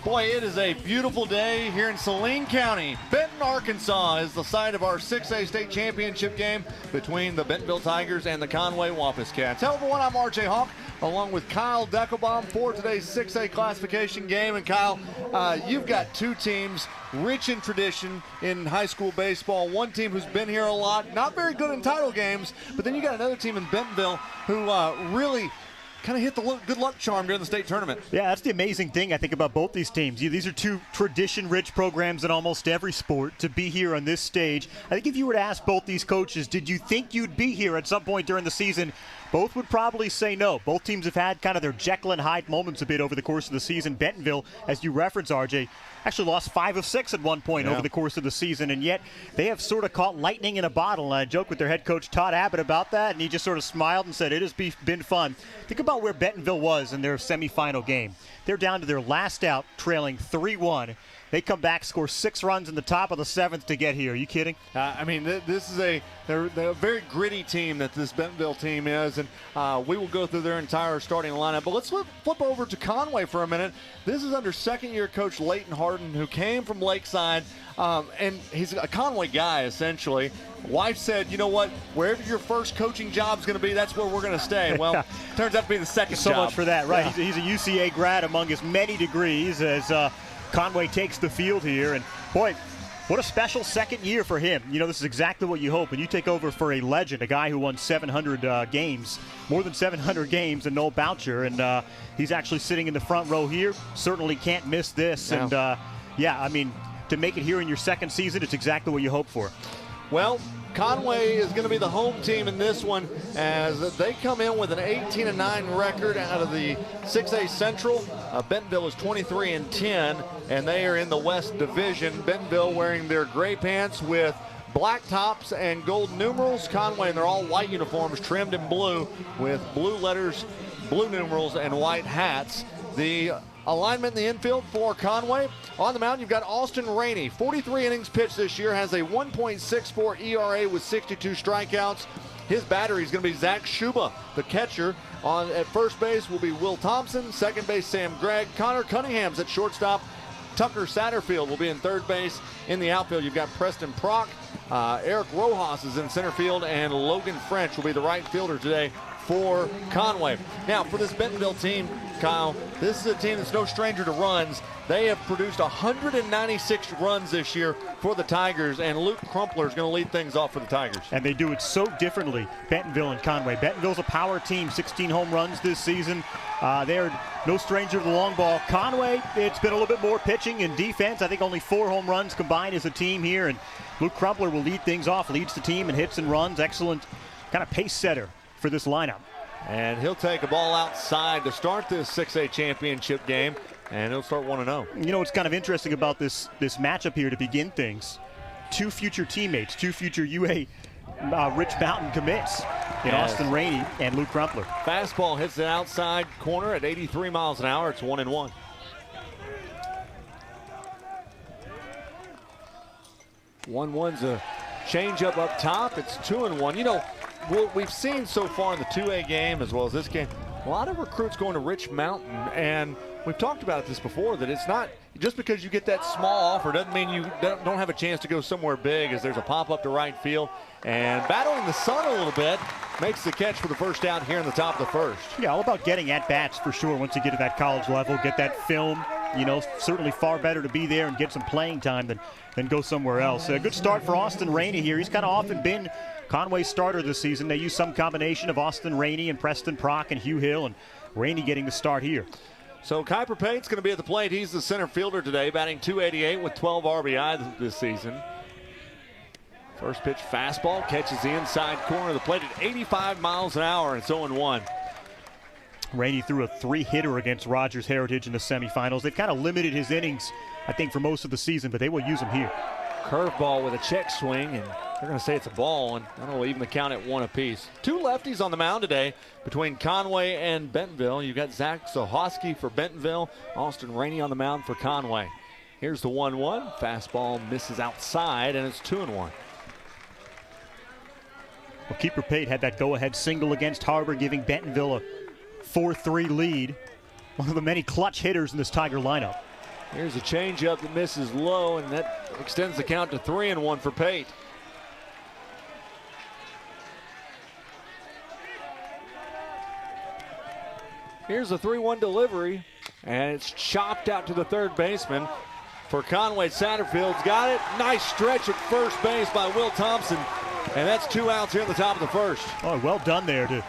Boy, it is a beautiful day here in Saline County. Benton, Arkansas is the site of our 6A state championship game between the Bentonville Tigers and the Conway Wampus Cats. Hello everyone, I'm RJ Hawk along with Kyle Deckelbaum for today's 6A classification game. And Kyle, you've got two teams rich in tradition in high school baseball. One team who's been here a lot, not very good in title games, but then you got another team in Bentonville who really kind of hit the good luck charm during the state tournament. Yeah, that's the amazing thing, I think, about both these teams. These are two tradition-rich programs in almost every sport. To be here on this stage, I think if you were to ask both these coaches, did you think you'd be here at some point during the season, both would probably say no. Both teams have had kind of their Jekyll and Hyde moments a bit over the course of the season. Bentonville, as you reference, RJ, actually lost 5 of 6 at one point over the course of the season, and yet they have sort of caught lightning in a bottle. And I joked with their head coach, Todd Abbott, about that, and he just sort of smiled and said, it has been fun. Think about where Bentonville was in their semifinal game. They're down to their last out, trailing 3-1. They come back, score 6 runs in the top of the 7th to get here. Are you kidding? I mean, this is they're a very gritty team that this Bentonville team is, and we will go through their entire starting lineup. But let's flip over to Conway for a minute. This is under second-year coach Leighton Harden, who came from Lakeside, and he's a Conway guy, essentially. Wife said, you know what, wherever your first coaching job is going to be, that's where we're going to stay. Well, turns out to be the second so job. So much for that, right? Yeah. He's a UCA grad among his many degrees as Conway takes the field here. And, boy, what a special second year for him. You know, this is exactly what you hope. When you take over for a legend, a guy who won 700 games, more than 700 games, and Noel Boucher. And he's actually sitting in the front row here. Certainly can't miss this. Yeah. And, yeah, I mean, to make it here in your second season, it's exactly what you hope for. Well, Conway is going to be the home team in this one as they come in with an 18-9 record out of the 6A Central. Bentonville is 23-10, and they are in the West Division. Bentonville wearing their gray pants with black tops and gold numerals. Conway in their all white uniforms trimmed in blue with blue letters, blue numerals, and white hats. The alignment in the infield for Conway. On the mound, you've got Austin Rainey. 43 innings pitched this year, has a 1.64 ERA with 62 strikeouts. His battery is going to be Zach Schuba, the catcher. At first base will be Will Thompson. Second base, Sam Gregg. Connor Cunningham's at shortstop. Tucker Satterfield will be in third base. In the outfield, you've got Preston Prock. Eric Rojas is in center field, and Logan French will be the right fielder today for Conway. Now, for this Bentonville team, Kyle, this is a team that's no stranger to runs. They have produced 196 runs this year for the Tigers, and Luke Crumpler is going to lead things off for the Tigers. And they do it so differently, Bentonville and Conway. Bentonville's a power team, 16 home runs this season. They're no stranger to the long ball. Conway, it's been a little bit more pitching and defense. I think only 4 home runs combined as a team here, and Luke Crumpler will lead things off, leads the team in hits and runs. Excellent kind of pace setter for this lineup. And he'll take a ball outside to start this 6A championship game, and he'll start 1-0. You know what's kind of interesting about this matchup here to begin things? 2 future teammates, 2 future UA Rich Mountain commits in Austin Rainey and Luke Crumpler. Fastball hits the outside corner at 83 miles an hour. It's 1-1. One's a changeup up top. It's 2-1. You know, what we've seen so far in the 2A game as well as this game, a lot of recruits going to Rich Mountain, and we've talked about this before, that it's not just because you get that small offer doesn't mean you don't have a chance to go somewhere big, as there's a pop-up to right field. And battling the sun a little bit makes the catch for the first out here in the top of the first. Yeah, all about getting at-bats for sure once you get to that college level, get that film. You know, certainly far better to be there and get some playing time than go somewhere else. A good start for Austin Rainey here. He's kind of often been Conway's starter this season. They use some combination of Austin Rainey and Preston Prock and Hugh Hill, and Rainey getting the start here. So Kuiper Pate's going to be at the plate. He's the center fielder today, batting .288 with 12 RBI this season. First pitch fastball catches the inside corner of the plate at 85 miles an hour, and it's 0-1. Rainey threw a 3-hitter against Rogers Heritage in the semifinals. They've kind of limited his innings, I think, for most of the season, but they will use him here. Curveball with a check swing, and they're going to say it's a ball, and that'll even the count at 1 apiece. 2 lefties on the mound today between Conway and Bentonville. You've got Zach Sohosky for Bentonville, Austin Rainey on the mound for Conway. Here's the 1-1. Fastball misses outside, and it's 2-1. Well, Keeper Pate had that go-ahead single against Harbor, giving Bentonville a 4-3 lead. One of the many clutch hitters in this Tiger lineup. Here's a changeup that misses low, and that extends the count to 3-1 for Pate. Here's a 3-1 delivery, and it's chopped out to the third baseman for Conway. Satterfield's got it. Nice stretch at first base by Will Thompson, and that's 2 outs here at the top of the first. Oh, well done there to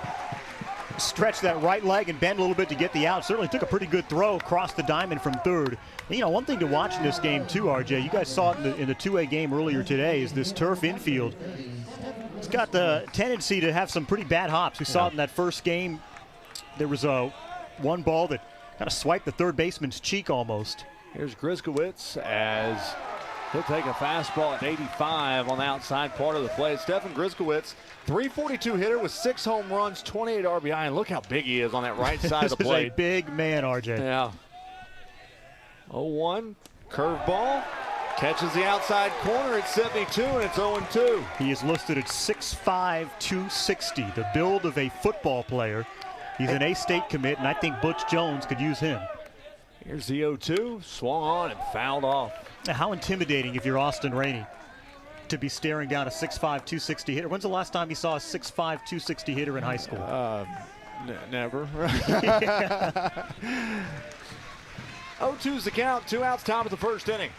stretch that right leg and bend a little bit to get the out. Certainly took a pretty good throw across the diamond from third. And, you know, one thing to watch in this game too, RJ, you guys saw it in the 2A game earlier today, is this turf infield. It's got the tendency to have some pretty bad hops. We saw it in that first game. There was one ball that kind of swiped the third baseman's cheek almost. Here's Griskowitz as he'll take a fastball at 85 on the outside part of the plate. Stephen Griskowitz, 342 hitter with 6 home runs, 28 RBI, and look how big he is on that right side of the plate. This is a big man, RJ. Yeah. 0-1, curveball, catches the outside corner at 72, and it's 0-2. He is listed at 6'5", 260, the build of a football player. He's an A-State commit, and I think Butch Jones could use him. Here's the 0-2, swung on and fouled off. Now, how intimidating if you're Austin Rainey to be staring down a 6'5", 260 hitter. When's the last time you saw a 6'5", 260 hitter in high school? Never. 0-2's the count, 2 outs, top of the first inning.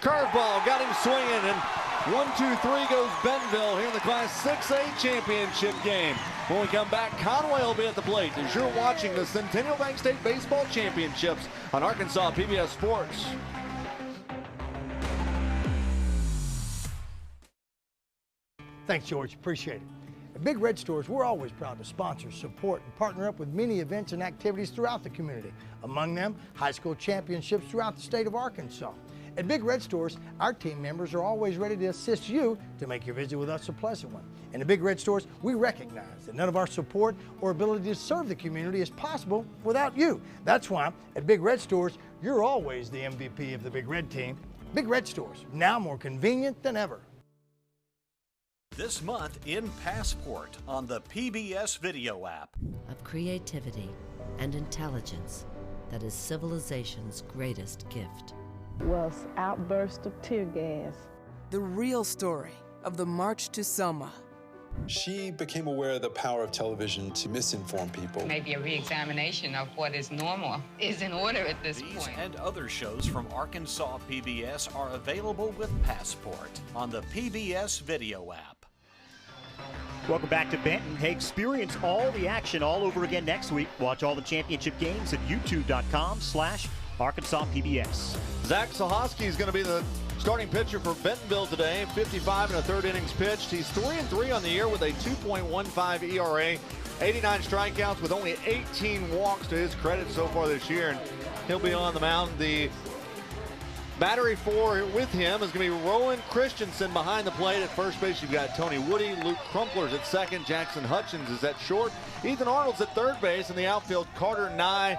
Curveball, got him swinging, and 1-2-3 goes Bentonville here in the Class 6A championship game. When we come back, Conway will be at the plate as you're watching the Centennial Bank State Baseball Championships on Arkansas PBS Sports. Thanks, George. Appreciate it. At Big Red Stores, we're always proud to sponsor, support, and partner up with many events and activities throughout the community. Among them, high school championships throughout the state of Arkansas. At Big Red Stores, our team members are always ready to assist you to make your visit with us a pleasant one. And at Big Red Stores, we recognize that none of our support or ability to serve the community is possible without you. That's why at Big Red Stores, you're always the MVP of the Big Red team. Big Red Stores, now more convenient than ever. This month in Passport on the PBS video app. Of creativity and intelligence that is civilization's greatest gift. Was outburst of tear gas. The real story of the March to Selma. She became aware of the power of television to misinform people. Maybe a re-examination of what is normal is in order at this These point. and other shows from Arkansas PBS are available with Passport on the PBS video app. Welcome back to Benton. Hey, experience all the action all over again next week. Watch all the championship games at youtube.com/Arkansas PBS. Zach Sahoski is going to be the starting pitcher for Bentonville today. 55 and a third innings pitched. He's 3-3 on the year with a 2.15 ERA, 89 strikeouts with only 18 walks to his credit so far this year. And he'll be on the mound. The battery for with him is going to be Rowan Christensen behind the plate. At first base, you've got Tony Woody, Luke Crumpler's at second, Jackson Hutchins is at short, Ethan Arnold's at third base, in the outfield, Carter Nye,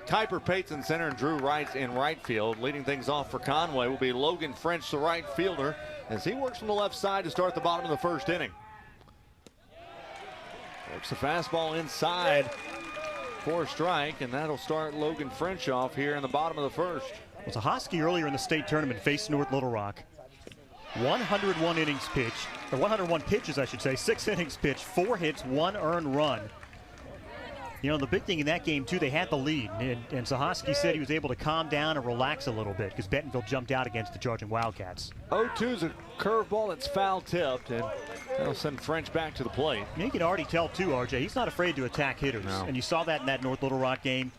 Kuiper Pates in center, and Drew Wright in right field. Leading things off for Conway will be Logan French, the right fielder, as he works from the left side to start the bottom of the first inning. Works the fastball inside for a strike, and that'll start Logan French off here in the bottom of the first. Well, Sahoski earlier in the state tournament faced North Little Rock. 101 innings pitched, or 101 pitches, I should say, 6 innings pitched, 4 hits, 1 earned run. You know, the big thing in that game, too, they had the lead, and Sahoski said he was able to calm down and relax a little bit because Bentonville jumped out against the Charging Wildcats. 0-2's a curveball that's foul-tipped, and that'll send French back to the plate. You can already tell, too, RJ, he's not afraid to attack hitters, No. and you saw that in that North Little Rock game.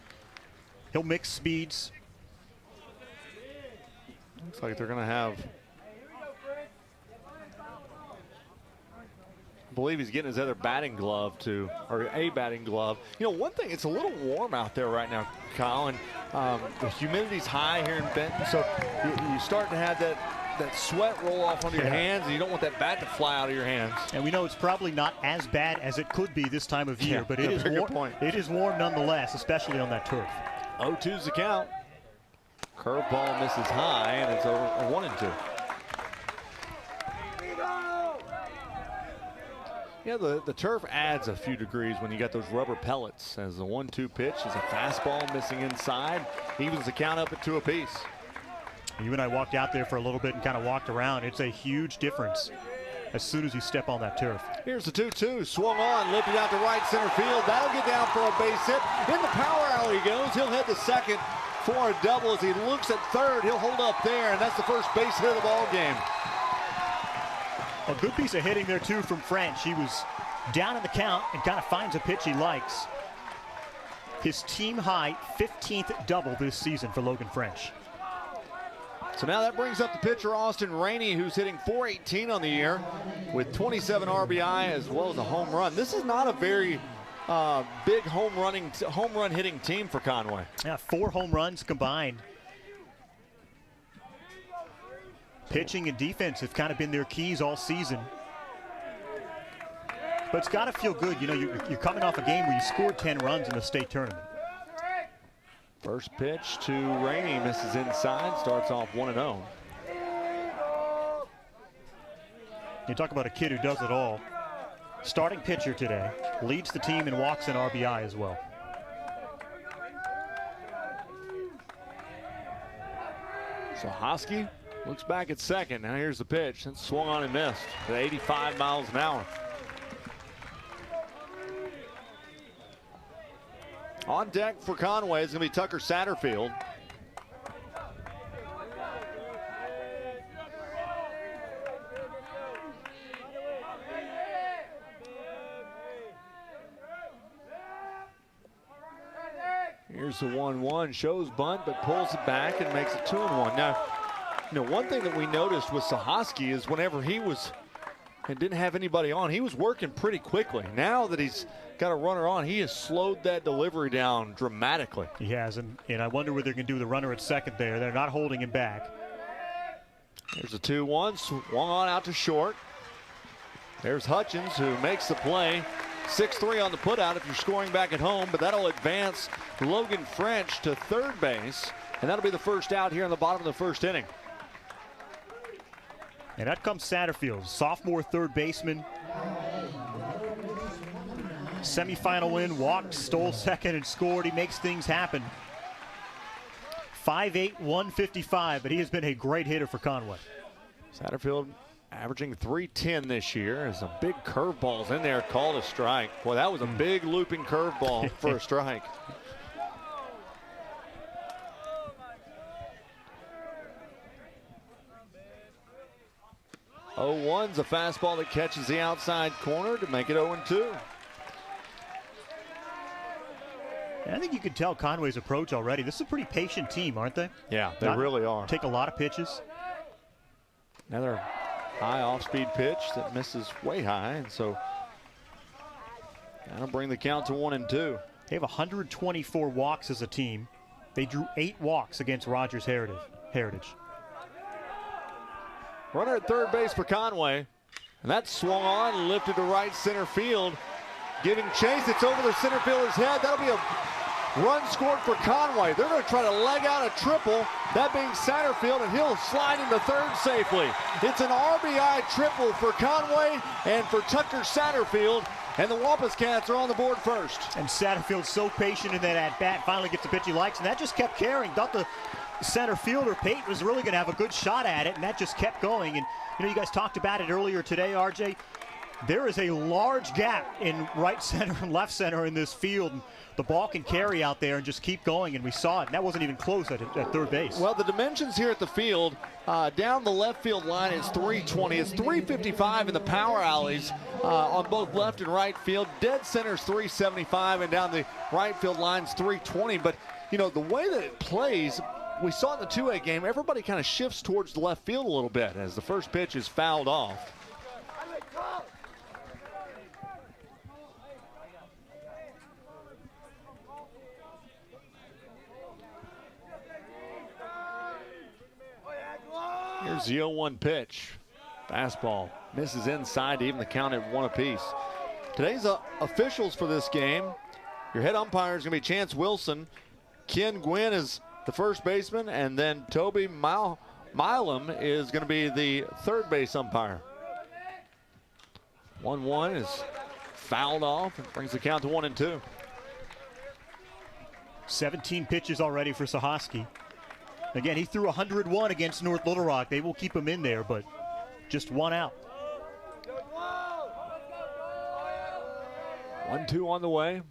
He'll mix speeds. Looks like they're going to have, I believe he's getting his other batting glove too, or a batting glove. You know, one thing, it's a little warm out there right now, Kyle, and the humidity's high here in Benton, so you start to have that sweat roll off onto your hands, and you don't want that bat to fly out of your hands. And we know it's probably not as bad as it could be this time of year, but it is warm. It is warm nonetheless, especially on that turf. 0-2's the count. Curveball misses high, and it's a 1-2. Yeah, the turf adds a few degrees when you got those rubber pellets. As the 1-2 pitch is a fastball missing inside, evens the count up at 2 apiece. You and I walked out there for a little bit and kind of walked around. It's a huge difference as soon as you step on that turf. Here's the 2-2, swung on, lifted out to right center field. That'll get down for a base hit. In the power alley he goes. He'll head to second for a double. As he looks at third, he'll hold up there, and that's the first base hit of the ball game. A good piece of hitting there, too, from French. He was down in the count and kind of finds a pitch he likes. His team high 15th double this season for Logan French. So now that brings up the pitcher, Austin Rainey, who's hitting .418 on the year with 27 RBI as well as a home run. This is not a very big home run hitting team for Conway. Yeah, 4 home runs combined. Pitching and defense have kind of been their keys all season. But it's got to feel good. You know, you're coming off a game where you scored 10 runs in the state tournament. First pitch to Rainey, misses inside, starts off 1-0. You talk about a kid who does it all. Starting pitcher today, leads the team in walks and RBI as well. So Hosky looks back at second. Now here's the pitch. It's swung on and missed at 85 miles an hour. On deck for Conway is going to be Tucker Satterfield. Here's the 1-1, shows bunt, but pulls it back and makes it 2-1. Now, you know, one thing that we noticed with Sahosky is whenever he was and didn't have anybody on, he was working pretty quickly. Now that he's got a runner on, he has slowed that delivery down dramatically. He has, and I wonder what they're going to do with the runner at second there. They're not holding him back. There's a 2-1, swung on out to short. There's Hutchins, who makes the play. 6-3 on the putout if you're scoring back at home, but that'll advance Logan French to third base, and that'll be the first out here in the bottom of the first inning. And out comes Satterfield, sophomore third baseman. Semifinal win, walked, stole second, and scored. He makes things happen. 5'8", 155, but he has been a great hitter for Conway. Satterfield averaging .310 this year. There's some big curveballs in there, called a strike. Boy, that was a big looping curveball for a strike. .01's a fastball that catches the outside corner to make it 0-2. I think you can tell Conway's approach already. This is a pretty patient team, aren't they? Yeah, they really are. Take a lot of pitches. Another high off-speed pitch that misses way high, and so that'll bring the count to 1-2. They have 124 walks as a team. They drew 8 walks against Rogers Heritage. Runner at third base for Conway, and that's swung on, lifted to right center field, giving chase. It's over the center fielder's head. That'll be a run scored for Conway. They're going to try to leg out a triple, that being Satterfield, and he'll slide into third safely. It's an RBI triple for Conway and for Tucker Satterfield, and the Wampus Cats are on the board first. And Satterfield's so patient in that at-bat, finally gets the pitch he likes, and that just kept carrying. Thought the center fielder, Peyton, was really going to have a good shot at it, and that just kept going. And, you know, you guys talked about it earlier today, RJ. There is a large gap in right center and left center in this field. And the ball can carry out there and just keep going, and we saw it. And that wasn't even close at third base. Well, the dimensions here at the field, down the left field line is 320. It's 355 in the power alleys on both left and right field. Dead center's 375, and down the right field line's 320. But, you know, the way that it plays, we saw in the 2A game, everybody kind of shifts towards the left field a little bit as the first pitch is fouled off. Here's the 0-1 pitch. Fastball misses inside to even the count at 1 apiece. Today's officials for this game, your head umpire is going to be Chance Wilson. Ken Gwynn is the first baseman, and then Toby Milam is going to be the third base umpire. 1-1 is fouled off and brings the count to 1-2. 17 pitches already for Sahoski. Again, he threw 101 against North Little Rock. They will keep him in there, but just one out. 1-2 on the way.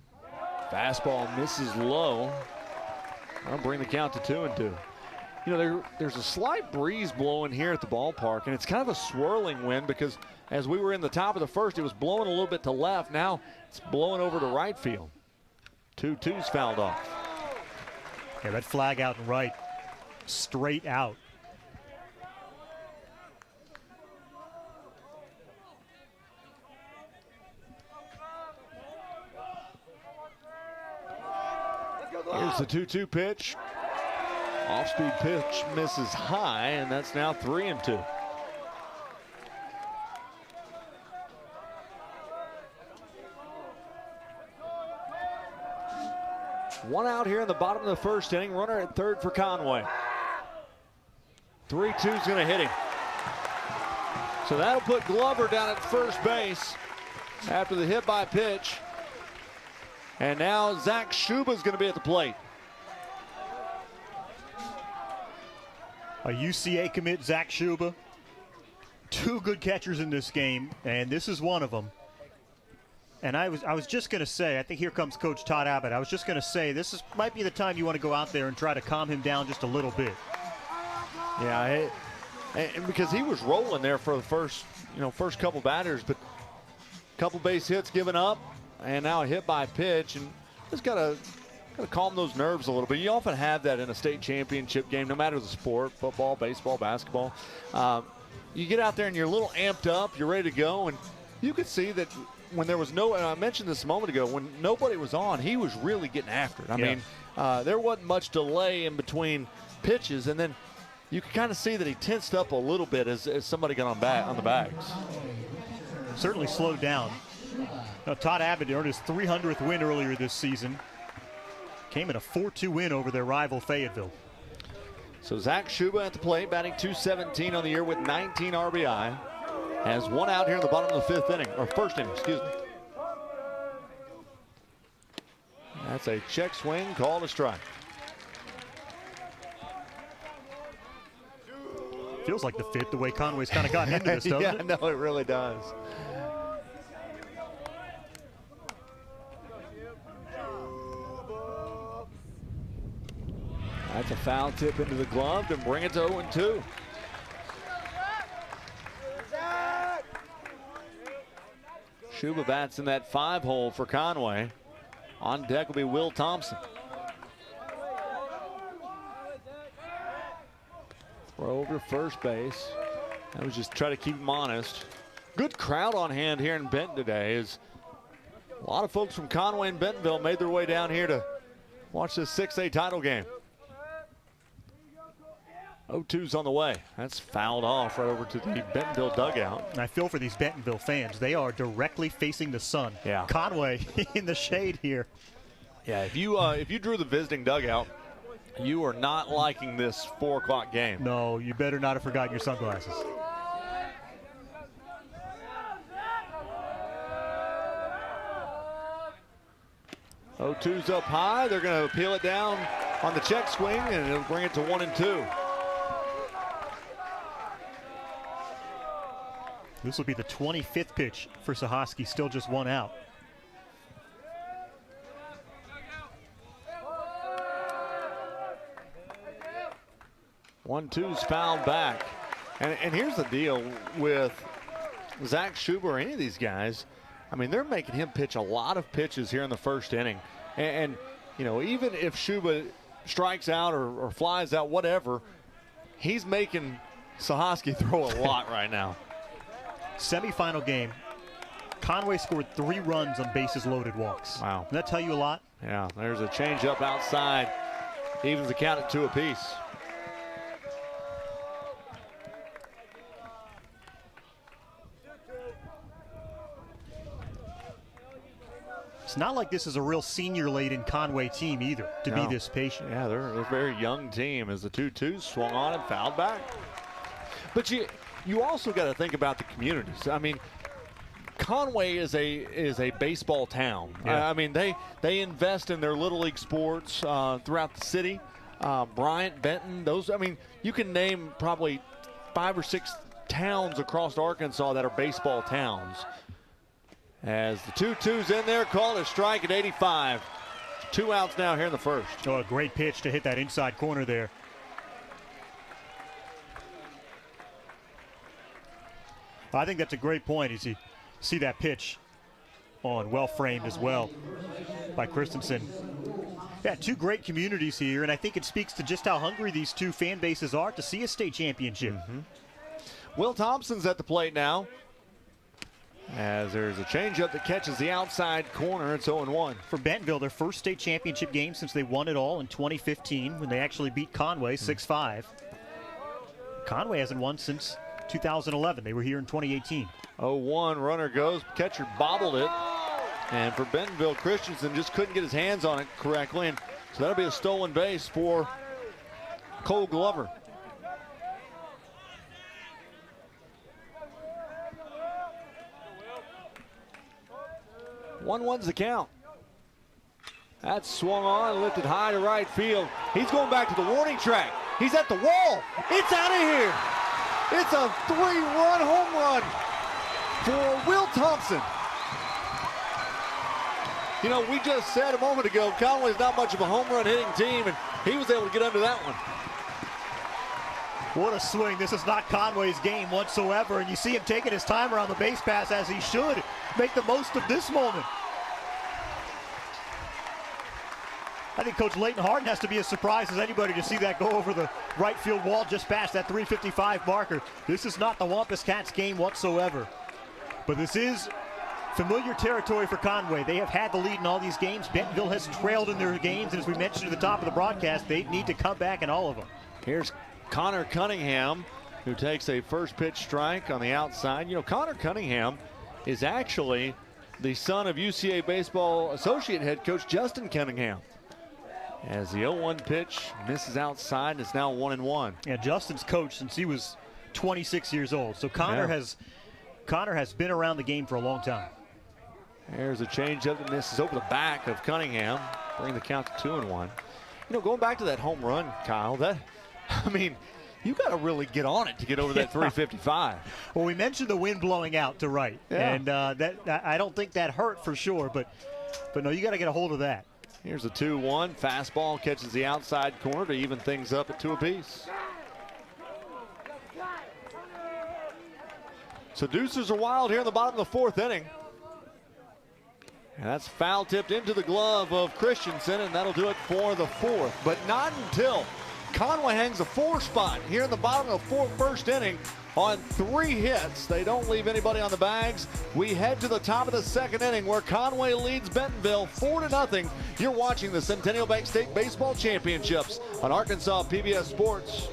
Fastball misses low. I'll bring the count to 2-2. You know, there's a slight breeze blowing here at the ballpark, and it's kind of a swirling wind because as we were in the top of the first, it was blowing a little bit to left. Now it's blowing over to right field. 2-2's fouled off. Yeah, that flag out and right, straight out. Here's the 2-2 pitch. Off-speed pitch misses high, and that's now 3-2. One out here in the bottom of the first inning. Runner at third for Conway. 3-2's going to hit him. So that'll put Glover down at first base after the hit by pitch. And now Zach Schuba's going to be at the plate. A UCA commit, Zach Schuba. Two good catchers in this game, and this is one of them. And I was just going to say, I think here comes Coach Todd Abbott. I was just going to say, might be the time you want to go out there and try to calm him down just a little bit. Yeah, and because he was rolling there for the first couple batters, but a couple base hits given up, and now a hit by pitch, and just got to calm those nerves a little bit. You often have that in a state championship game, no matter the sport, football, baseball, basketball. You get out there and you're a little amped up, you're ready to go, and you could see that when there was and I mentioned this a moment ago, when nobody was on, he was really getting after it. I mean, there wasn't much delay in between pitches, and then you could kind of see that he tensed up a little bit as somebody got on the bags. Certainly slowed down. Now, Todd Abbott earned his 300th win earlier this season. Came in a 4-2 win over their rival Fayetteville. So Zach Schuba at the plate, batting .217 on the year with 19 RBI. Has one out here in the bottom of the first inning, excuse me. That's a check swing, called a strike. Feels like the fifth, the way Conway's kind of gotten into this, doesn't it? Yeah, no, it really does. That's a foul tip into the glove to bring it to 0-2. Schuba bats in that 5-hole for Conway. On deck will be Will Thompson. Throw over to first base. I was just trying to keep him honest. Good crowd on hand here in Benton today. As a lot of folks from Conway and Bentonville made their way down here to watch this 6A title game. 0-2's on the way. That's fouled off right over to the Bentonville dugout. And I feel for these Bentonville fans. They are directly facing the sun. Yeah. Conway in the shade here. Yeah, if you drew the visiting dugout, you are not liking this 4 o'clock game. No, you better not have forgotten your sunglasses. .02's up high. They're going to peel it down on the check swing, and it'll bring it to 1-2. This will be the 25th pitch for Sahoski, still just one out. .2's fouled back. And here's the deal with Zach Schuba or any of these guys. I mean, they're making him pitch a lot of pitches here in the first inning. And you know, even if Schuba strikes out or flies out, whatever, he's making Sahoski throw a lot right now. Semifinal game. Conway scored 3 runs on bases loaded walks. Wow. Doesn't that tell you a lot? Yeah, there's a changeup outside. Evens the count at 2 apiece. It's not like this is a real senior-laden Conway team either to be this patient. Yeah, they're a very young team as the 2-2 swung on and fouled back. But you also got to think about the communities. I mean, Conway is a baseball town. Yeah. I mean, they invest in their little league sports throughout the city. Bryant, Benton, those. I mean, you can name probably 5 or 6 towns across Arkansas that are baseball towns. As the 2-2's in there, called a strike at 85. 2 outs now here in the first. Oh, a great pitch to hit that inside corner there. I think that's a great point as you see that pitch on, well framed as well by Christensen. Yeah, 2 great communities here, and I think it speaks to just how hungry these 2 fan bases are to see a state championship. Will Thompson's at the plate now, as there's a changeup that catches the outside corner. It's 0-1. For Bentonville, their first state championship game since they won it all in 2015 when they actually beat Conway 6-5. Conway hasn't won since 2011. They were here in 2018. 0-1, runner goes, catcher bobbled it. And for Bentonville, Christensen just couldn't get his hands on it correctly. And so that'll be a stolen base for Cole Glover. One's the count. That's swung on, lifted high to right field. He's going back to the warning track. He's at the wall. It's out of here. It's a 3-run home run for Will Thompson. You know, we just said a moment ago, Conway's not much of a home run hitting team, and he was able to get under that one. What a swing. This is not Conway's game whatsoever, and you see him taking his time around the base pass as he should. Make the most of this moment. I think Coach Leighton Harden has to be as surprised as anybody to see that go over the right field wall just past that 355 marker. This is not the Wampus Cats game whatsoever. But this is familiar territory for Conway. They have had the lead in all these games. Bentonville has trailed in their games, and as we mentioned at the top of the broadcast, they need to come back in all of them. Here's Connor Cunningham, who takes a first pitch strike on the outside. You know, Connor Cunningham is actually the son of UCA Baseball Associate Head Coach Justin Cunningham. As the 0-1 pitch misses outside, and it's now 1-1. Yeah, Justin's coached since he was 26 years old. So Connor has been around the game for a long time. There's a changeup that misses over the back of Cunningham, bring the count to 2-1. You know, going back to that home run, Kyle, I mean, you got to really get on it to get over that 355. Well, we mentioned the wind blowing out to right, and that I don't think that hurt for sure, but no, you got to get a hold of that. Here's a 2-1 fastball, catches the outside corner to even things up at 2 apiece. So deuces are wild here in the bottom of the 4th inning. And that's foul tipped into the glove of Christensen, and that'll do it for the 4th. But not until Conway hangs a 4 spot here in the bottom of the first inning on 3 hits. They don't leave anybody on the bags. We head to the top of the 2nd inning where Conway leads Bentonville 4-0. You're watching the Centennial Bank State Baseball Championships on Arkansas PBS Sports.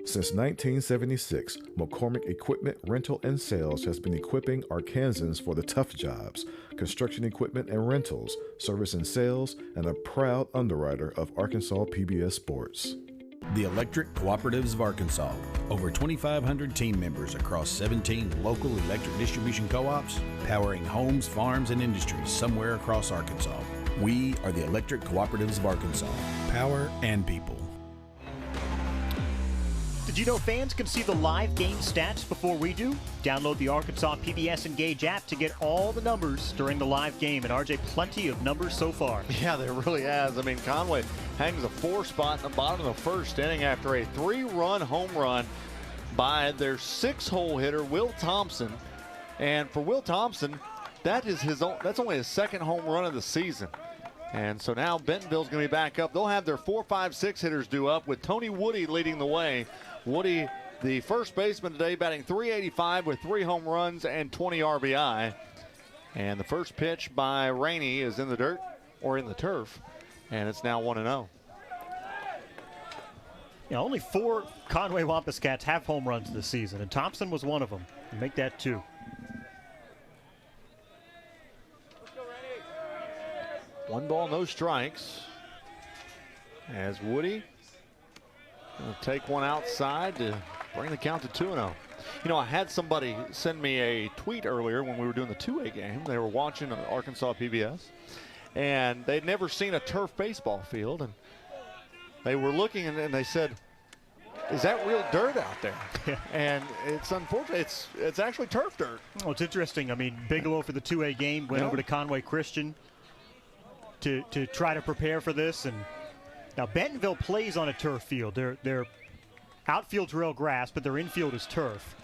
Since 1976, McCormick Equipment Rental and Sales has been equipping Arkansans for the tough jobs, construction equipment and rentals, service and sales, and a proud underwriter of Arkansas PBS Sports. The Electric Cooperatives of Arkansas. Over 2,500 team members across 17 local electric distribution co-ops, powering homes, farms, and industries somewhere across Arkansas. We are the Electric Cooperatives of Arkansas. Power and people. Did you know fans can see the live game stats before we do? Download the Arkansas PBS Engage app to get all the numbers during the live game. And RJ, plenty of numbers so far. Yeah, there really has. I mean, Conway hangs a 4 spot in the bottom of the 1st inning after a 3-run home run by their 6-hole hitter, Will Thompson. And for Will Thompson, that's only his 2nd home run of the season. And so now Bentonville's going to be back up. They'll have their 4, 5, 6 hitters due up with Tony Woody leading the way. Woody the first baseman today, batting .385 with 3 home runs and 20 RBI. And the first pitch by Rainey is in the dirt, or in the turf, and it's now 1-0. Yeah, only 4 Conway Wampus Cats have home runs this season, and Thompson was one of them. Make that 2. One ball, no strikes. As Woody will take one outside to bring the count to 2-0. You know, I had somebody send me a tweet earlier when we were doing the 2A game. They were watching Arkansas PBS, and they'd never seen a turf baseball field, and they were looking and they said, "Is that real dirt out there?" And it's unfortunate. It's actually turf dirt. Well, it's interesting. I mean, Bigelow for the 2A game went over to Conway Christian to try to prepare for this. And now Bentonville plays on a turf field. Their outfield's real grass, but their infield is turf.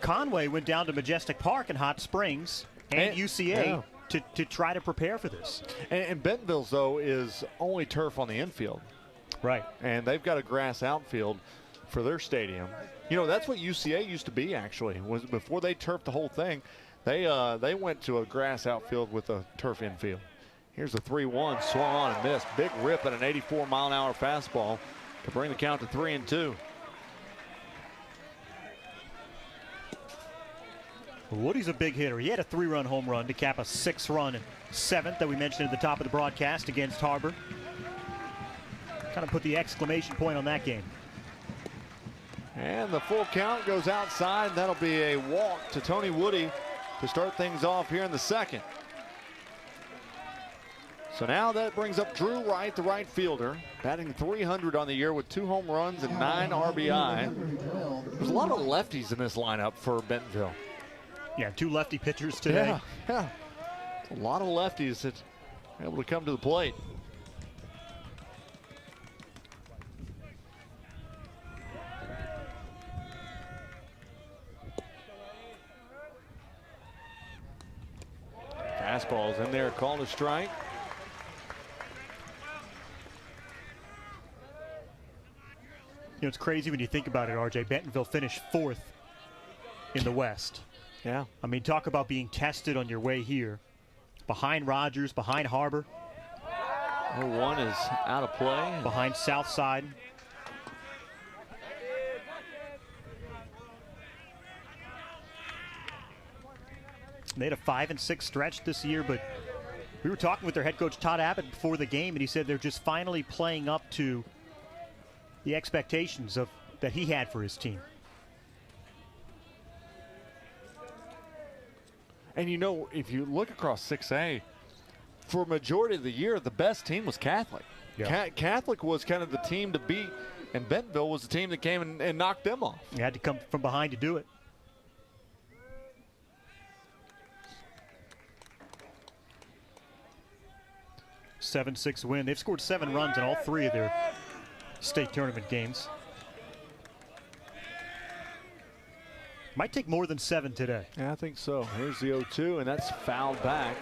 Conway went down to Majestic Park in Hot Springs and UCA to try to prepare for this. And Bentonville's, though, is only turf on the infield. Right. And they've got a grass outfield for their stadium. You know, that's what UCA used to be, actually. Was before they turfed the whole thing, they went to a grass outfield with a turf infield. Here's a 3-1, swung on and missed. Big rip at an 84-mile-an-hour fastball to bring the count to 3-2. Woody's a big hitter. He had a 3-run home run to cap a 6-run 7th that we mentioned at the top of the broadcast against Harbor. Kind of put the exclamation point on that game. And the full count goes outside. That'll be a walk to Tony Woody to start things off here in the second. So now that brings up Drew Wright, the right fielder, batting .300 on the year with 2 home runs and 9 RBI. There's a lot of lefties in this lineup for Bentonville. Yeah, 2 lefty pitchers today. Yeah. A lot of lefties that are able to come to the plate. Fastball's in there, called a strike. You know, it's crazy when you think about it, RJ. Bentonville finished 4th in the West. Yeah. I mean, talk about being tested on your way here. Behind Rogers, behind Harbor. 0-1 is out of play. Behind Southside. They had a 5-6 stretch this year, but we were talking with their head coach Todd Abbott before the game, and he said they're just finally playing up to the expectations that he had for his team. And you know, if you look across 6A, for a majority of the year, the best team was Catholic. Yeah. Catholic was kind of the team to beat, and Bentonville was the team that came and knocked them off. You had to come from behind to do it. A 7-6 win. They've scored 7 runs in all 3 of their state tournament games. Might take more than 7 today. Yeah, I think so. Here's the 0-2, and that's fouled back.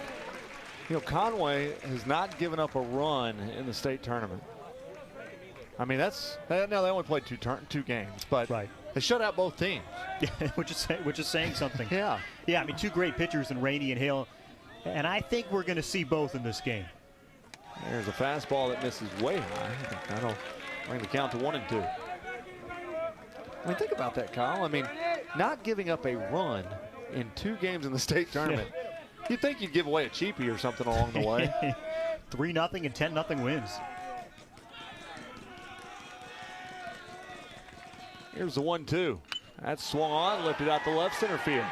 You know, Conway has not given up a run in the state tournament. I mean, now they only played 2 games, but they shut out both teams. Yeah, which is saying something. Yeah. Yeah, I mean, 2 great pitchers in Rainey and Hale, and I think we're going to see both in this game. There's a fastball that misses way high. That'll bring the count to 1-2. I mean, think about that, Kyle. I mean, not giving up a run in 2 games in the state tournament. You'd think you'd give away a cheapie or something along the way. 3-0 and 10-0 wins. Here's the 1-2. That's swung on, lifted out the left center field.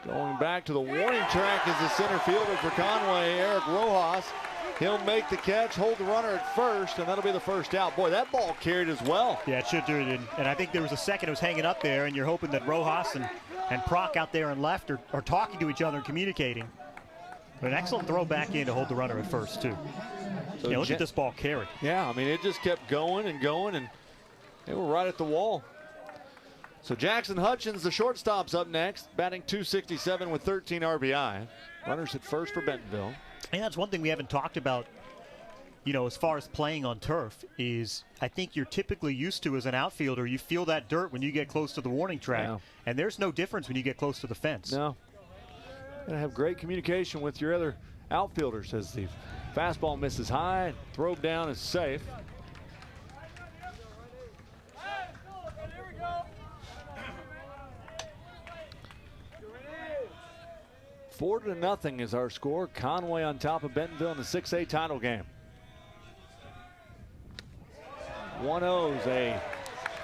Going back to the warning track is the center fielder for Conway, Eric Rojas. He'll make the catch, hold the runner at first, and that'll be the first out. Boy, that ball carried as well. Yeah, it should do it. And I think there was a second it was hanging up there, and you're hoping that Rojas and Proc out there and left are talking to each other and communicating. But an excellent throw back in to hold the runner at first, too. So look at this ball carry. Yeah, I mean, it just kept going, and they were right at the wall. So Jackson Hutchins, the shortstop's up next, batting .267 with 13 RBI. Runners at first for Bentonville. And that's one thing we haven't talked about you know, as far as playing on turf, is I think you're typically used to as an outfielder, you feel that dirt when you get close to the warning track. Yeah. And there's no difference when you get close to the fence. No. Going to have great communication with your other outfielders as the fastball misses high. Throw down is safe. Four to nothing is our score. Conway on top of Bentonville in the 6A title game. 1-0 is a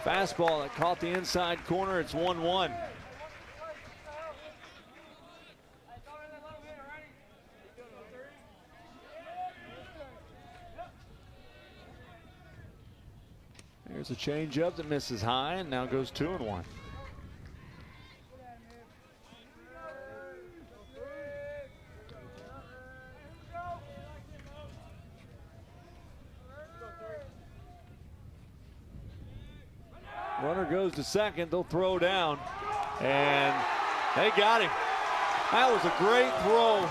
fastball that caught the inside corner. It's 1-1. There's a changeup that misses high and now goes 2-1. Runner goes to second. They'll throw down, and they got him. That was a great throw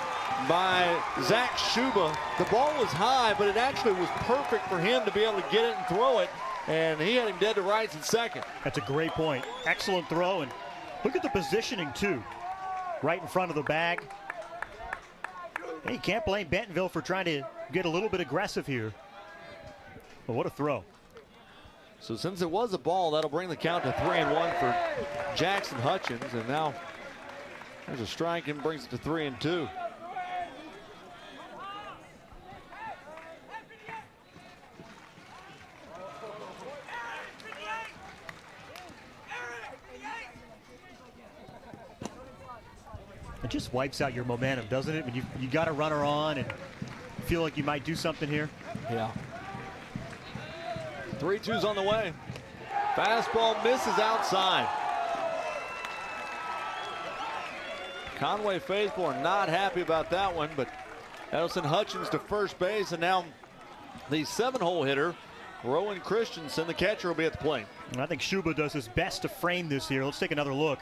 by Zach Schuba. The ball was high, but it actually was perfect for him to be able to get it and throw it, and he had him dead to rights at second. That's a great point. Excellent throw, and look at the positioning, too. Right in front of the bag. And you can't blame Bentonville for trying to get a little bit aggressive here. But what a throw. So since it was a ball, that'll bring the count to 3-1 for Jackson Hutchins. And now there's a strike and brings it to 3-2. It just wipes out your momentum, doesn't it? When you got a runner on and feel like you might do something here. Yeah. 3-2's on the way. Fastball misses outside. Conway faithful are not happy about that one, but that'll send Hutchins to first base, and now the 7-hole hitter, Rowan Christensen, the catcher, will be at the plate. And I think Schuba does his best to frame this here. Let's take another look.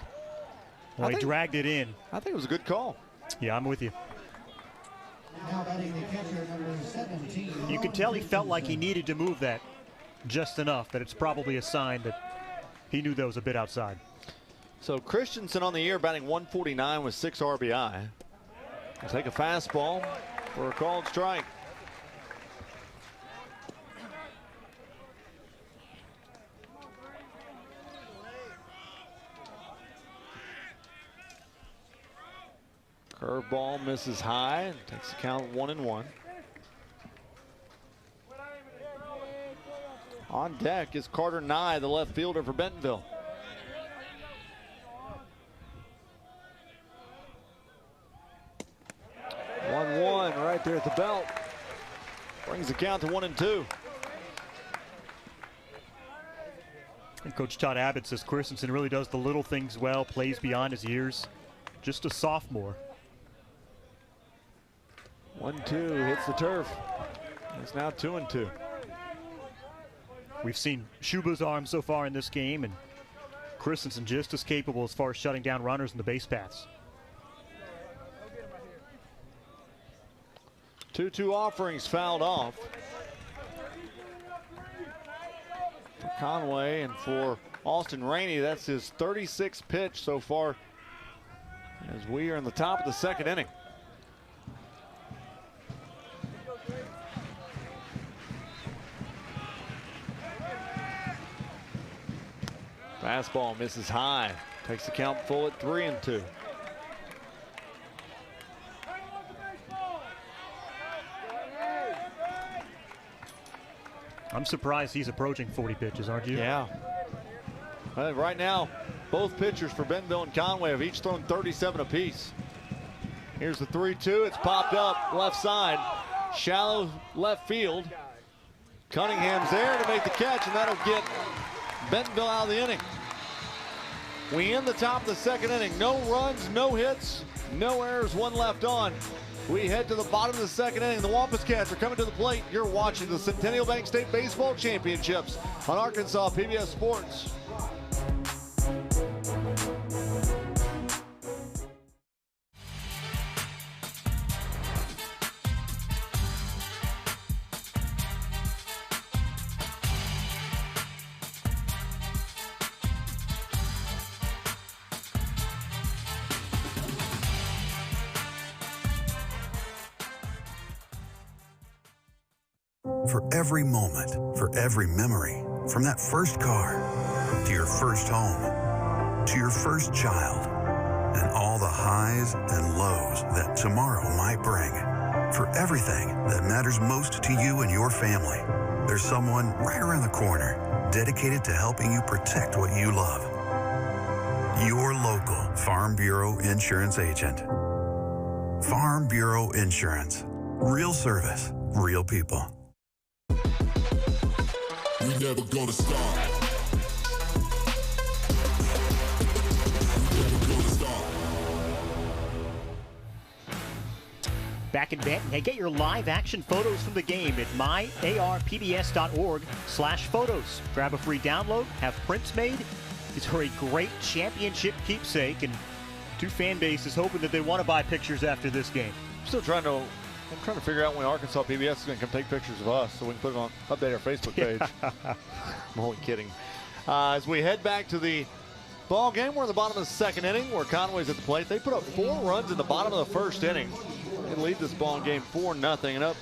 Well, he dragged it in. I think it was a good call. Yeah, I'm with you. Now batting the catcher, number 17. You can tell he felt like he needed to move that just enough, that it's probably a sign that he knew that was a bit outside. So Christensen on the year batting 149 with 6 RBI. He'll take a fastball for a called strike. Curveball misses high and takes the count 1-1. On deck is Carter Nye, the left fielder for Bentonville. One right there at the belt. Brings the count to 1-2. And Coach Todd Abbott says Christensen really does the little things well, plays beyond his years. Just a sophomore. 1-2 hits the turf. It's now 2-2. We've seen Schuba's arm so far in this game, and Christensen just as capable as far as shutting down runners in the base paths. 2-2 offerings fouled off for Conway, and for Austin Rainey, that's his 36th pitch so far as we are in the top of the second inning. Fastball misses high. Takes the count full at 3-2. I'm surprised he's approaching 40 pitches, aren't you? Yeah. Right now, both pitchers for Bentonville and Conway have each thrown 37 apiece. Here's the 3-2. It's popped up left side. Shallow left field. Cunningham's there to make the catch, and that'll get Bentonville out of the inning. We end the top of the second inning. No runs, no hits, no errors, 1 left on. We head to the bottom of the second inning. The Wampus Cats are coming to the plate. You're watching the Centennial Bank State Baseball Championships on Arkansas PBS Sports. For every moment, for every memory, from that first car to your first home, to your first child, and all the highs and lows that tomorrow might bring. For everything that matters most to you and your family, there's someone right around the corner dedicated to helping you protect what you love. Your local Farm Bureau Insurance agent. Farm Bureau Insurance. Real service, real people. We never gonna stop. Back in Benton, hey, get your live action photos from the game at myarpbs.org/photos. Grab a free download, have prints made. These are a great championship keepsake, and two fan bases hoping that they want to buy pictures after this game. I'm trying to figure out when Arkansas PBS is going to come take pictures of us so we can put it on, update our Facebook page. I'm only kidding. As we head back to the ball game, we're in the bottom of the second inning where Conway's at the plate. They put up 4 runs in the bottom of the first inning. They lead this ball game 4-0. And up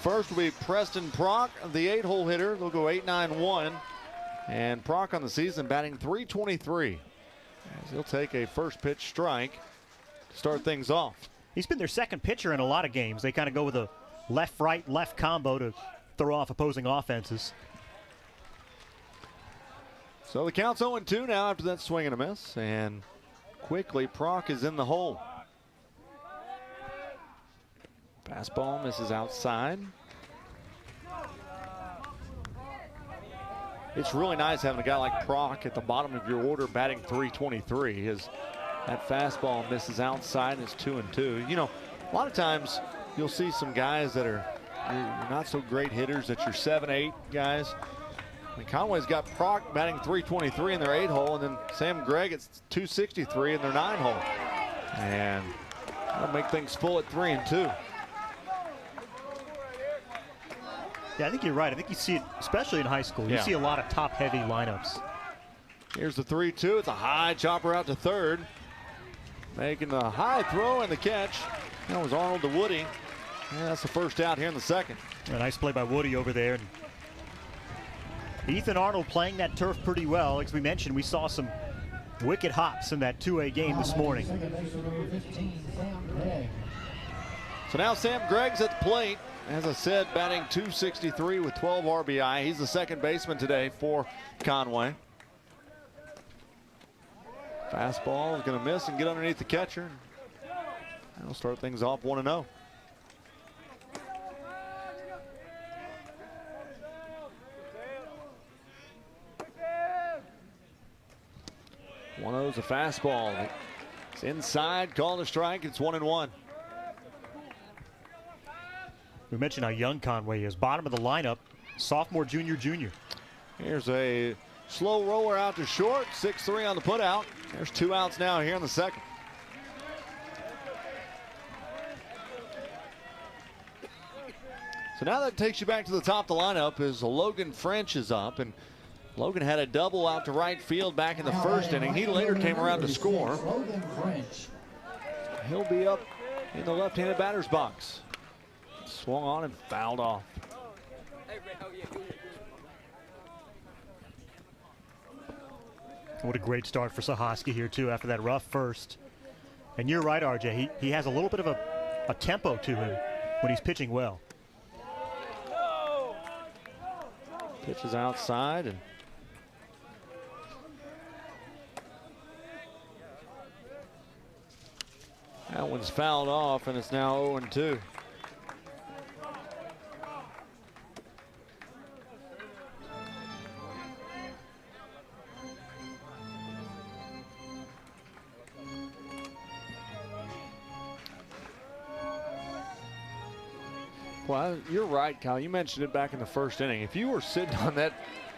first will be Preston Prock, the 8-hole hitter. They'll go 8-9-1. And Prock on the season batting .323. As he'll take a first pitch strike to start things off. He's been their second pitcher in a lot of games. They kind of go with a left-right, left combo to throw off opposing offenses. So the count's 0-2 now after that swing and a miss. And quickly, Prock is in the hole. Fastball misses outside. It's really nice having a guy like Prock at the bottom of your order batting .323. That fastball misses outside and it's 2-2. You know, a lot of times you'll see some guys that are not so great hitters, that you're 7-8 guys. I mean, Conway's got Prock batting .323 in their 8-hole, and then Sam Gregg at .263 in their 9-hole. And that'll make things full at 3-2. Yeah, I think you're right. I think you see it, especially in high school. You see a lot of top-heavy lineups. Here's the 3-2. It's a high chopper out to third. Making the high throw and the catch. That was Arnold to Woody. Yeah, that's the first out here in the second. A nice play by Woody over there. Ethan Arnold playing that turf pretty well. As we mentioned, we saw some wicked hops in that 2A game this morning. So now Sam Gregg's at the plate. As I said, batting .263 with 12 RBI. He's the second baseman today for Conway. Fastball is going to miss and get underneath the catcher. That'll start things off 1-0. Is a fastball. It's inside, called a strike. It's 1-1. We mentioned how young Conway is. Bottom of the lineup, sophomore, junior. Here's a slow roller out to short. 6-3 on the putout. There's 2 outs now here in the second. So now that takes you back to the top of the lineup as Logan French is up, and Logan had a double out to right field back in the first inning. He later came around to score. He'll be up in the left-handed batter's box. Swung on and fouled off. What a great start for Sahosky here, too, after that rough first. And you're right, RJ. He has a little bit of a tempo to him when he's pitching well. Pitch is outside, and that one's fouled off, and it's now 0-2. Well, you're right, Kyle. You mentioned it back in the first inning. If you were sitting on that,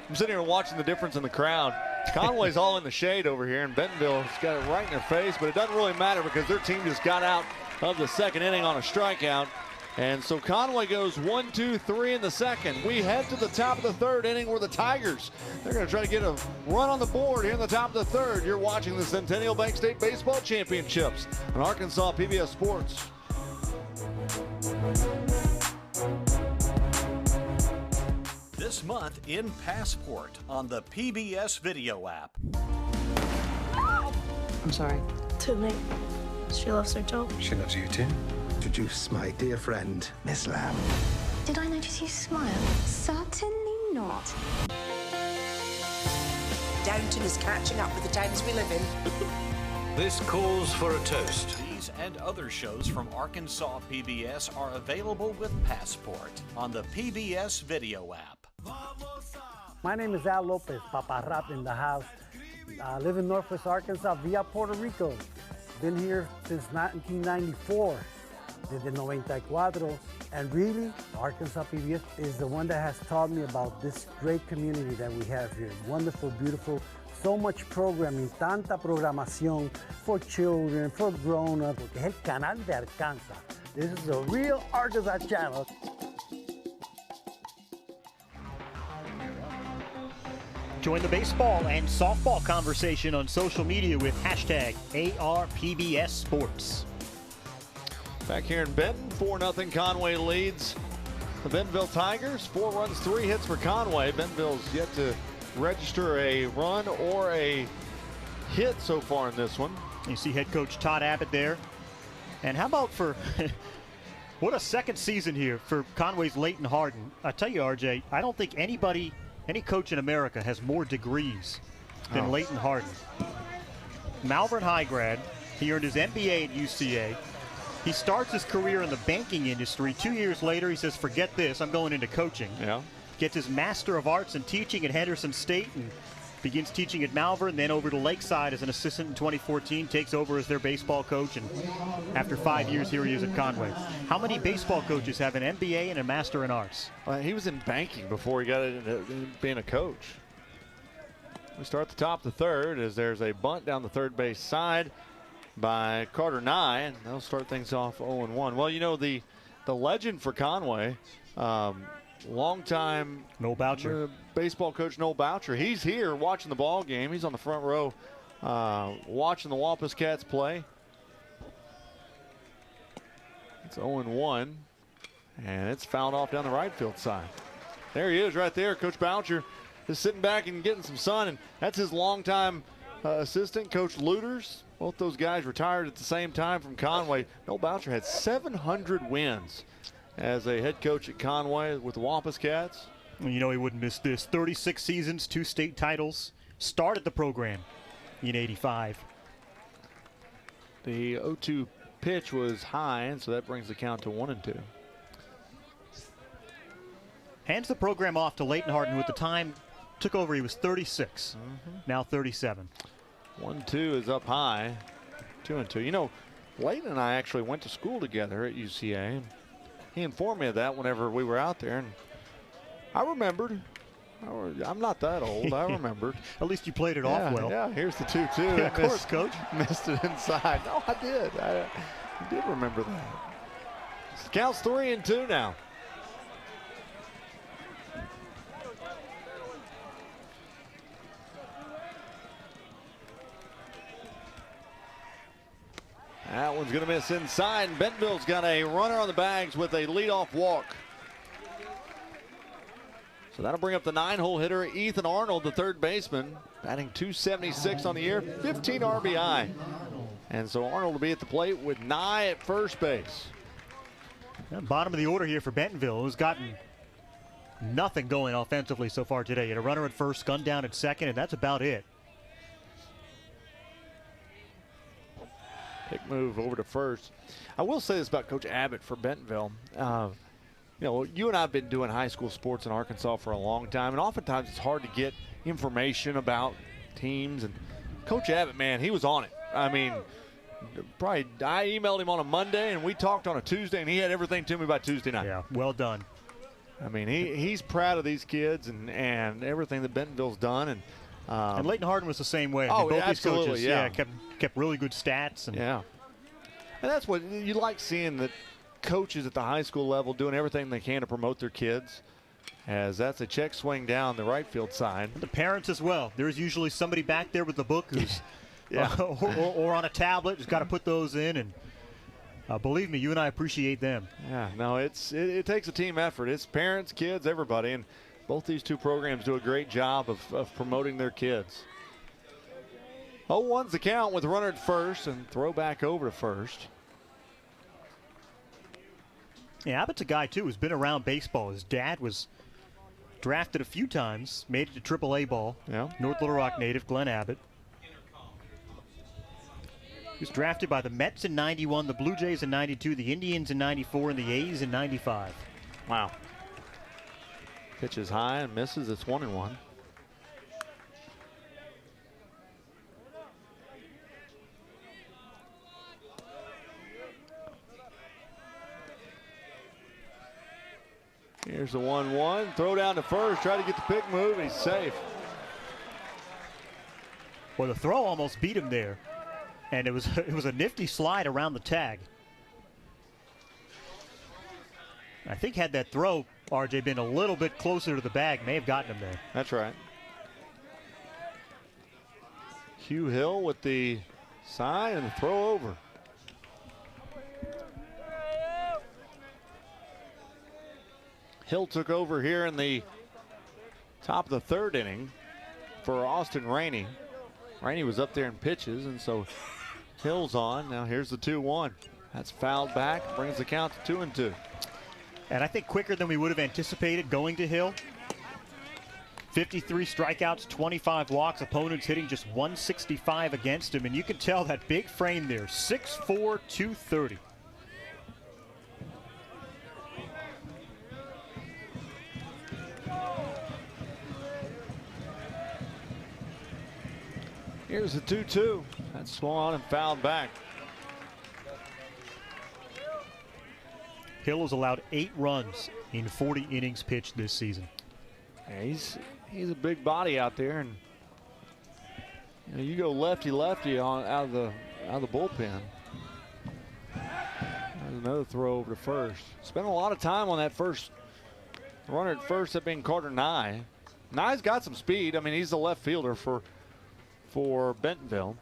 I'm sitting here watching the difference in the crowd. Conway's all in the shade over here, and Bentonville's got it right in their face, but it doesn't really matter because their team just got out of the second inning on a strikeout. And so Conway goes 1, 2, 3 in the second. We head to the top of the third inning where the Tigers, they're going to try to get a run on the board here in the top of the third. You're watching the Centennial Bank State Baseball Championships on Arkansas PBS Sports. this month in Passport on the PBS video app. I'm sorry. Too late. She loves her job. She loves you too. Introduce my dear friend, Miss Lamb. Did I notice you smile? Certainly not. Downton is catching up with the times we live in. This calls for a toast. These and other shows from Arkansas PBS are available with Passport on the PBS video app. My name is Al Lopez, Papa Rap in the house. I live in Northwest Arkansas via Puerto Rico. Been here since 1994. Desde 94. And really, Arkansas PBS is the one that has taught me about this great community that we have here. Wonderful, beautiful, so much programming, tanta programación for children, for grown-ups. Porque es el canal de Arkansas. This is a real Arkansas channel. Join the baseball and softball conversation on social media with hashtag ARPBS Sports. Back here in Benton, 4-0 Conway leads the Bentonville Tigers. 4 runs, 3 hits for Conway. Bentonville's yet to register a run or a hit so far in this one. You see head coach Todd Abbott there. And how about for what a second season here for Conway's Leighton Harden. I tell you, RJ, I don't think any coach in America has more degrees than Leighton Harden. Malvern High grad. He earned his MBA at UCA. He starts his career in the banking industry. 2 years later, he says, forget this, I'm going into coaching. Yeah. Gets his Master of Arts in teaching at Henderson State and begins teaching at Malvern, then over to Lakeside as an assistant in 2014, takes over as their baseball coach, and after 5 years, here he is at Conway. How many baseball coaches have an MBA and a Master in Arts? He was in banking before he got into being a coach. We start at the top of the third as there's a bunt down the third base side by Carter Nye, and they'll start things off 0-1. Well, you know, the legend for Conway, longtime Noel Boucher, baseball coach Noel Boucher. He's here watching the ball game. He's on the front row watching the Wampus Cats play. It's 0-1, and it's fouled off down the right field side. There he is right there. Coach Boucher is sitting back and getting some sun, and that's his longtime assistant, Coach Luters. Both those guys retired at the same time from Conway. Noel Boucher had 700 wins as a head coach at Conway with the Wampus Cats. Well, you know he wouldn't miss this. 36 seasons, 2 state titles. Started the program in '85. The 0-2 pitch was high, and so that brings the count to 1-2. Hands the program off to Leighton Harden, who at the time took over. He was 36, now 37. 1-2 is up high, 2-2. You know, Leighton and I actually went to school together at UCA. He informed me of that whenever we were out there, and I remembered. I'm not that old. I remembered. At least you played it off well. Yeah, here's the 2-2. Yeah, of course, Coach. Missed it inside. No, I did. I did remember that. Counts 3-2 now. That one's going to miss inside, and Bentonville's got a runner on the bags with a leadoff walk. So that'll bring up the 9-hole hitter, Ethan Arnold, the third baseman, batting .276 on the year, 15 RBI. And so Arnold will be at the plate with Nye at first base. Bottom of the order here for Bentonville, who's gotten nothing going offensively so far today. He had a runner at first, gunned down at second, and that's about it. Pick move over to first. I will say this about Coach Abbott for Bentonville. You know, you and I have been doing high school sports in Arkansas for a long time, and oftentimes it's hard to get information about teams. And Coach Abbott, man, he was on it. I mean, I emailed him on a Monday, and we talked on a Tuesday, and he had everything to me by Tuesday night. Yeah, well done. I mean, he's proud of these kids and everything that Bentonville's done. And Leighton Harden was the same way. Oh, both absolutely, these coaches, kept really good stats. And yeah. And that's what you like seeing, that coaches at the high school level doing everything they can to promote their kids, as that's a check swing down the right field side. And the parents as well. There's usually somebody back there with the book who's or on a tablet who's got to put those in. And believe me, you and I appreciate them. Yeah, no, it takes a team effort. It's parents, kids, everybody. And Both these two programs do a great job of promoting their kids. 0-1's the count with a runner at first and throw back over to first. Yeah, Abbott's a guy, too, who's been around baseball. His dad was drafted a few times, made it to AAA ball. Yeah. North Little Rock native, Glenn Abbott. He was drafted by the Mets in 91, the Blue Jays in 92, the Indians in 94, and the A's in 95. Wow. Pitches high and misses. It's 1-1. Here's the 1-1. Throw down to first. Try to get the pick move. He's safe. Well, the throw almost beat him there. And it was a nifty slide around the tag. I think had that throw, RJ, been a little bit closer to the bag, may have gotten him there. That's right. Hugh Hill with the sign and the throw over. Hill took over here in the top of the third inning for Austin Rainey. Rainey was up there in pitches, and so Hill's on. Now here's the 2-1. That's fouled back, brings the count to 2-2. And I think quicker than we would have anticipated going to Hill. 53 strikeouts, 25 walks, opponents hitting just 165 against him, and you can tell that big frame there, 6'4", 230. Here's the 2-2. That's swung on and fouled back. Hill has allowed 8 runs in 40 innings pitched this season. Yeah, he's a big body out there, and you go lefty out of the bullpen. There's another throw over to first. Spent a lot of time on that first runner at first, that being Carter Nye. Nye's got some speed. I mean, he's the left fielder for Bentonville.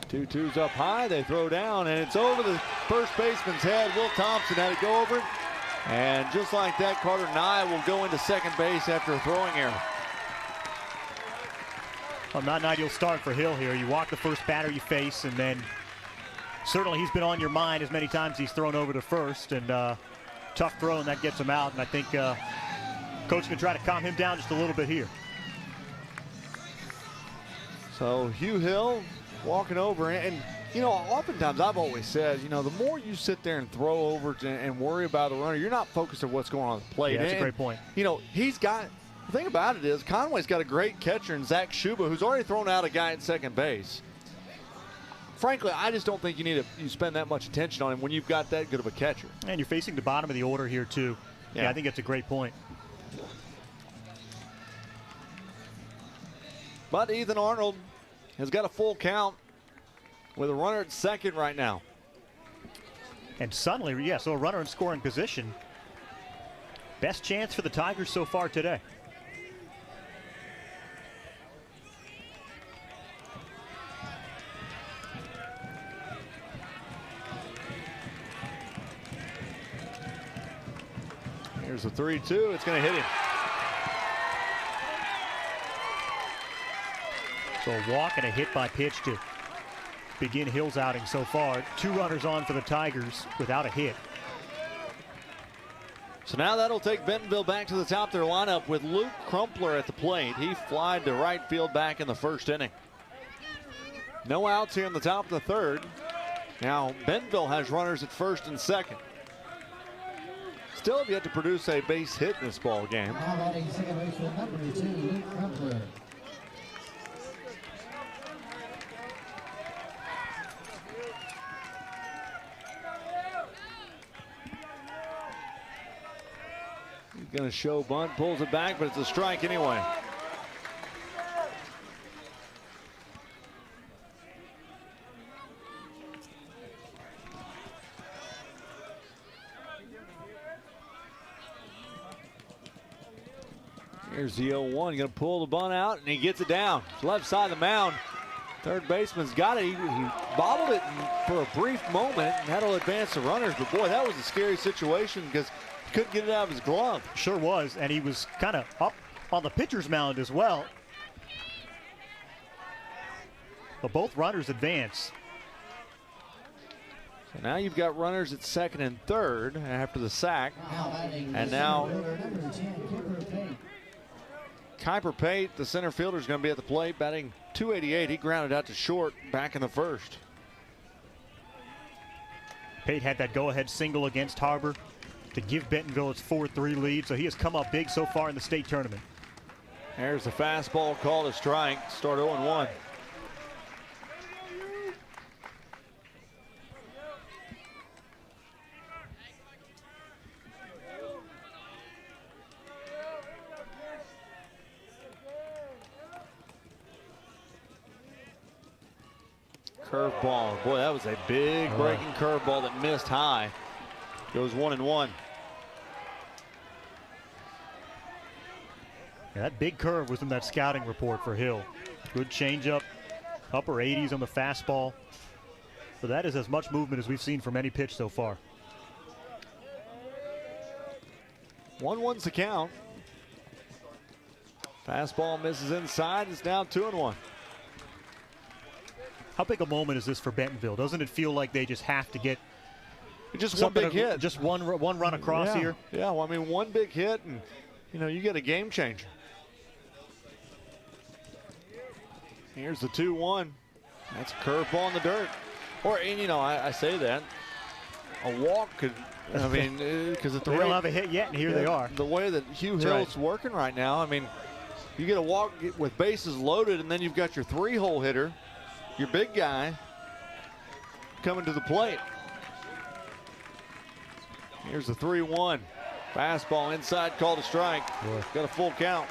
Two-two's up high. They throw down, and it's over the first baseman's head. Will Thompson had to go over it. And just like that, Carter Nye will go into second base after a throwing error. Well, not an ideal start for Hill here. You walk the first batter you face, and then certainly he's been on your mind as many times he's thrown over to first, and tough throw, and that gets him out. And I think coach can try to calm him down just a little bit here. So Hugh Hill walking over, and oftentimes I've always said, the more you sit there and throw over and worry about the runner, you're not focused on what's going on the plate. Yeah, that's a great point. He's got, the thing about it is Conway's got a great catcher in Zach Schuba, who's already thrown out a guy at second base. Frankly, I just don't think you spend that much attention on him when you've got that good of a catcher. And you're facing the bottom of the order here too. Yeah, I think it's a great point. But Ethan Arnold has got a full count with a runner at second right now. And suddenly, so a runner in scoring position. Best chance for the Tigers so far today. Here's the 3-2. It's going to hit him. So a walk and a hit by pitch to begin Hill's outing so far. 2 runners on for the Tigers without a hit. So now that'll take Bentonville back to the top of their lineup with Luke Crumpler at the plate. He flied to right field back in the first inning. No outs here in the top of the third. Now Bentonville has runners at first and second. Still have yet to produce a base hit in this ball game. Now batting second baseman number 2, Luke Crumpler. He's going to show bunt, pulls it back, but it's a strike anyway. Here's the 0-1. Going to pull the bunt out, and he gets it down. Left side of the mound. Third baseman's got it. He bobbled it for a brief moment and had to advance the runners. But, boy, that was a scary situation because he couldn't get it out of his glove. Sure was, and he was kind of up on the pitcher's mound as well. But both runners advance. So now you've got runners at second and third after the sack. And now Kuiper Pate, the center fielder, is going to be at the plate, batting .288. He grounded out to short back in the first. Pate had that go-ahead single against Harbor to give Bentonville its 4-3 lead, so he has come up big so far in the state tournament. There's the fastball called a strike. Start 0-1. Curveball. Boy, that was a big breaking curveball that missed high. Goes 1-1. Yeah, that big curve was in that scouting report for Hill. Good changeup, upper 80s on the fastball. So that is as much movement as we've seen from any pitch so far. 1-1's the count. Fastball misses inside. It's now 2-1. How big a moment is this for Bentonville? Doesn't it feel like they just have to get just one big hit? Just one run across here? Yeah, well, I mean, one big hit and, you get a game changer. Here's the 2-1. That's a curveball in the dirt. I say that. A walk could, because they don't have a hit yet, and here they are. The way that Hugh Hill's working right now, you get a walk with bases loaded, and then you've got your 3-hole hitter, your big guy, coming to the plate. Here's the 3-1. Fastball inside, called a strike. Got a full count.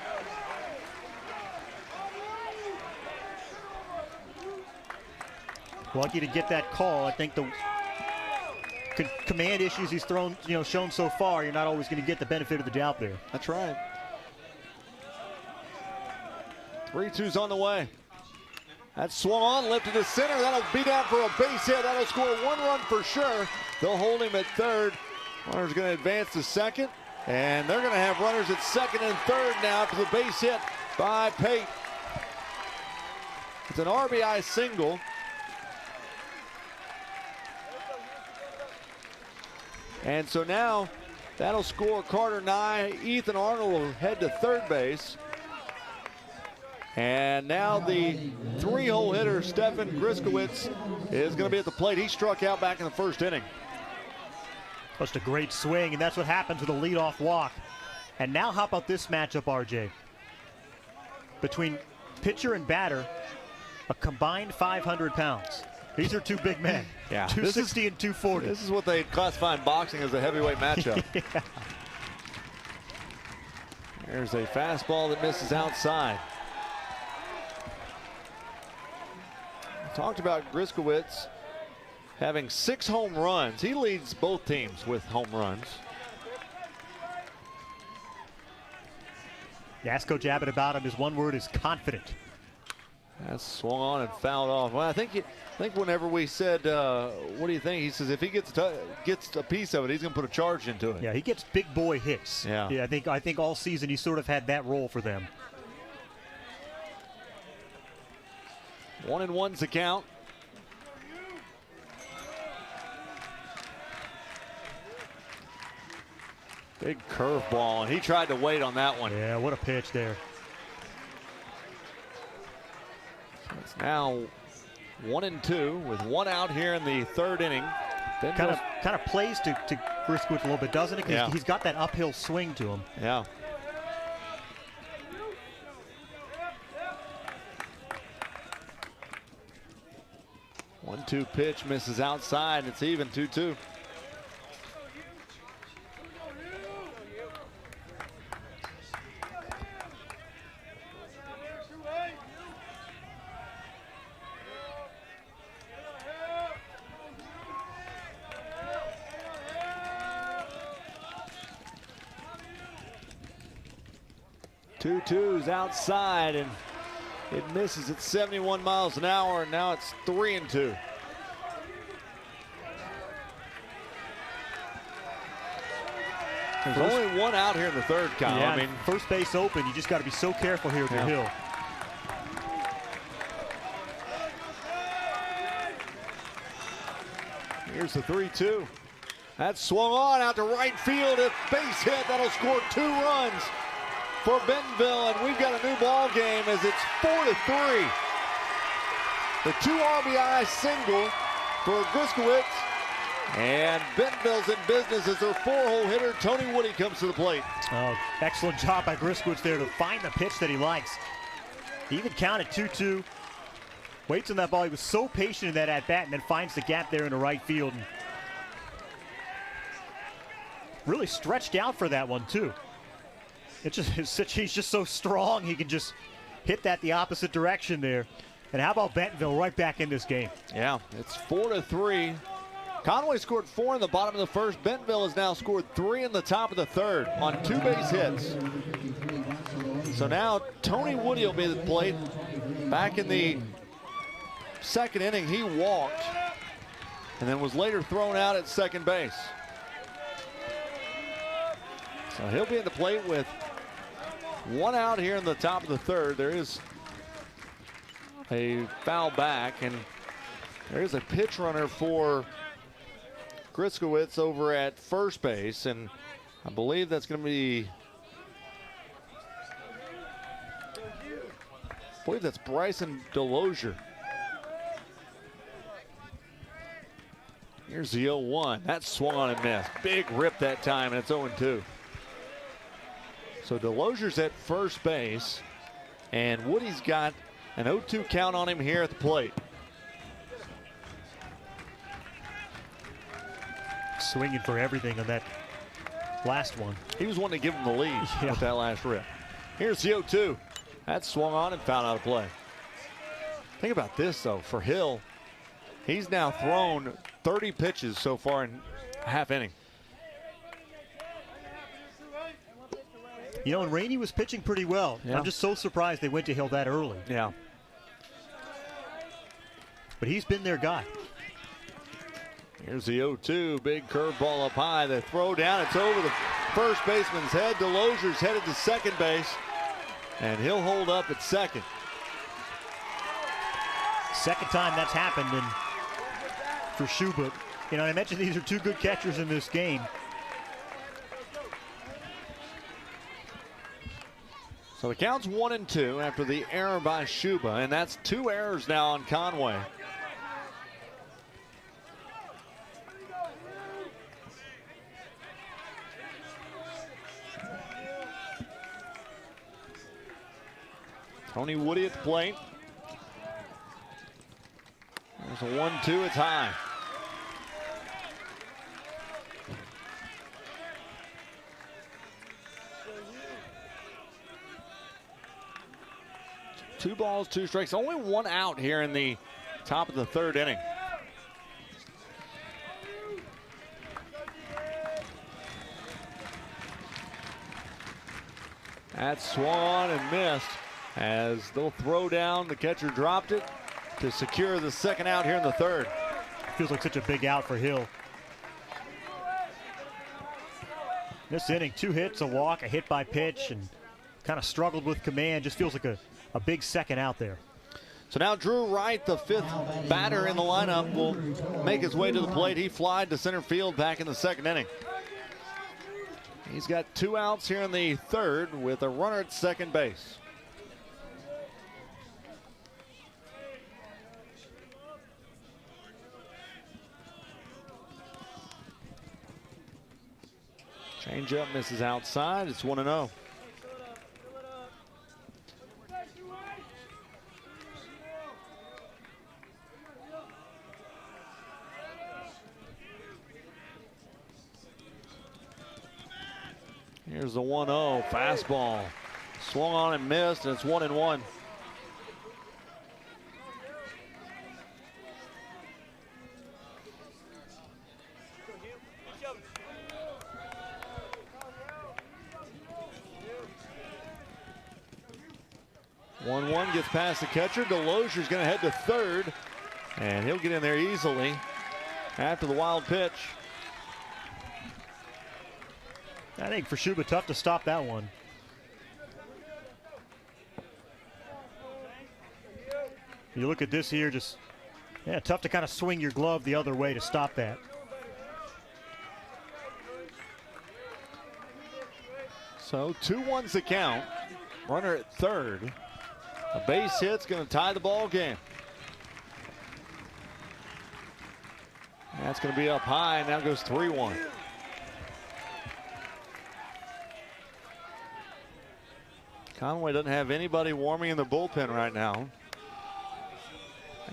Lucky to get that call. I think the command issues he's shown so far, you're not always going to get the benefit of the doubt there. That's right. 3-2's on the way. That's swung on, lifted to center. That'll be down for a base hit. That'll score 1 run for sure. They'll hold him at third. Runner's going to advance to second. And they're going to have runners at second and third now for the base hit by Pate. It's an RBI single. And so now that'll score Carter Nye. Ethan Arnold will head to third base. And now the 3-hole hitter, Stefan Griskowitz, is going to be at the plate. He struck out back in the first inning. Just a great swing, and that's what happens with a leadoff walk. And now how about this matchup, RJ? Between pitcher and batter, a combined 500 pounds. These are two big men. Yeah. 260 and 240. This is what they classify in boxing as a heavyweight matchup. Yeah. There's a fastball that misses outside. Talked about Griskowitz having 6 home runs. He leads both teams with home runs. You ask Coach Abbott about him, his one word is confident. That's swung on and fouled off. Well, I think whenever we said, what do you think? He says if he gets a piece of it, he's going to put a charge into it. Yeah, he gets big boy hits. Yeah. I think all season he sort of had that role for them. 1-1's the count. Big curveball, and he tried to wait on that one. Yeah, what a pitch there. So it's now 1-2 with 1 out here in the third inning. Kind of plays to Griskowitz a little bit, doesn't it? Yeah. He's got that uphill swing to him. Yeah. One-two pitch misses outside. It's even 2-2. Two-two's outside, and It misses at 71 miles an hour, and now it's 3-2. There's only one out here in the third, Kyle. Yeah, I mean, first base open. You just got to be so careful here with the hill. Here's the 3-2. That's swung on out to right field. If base hit, that'll score 2 runs for Bentonville, and we've got a new ball game as it's 4-3. The 2 RBI single for Griskowitz, and Bentonville's in business as their 4-hole hitter, Tony Woody, comes to the plate. Oh, excellent job by Griskowitz there to find the pitch that he likes. He even counted 2-2. Waits on that ball. He was so patient in that at-bat and then finds the gap there in the right field. And really stretched out for that one, too. He's just so strong, he can just hit that the opposite direction there. And how about Bentonville right back in this game? Yeah, it's 4-3. Conway scored 4 in the bottom of the first. Bentonville has now scored 3 in the top of the third on 2 base hits. So now Tony Woody will be at the plate. Back in the second inning, he walked and then was later thrown out at second base. So he'll be at the plate with 1 out here in the top of the third. There is a foul back, and there is a pitch runner for Griskowitz over at first base, and I believe that's going to be, that's Bryson Delosier. Here's the 0-1. That swung on and missed. Big rip that time, and it's 0-2. So Delosier's at first base, and Woody's got an 0-2 count on him here at the plate. Swinging for everything on that last one. He was wanting to give him the lead with that last rip. Here's the 0-2. That swung on and fouled out of play. Think about this, though. For Hill, he's now thrown 30 pitches so far in half inning. You know, and Rainey was pitching pretty well. Yeah. I'm just so surprised they went to Hill that early. Yeah. But he's been their guy. Here's the 0-2, big curveball up high. The throw down, it's over the first baseman's head. Delosier's headed to second base, and he'll hold up at second. Second time that's happened for Schubert. You know, I mentioned these are 2 good catchers in this game. So the count's 1-2 after the error by Shuba, and that's 2 errors now on Conway. Tony Woody at the plate. There's a 1-2, it's high. Two balls, 2 strikes. Only 1 out here in the top of the third inning. That swung on and missed as they'll throw down. The catcher dropped it to secure the second out here in the third. Feels like such a big out for Hill. This inning, 2 hits, a walk, a hit by pitch, and kind of struggled with command. Just feels like a big second out there. So now Drew Wright, the 5th batter in the lineup, will make his way to the plate. He flied to center field back in the second inning. He's got 2 outs here in the third with a runner at second base. Change up misses outside. It's 1-0. Here's the 1-0 fastball. Swung on and missed, and it's 1-1. 1-1 gets past the catcher. Delozier's going to head to third, and he'll get in there easily after the wild pitch. I think for Shuba, tough to stop that one. You look at this here, just, yeah, tough to kind of swing your glove the other way to stop that. So 2-1's the count. Runner at third. A base hit's going to tie the ball game. That's going to be up high. Now goes 3-1. Conway doesn't have anybody warming in the bullpen right now,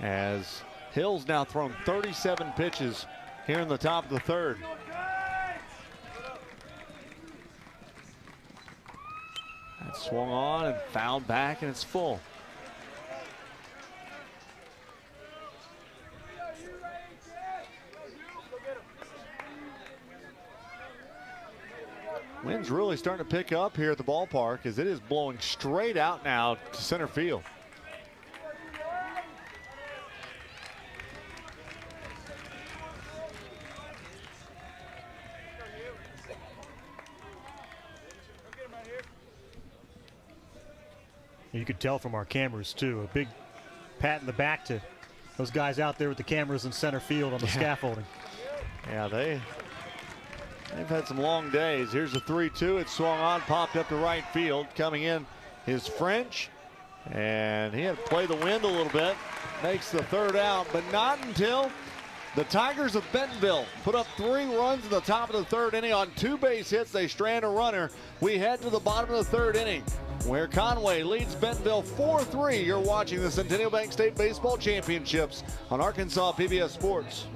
as Hill's now thrown 37 pitches here in the top of the third. That swung on and fouled back, and it's full. Wind's really starting to pick up here at the ballpark, as it is blowing straight out now to center field. You could tell from our cameras too, a big pat in the back to those guys out there with the cameras in center field on the scaffolding. Yeah, they've had some long days. Here's a 3-2. It swung on, popped up to right field. Coming in is French, and he had to play the wind a little bit. Makes the third out, but not until the Tigers of Bentonville put up 3 runs in the top of the third inning on 2 base hits. They strand a runner. We head to the bottom of the third inning, where Conway leads Bentonville 4-3. You're watching the Centennial Bank State Baseball Championships on Arkansas PBS Sports.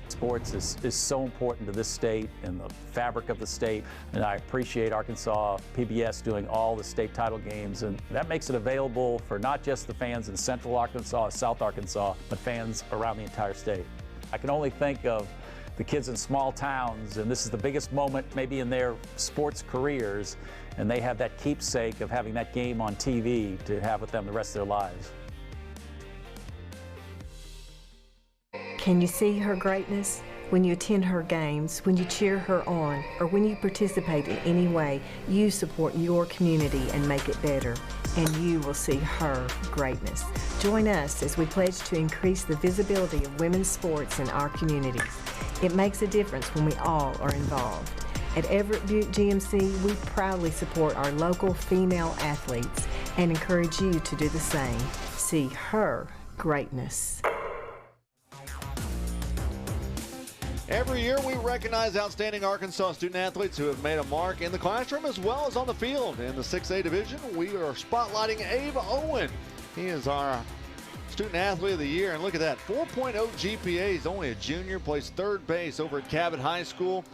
Sports is so important to this state and the fabric of the state, and I appreciate Arkansas PBS doing all the state title games, and that makes it available for not just the fans in Central Arkansas, South Arkansas, but fans around the entire state. I can only think of the kids in small towns, and this is the biggest moment maybe in their sports careers, and they have that keepsake of having that game on TV to have with them the rest of their lives. Can you see her greatness? When you attend her games, when you cheer her on, or when you participate in any way, you support your community and make it better, and you will see her greatness. Join us as we pledge to increase the visibility of women's sports in our communities. It makes a difference when we all are involved. At Everett Buick GMC, we proudly support our local female athletes and encourage you to do the same. See her greatness. Every year we recognize outstanding Arkansas student athletes who have made a mark in the classroom as well as on the field. In the 6A division, we are spotlighting Abe Owen. He is our Student Athlete of the Year, and look at that, 4.0 GPA. He's only a junior, plays third base over at Cabot High School.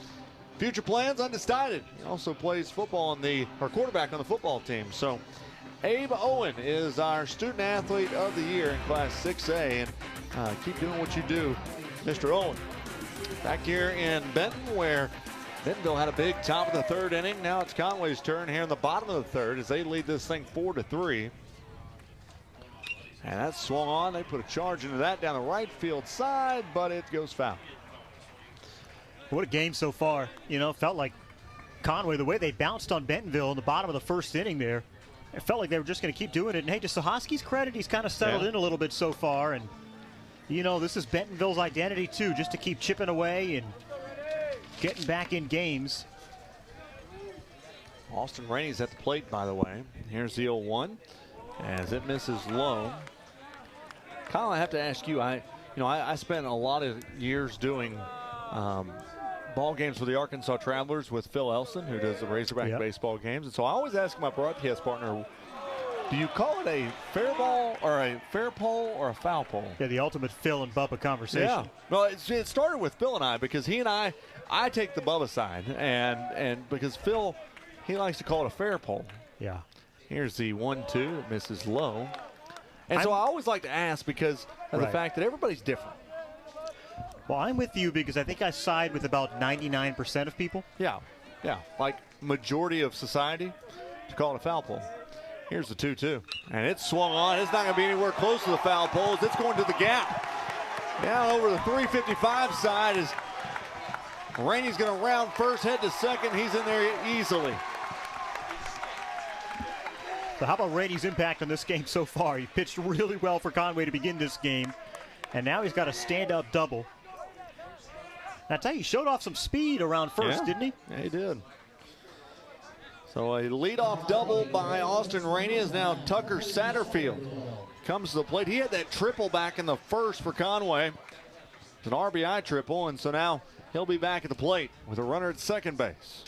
Future plans undecided. He also plays football or quarterback on the football team. So Abe Owen is our Student Athlete of the Year in Class 6A, and keep doing what you do, Mr. Owen. Back here in Benton, where Bentonville had a big top of the third inning. Now it's Conway's turn here in the bottom of the third as they lead this thing 4-3. And that swung on. They put a charge into that down the right field side, but it goes foul. What a game so far. You know, felt like Conway, the way they bounced on Bentonville in the bottom of the first inning there, it felt like they were just going to keep doing it. And hey, to Sahoski's credit, he's kind of settled in a little bit so far. And you know, this is Bentonville's identity, too, just to keep chipping away and getting back in games. Austin Rainey's at the plate, by the way. Here's the 0-1 as it misses low. Kyle, I have to ask you, I spent a lot of years doing ball games for the Arkansas Travelers with Phil Elson, who does the Razorback baseball games. And so I always ask my broadcast partner, do you call it a fair ball or a fair pole or a foul pole? Yeah, the ultimate Phil and Bubba conversation. Yeah. Well, it started with Phil and I, because he and I take the Bubba side, and because Phil, he likes to call it a fair pole. Yeah. Here's the 1-2. It misses low. And so I always like to ask because of the fact that everybody's different. Well, I'm with you because I think I side with about 99% of people. Yeah. Yeah. Like majority of society to call it a foul pole. Here's the 2-2. And it's swung on. It's not going to be anywhere close to the foul poles. It's going to the gap. Down over the 355 side is Rainey's going to round first, head to second. He's in there easily. So how about Rainey's impact on this game so far? He pitched really well for Conway to begin this game, and now he's got a standout double. And I tell you, he showed off some speed around first, didn't he? Yeah, he did. So a leadoff double by Austin Rainey as now Tucker Satterfield comes to the plate. He had that triple back in the first for Conway. It's an RBI triple, and so now he'll be back at the plate with a runner at second base.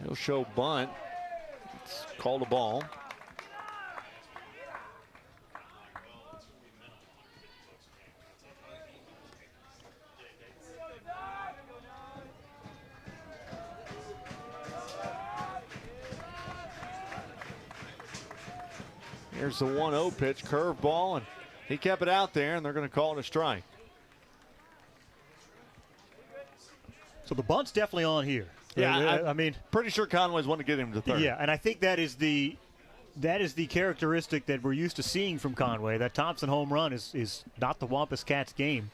He'll show bunt. It's called a ball. Here's the 1-0 pitch, curveball, and he kept it out there, and they're going to call it a strike. So the bunt's definitely on here. Yeah, I mean, pretty sure Conway's wanting to get him to third. Yeah, and I think that is the characteristic that we're used to seeing from Conway. That Thompson home run is not the Wampus Cats game.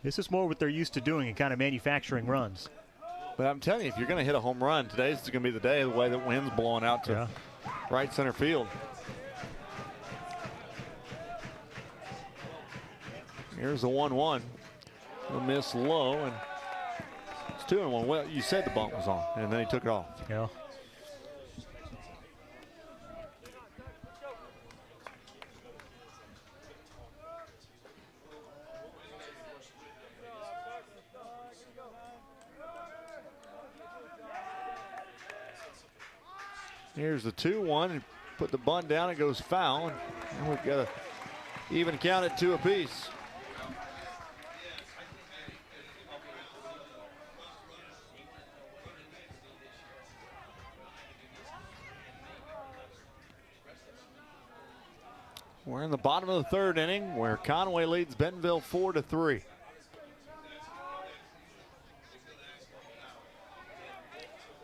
This is more what they're used to doing and kind of manufacturing runs. But I'm telling you, if you're going to hit a home run, today's going to be the day, the way the wind's blowing out to right center field. Here's the 1-1. He'll miss low, and it's 2-1. Well, you said the bunt was on, and then he took it off. Yeah. Here's the 2-1, and put the bunt down. It goes foul, and we've got to even count it 2 apiece. We're in the bottom of the third inning where Conway leads Bentonville 4-3.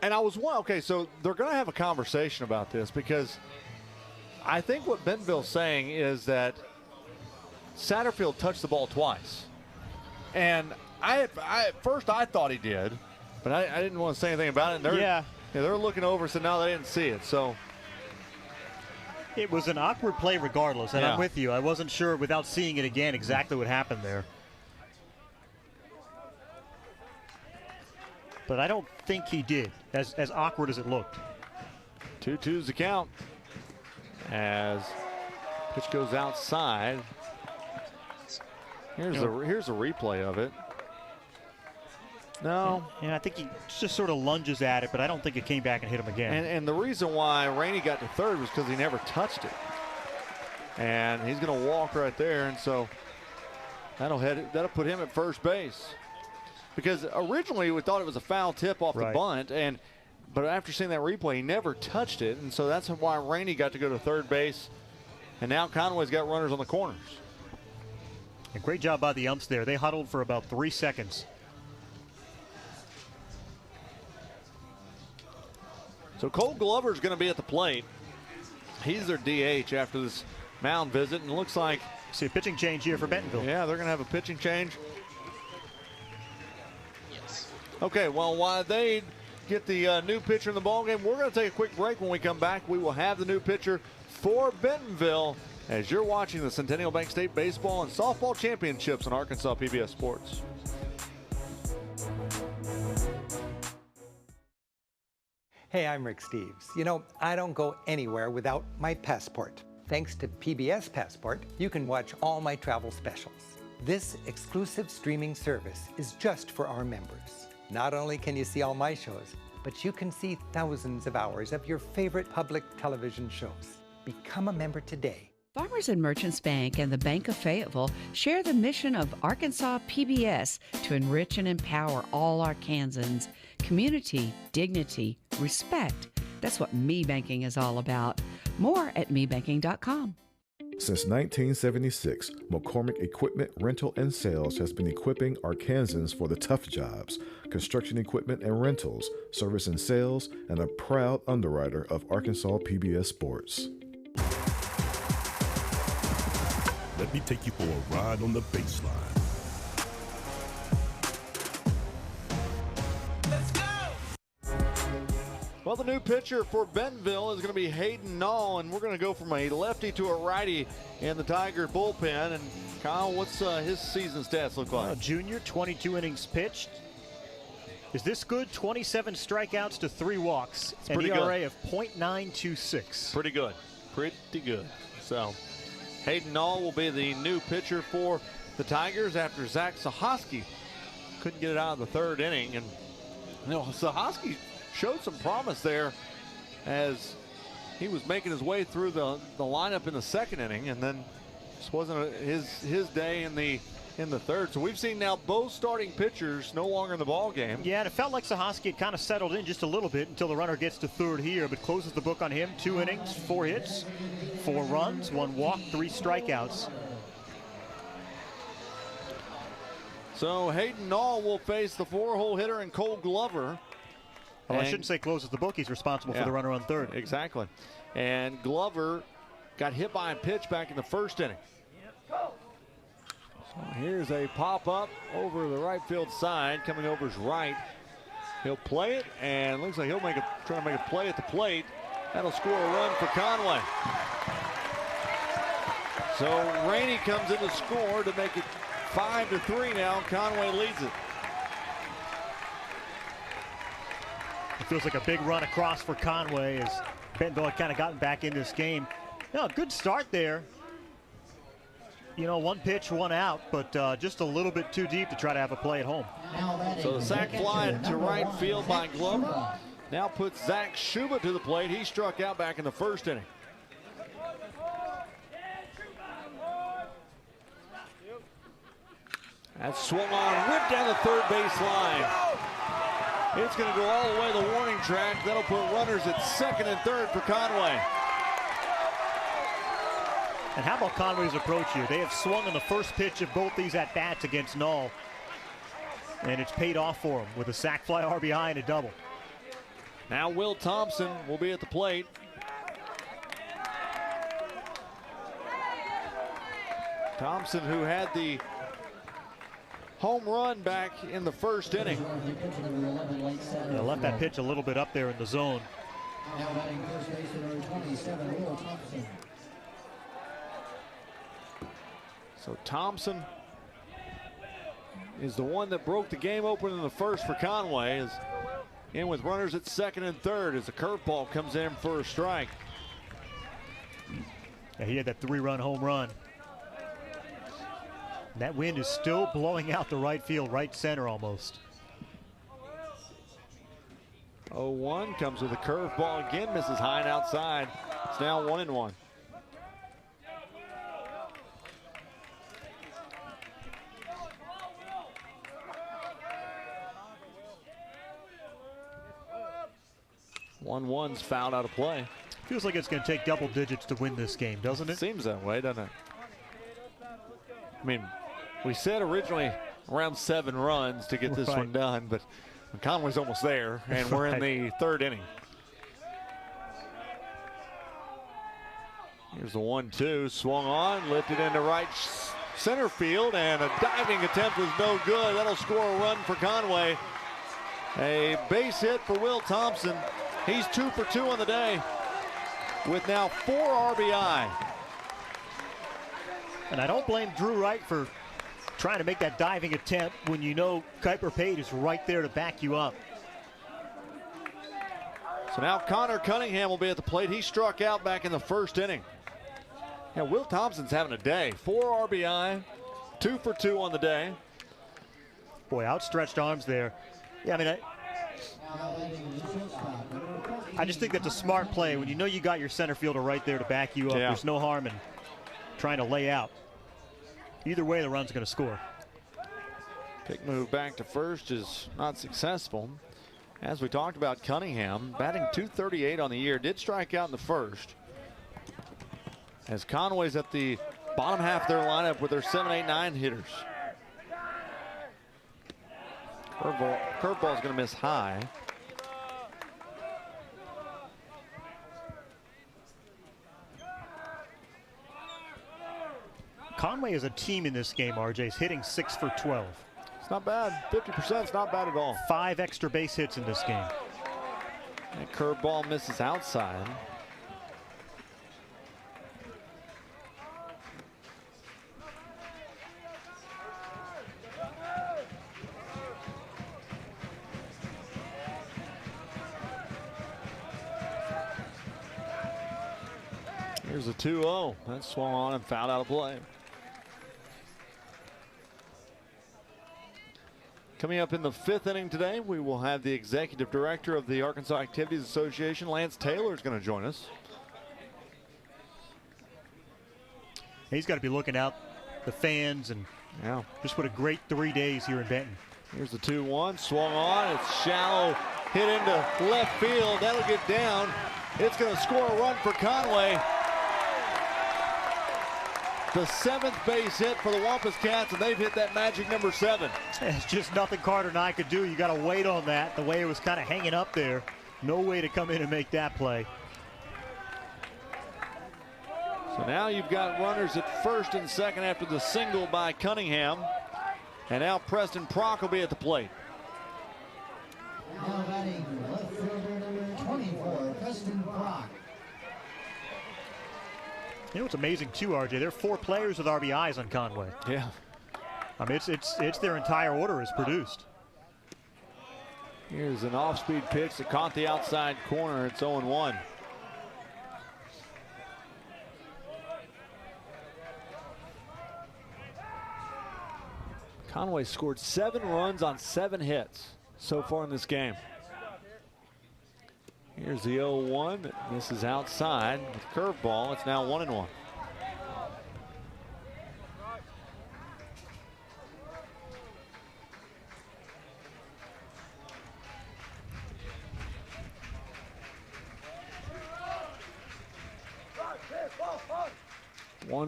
And I was okay, so they're going to have a conversation about this because I think what Bentonville's saying is that Satterfield touched the ball twice. And at first I thought he did, but I didn't want to say anything about it. And they're looking over and said, no, they didn't see it. So it was an awkward play regardless, and I'm with you. I wasn't sure without seeing it again exactly what happened there. But I don't think he did, as awkward as it looked. 2-2's the count. As pitch goes outside. Here's a replay of it. No. Yeah, I think he just sort of lunges at it, but I don't think it came back and hit him again. And the reason why Rainey got to third was because he never touched it. And he's going to walk right there, and so that'll put him at first base. Because originally we thought it was a foul tip off the bunt, but after seeing that replay, he never touched it, and so that's why Rainey got to go to third base. And now Conway's got runners on the corners. A great job by the umps there. They huddled for about 3 seconds. So Cole Glover's going to be at the plate. He's their DH after this mound visit, and it looks like see a pitching change here for Bentonville. Yeah, they're going to have a pitching change. Okay, well, while they get the new pitcher in the ballgame, we're going to take a quick break. When we come back, we will have the new pitcher for Bentonville as you're watching the Centennial Bank State Baseball and Softball Championships on Arkansas PBS Sports. Hey, I'm Rick Steves. You know, I don't go anywhere without my passport. Thanks to PBS Passport, you can watch all my travel specials. This exclusive streaming service is just for our members. Not only can you see all my shows, but you can see thousands of hours of your favorite public television shows. Become a member today. Farmers and Merchants Bank and the Bank of Fayetteville share the mission of Arkansas PBS to enrich and empower all Arkansans. Community, dignity, respect. That's what me banking is all about. More at mebanking.com. Since 1976, McCormick Equipment Rental and Sales has been equipping Arkansans for the tough jobs, construction equipment and rentals, service and sales, and a proud underwriter of Arkansas PBS Sports. Let me take you for a ride on the baseline. Well, the new pitcher for Bentonville is going to be Hayden Nall, and we're going to go from a lefty to a righty in the Tiger bullpen. And Kyle, what's his season stats look like? Junior, 22 innings pitched. Is this good? 27 strikeouts to 3 walks. An ERA of .926. Pretty good. Pretty good. So Hayden Nall will be the new pitcher for the Tigers after Zach Sahosky couldn't get it out of the 3rd inning. And Sahosky showed some promise there as he was making his way through the lineup in the 2nd inning, and then just wasn't his day in the 3rd. So we've seen now both starting pitchers no longer in the ball game. Yeah, and it felt like Sahosky had kind of settled in just a little bit until the runner gets to 3rd here, but closes the book on him. 2 innings, 4 hits, 4 runs, 1 walk, 3 strikeouts. So Hayden Nall will face the 4-hole hitter and Cole Glover. Well, I shouldn't say closes the book. He's responsible for the runner on 3rd. Exactly. And Glover got hit by a pitch back in the 1st inning. So here's a pop-up over the right field side. Coming over his right. He'll play it, and looks like he'll try to make a play at the plate. That'll score a run for Conway. So Rainey comes in to score to make it 5-3 now. Conway leads it. It feels like a big run across for Conway as Bentonville had kind of gotten back in this game. Good start there. 1 pitch, 1 out, but just a little bit too deep to try to have a play at home. So the sac fly to right field by Glover now puts Zach Schuba to the plate. He struck out back in the 1st inning. That's swung on, whipped down the 3rd base line. It's going to go all the way to the warning track. That'll put runners at 2nd and 3rd for Conway. And how about Conway's approach here? They have swung on the first pitch of both these at-bats against Nall. And it's paid off for him with a sac fly RBI and a double. Now Will Thompson will be at the plate. Thompson, who had the home run back in the 1st inning. Yeah, left that pitch a little bit up there in the zone. Now batting first baseman number 27, Will Thompson. So Thompson is the one that broke the game open in the 1st for Conway. Is in with runners at 2nd and 3rd as the curveball comes in for a strike. Yeah, he had that 3-run home run. And that wind is still blowing out the right field, right center almost. 0-1 comes with a curveball again, misses high and outside. It's now 1-1. One's fouled out of play. Feels like it's going to take double digits to win this game, doesn't it? Seems that way, doesn't it? I mean, we said originally around 7 runs to get this one done, but Conway's almost there, and we're in the 3rd inning. Here's the 1-2, swung on, lifted into right center field, and a diving attempt was no good. That'll score a run for Conway. A base hit for Will Thompson. He's 2 for 2 on the day with now 4 RBI. And I don't blame Drew Wright for trying to make that diving attempt when you know Kuiper Pate is right there to back you up. So now Connor Cunningham will be at the plate. He struck out back in the 1st inning. Yeah, Will Thompson's having a day. 4 RBI, 2 for 2 on the day. Boy, outstretched arms there. Yeah, I mean, I just think that's a smart play. When you know you got your center fielder right there to back you up, there's no harm in trying to lay out. Either way, the run's going to score. Pick move back to 1st is not successful. As we talked about, Cunningham batting .238 on the year, did strike out in the 1st. as Conway's at the bottom half of their lineup with their 7, 8, 9 hitters. Curveball's going to miss high. Conway is a team in this game, RJ, is hitting 6 for 12. It's not bad. 50% is not bad at all. 5 extra base hits in this game. That curveball misses outside. Here's a 2-0. That swung on and fouled out of play. Coming up in the 5th inning today, we will have the executive director of the Arkansas Activities Association, Lance Taylor, is going to join us. He's got to be looking out the fans and just what a great 3 days here in Benton. Here's the 2-1, swung on, it's shallow, hit into left field. That'll get down. It's going to score a run for Conway. The 7th base hit for the Wampus Cats, and they've hit that magic number 7. It's just nothing Carter and I could do. You got to wait on that. The way it was kind of hanging up there. No way to come in and make that play. So now you've got runners at first and second after the single by Cunningham. And now Preston Prock will be at the plate. Now batting left fielder number 24, Preston Prock. You know what's amazing too, RJ? There are 4 players with RBIs on Conway. Yeah. I mean, it's their entire order is produced. Here's an off-speed pitch that caught the outside corner. It's 0-1. Conway scored 7 runs on 7 hits so far in this game. Here's the 0-1. This is outside with curveball. It's now 1-1.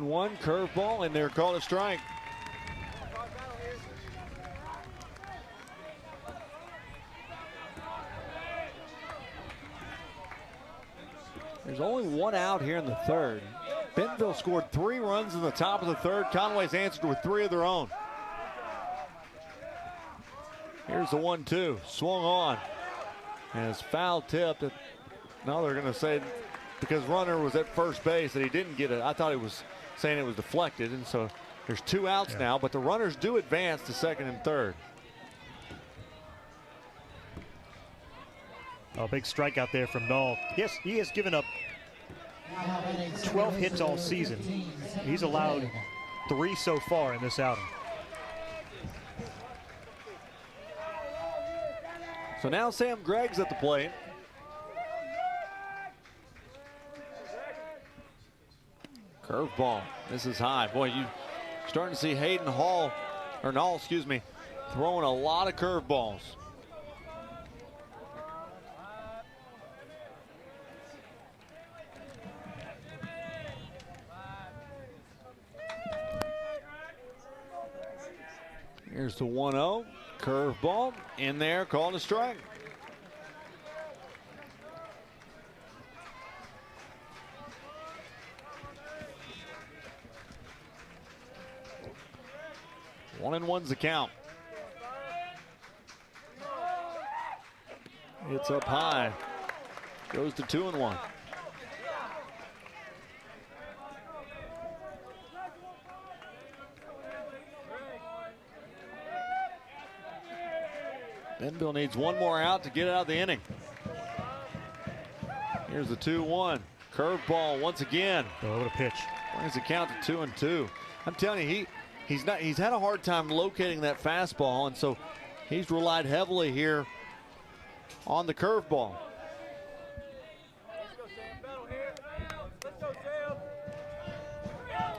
One curveball in there, called a strike. There's only 1 out here in the 3rd. Bentonville scored 3 runs in the top of the 3rd. Conway's answered with 3 of their own. Here's the 1-2, swung on. And it's foul tipped. Now they're going to say because runner was at first base that he didn't get it. I thought he was saying it was deflected, and so there's 2 outs now, but the runners do advance to 2nd and 3rd. Oh, big strikeout there from Null. Yes, he has given up 12 hits all season. He's allowed 3 so far in this outing. So now Sam Gregg's at the plate. Curveball. This is high. Boy, you starting to see Hayden Hall, or Null, excuse me, throwing a lot of curveballs. Here's the 1-0, curveball in there, called a strike. One and one's the count. It's up high, goes to 2-1. Bentonville needs 1 more out to get out of the inning. Here's the 2-1. Curveball once again. Oh, what a pitch. Brings the count to 2-2. I'm telling you, he's had a hard time locating that fastball, and so he's relied heavily here on the curveball.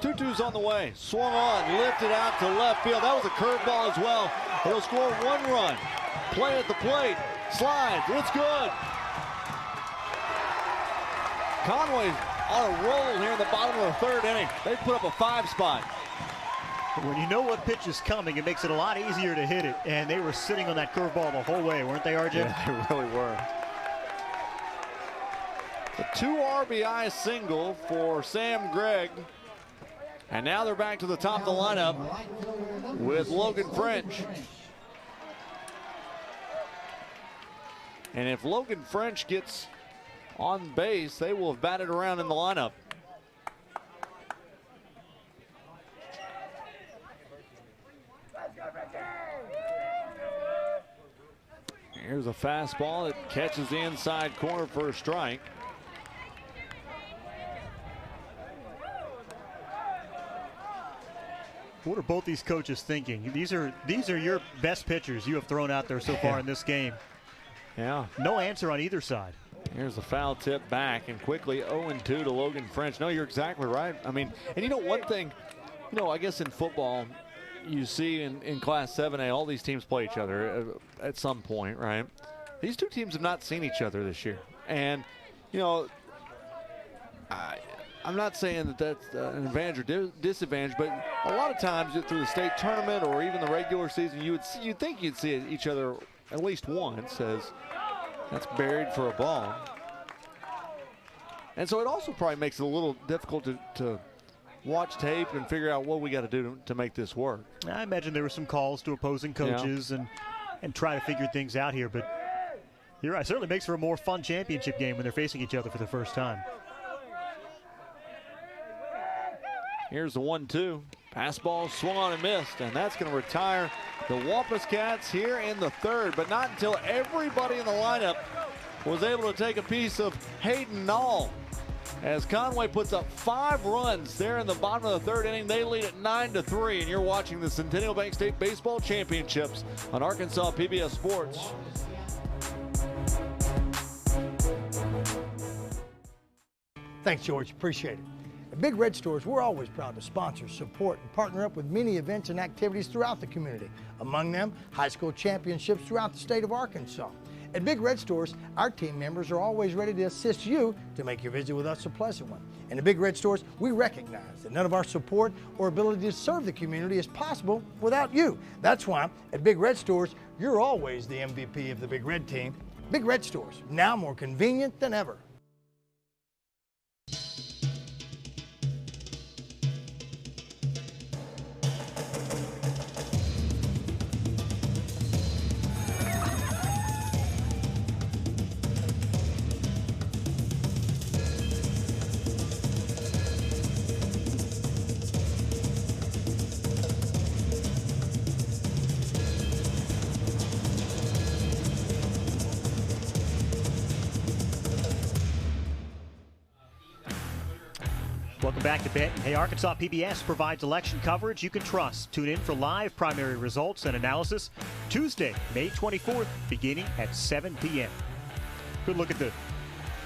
Tutu's on the way. Swung on, lifted out to left field. That was a curveball as well. He'll score 1 run. Play at the plate, slides, it's good. Conway on a roll here in the bottom of the third inning. They put up a 5 spot. When you know what pitch is coming, it makes it a lot easier to hit it. And they were sitting on that curveball the whole way, weren't they, RJ? Yeah, they really were. The 2 RBI single for Sam Gregg. And now they're back to the top of the lineup with Logan French. And if Logan French gets on base, they will have batted around in the lineup. Here's a fastball that catches the inside corner for a strike. What are both these coaches thinking? These are your best pitchers you have thrown out there so far in this game. Yeah. No answer on either side. Here's the foul tip back, and quickly 0-2 to Logan French. No, you're exactly right. I mean, and you know one thing, I guess in football, you see in Class 7A, all these teams play each other at some point, right? These two teams have not seen each other this year. And, I'm not saying that that's an advantage or disadvantage, but a lot of times through the state tournament or even the regular season, you'd think you'd see each other at least once, as that's buried for a ball. And so it also probably makes it a little difficult to watch tape and figure out what we got to do to make this work. I imagine there were some calls to opposing coaches and try to figure things out here, but you're right. It certainly makes for a more fun championship game when they're facing each other for the first time. Here's the 1-2. Pass ball swung on and missed, and that's going to retire the Wampus Cats here in the third, but not until everybody in the lineup was able to take a piece of Hayden Nall. As Conway puts up 5 runs there in the bottom of the third inning, they lead at 9-3, and you're watching the Centennial Bank State Baseball Championships on Arkansas PBS Sports. Thanks, George. Appreciate it. At Big Red Stores, we're always proud to sponsor, support, and partner up with many events and activities throughout the community. Among them, high school championships throughout the state of Arkansas. At Big Red Stores, our team members are always ready to assist you to make your visit with us a pleasant one. And at Big Red Stores, we recognize that none of our support or ability to serve the community is possible without you. That's why at Big Red Stores, you're always the MVP of the Big Red team. Big Red Stores, now more convenient than ever. Welcome back to Benton. Hey, Arkansas PBS provides election coverage you can trust. Tune in for live primary results and analysis Tuesday, May 24th, beginning at 7 p.m. Good look at the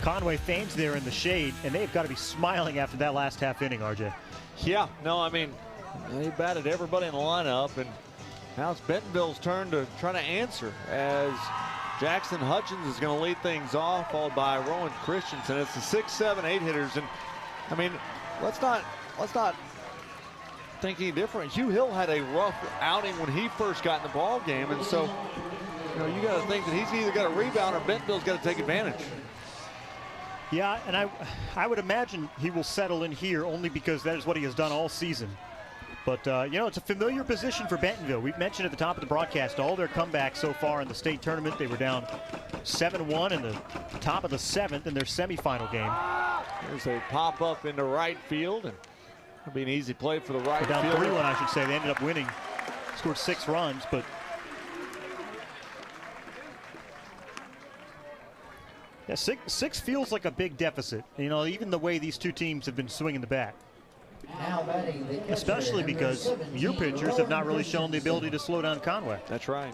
Conway fans there in the shade, and they've got to be smiling after that last half inning, RJ. Yeah, no, I mean, they batted everybody in the lineup, and now it's Bentonville's turn to try to answer as Jackson Hutchins is going to lead things off, followed by Rowan Christensen. It's the 6, 7, 8 hitters, and I mean, let's not think any different. Hugh Hill had a rough outing when he first got in the ball game, and so you got to think that he's either got to rebound or Bentonville's got to take advantage. Yeah, and I would imagine he will settle in here only because that is what he has done all season. But, it's a familiar position for Bentonville. We've mentioned at the top of the broadcast all their comebacks so far in the state tournament. They were down 7-1 in the top of the 7th in their semifinal game. There's a pop-up into right field, and it'll be an easy play for the right field. Down 3-1, I should say. They ended up winning. Scored 6 runs, but yeah, six feels like a big deficit. Even the way these two teams have been swinging the bat. Especially because your pitchers have not really shown the ability to slow down Conway. That's right.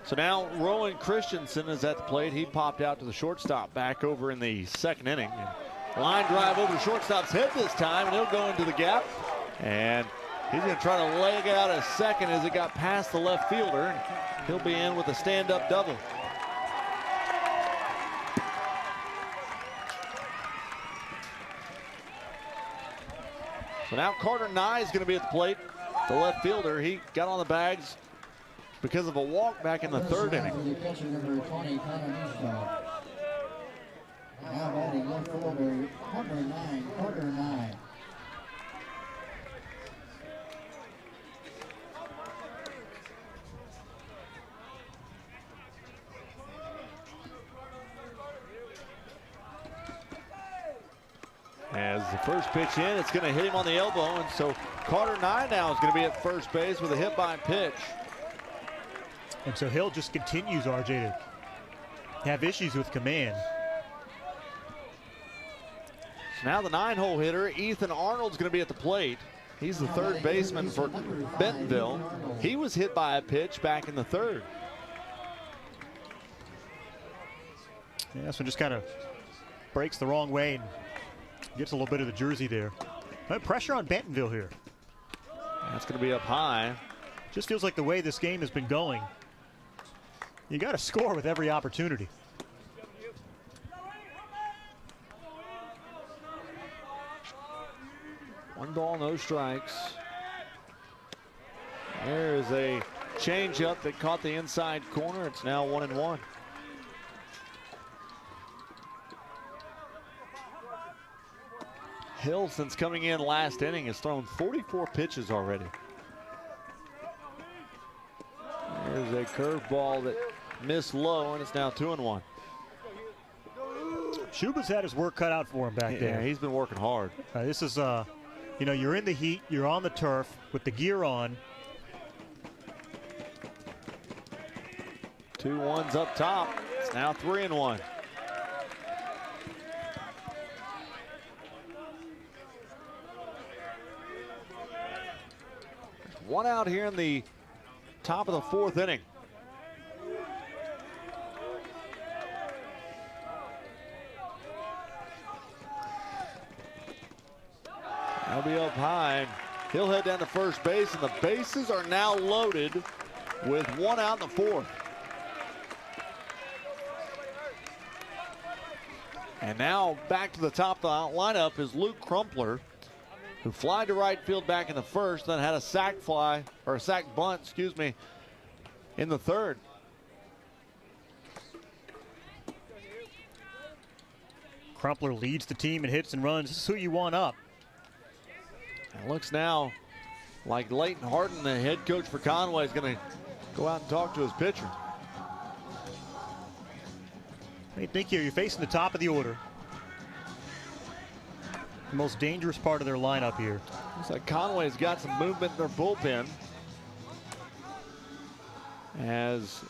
So now Rowan Christensen is at the plate. He popped out to the shortstop back over in the second inning. Line drive over the shortstop's head this time, and he'll go into the gap. And he's going to try to leg out a second as it got past the left fielder. And he'll be in with a stand-up double. So now Carter Nye is going to be at the plate. The left fielder, he got on the bags because of a walk back in the third inning. Now batting left fielder, number 9, Carter Nye. As the first pitch in, it's going to hit him on the elbow, and so Carter Nye now is going to be at first base with a hit by pitch. And so Hill just continues, RJ, to have issues with command. So now the 9-hole hitter, Ethan Arnold's going to be at the plate. He's the third baseman for Bentonville. He was hit by a pitch back in the third. Yeah, this one just kind of breaks the wrong way and gets a little bit of the jersey there. Pressure on Bentonville here. That's going to be up high. Just feels like the way this game has been going, you got to score with every opportunity. One ball, no strikes. There is a changeup that caught the inside corner. It's now 1-1. Hill, since coming in last inning, has thrown 44 pitches already. There's a curveball that missed low, and it's now 2-1. Schuba's had his work cut out for him back there. Yeah, he's been working hard. This is, you know, you're in the heat, you're on the turf with the gear on. 2-1s up top. It's now 3-1. One out here in the top of the fourth inning. That'll be up high. He'll head down to first base, and the bases are now loaded with one out in the fourth. And now back to the top of the lineup is Luke Crumpler, who flied to right field back in the first, then had a sac fly, or a sac bunt, excuse me, in the third. Crumpler leads the team in hits and runs. This is who you want up. It looks now like Leighton Harden, the head coach for Conway, is going to go out and talk to his pitcher. Hey, think here, you're facing the top of the order. The most dangerous part of their lineup here. Looks like Conway's got some movement in their bullpen. As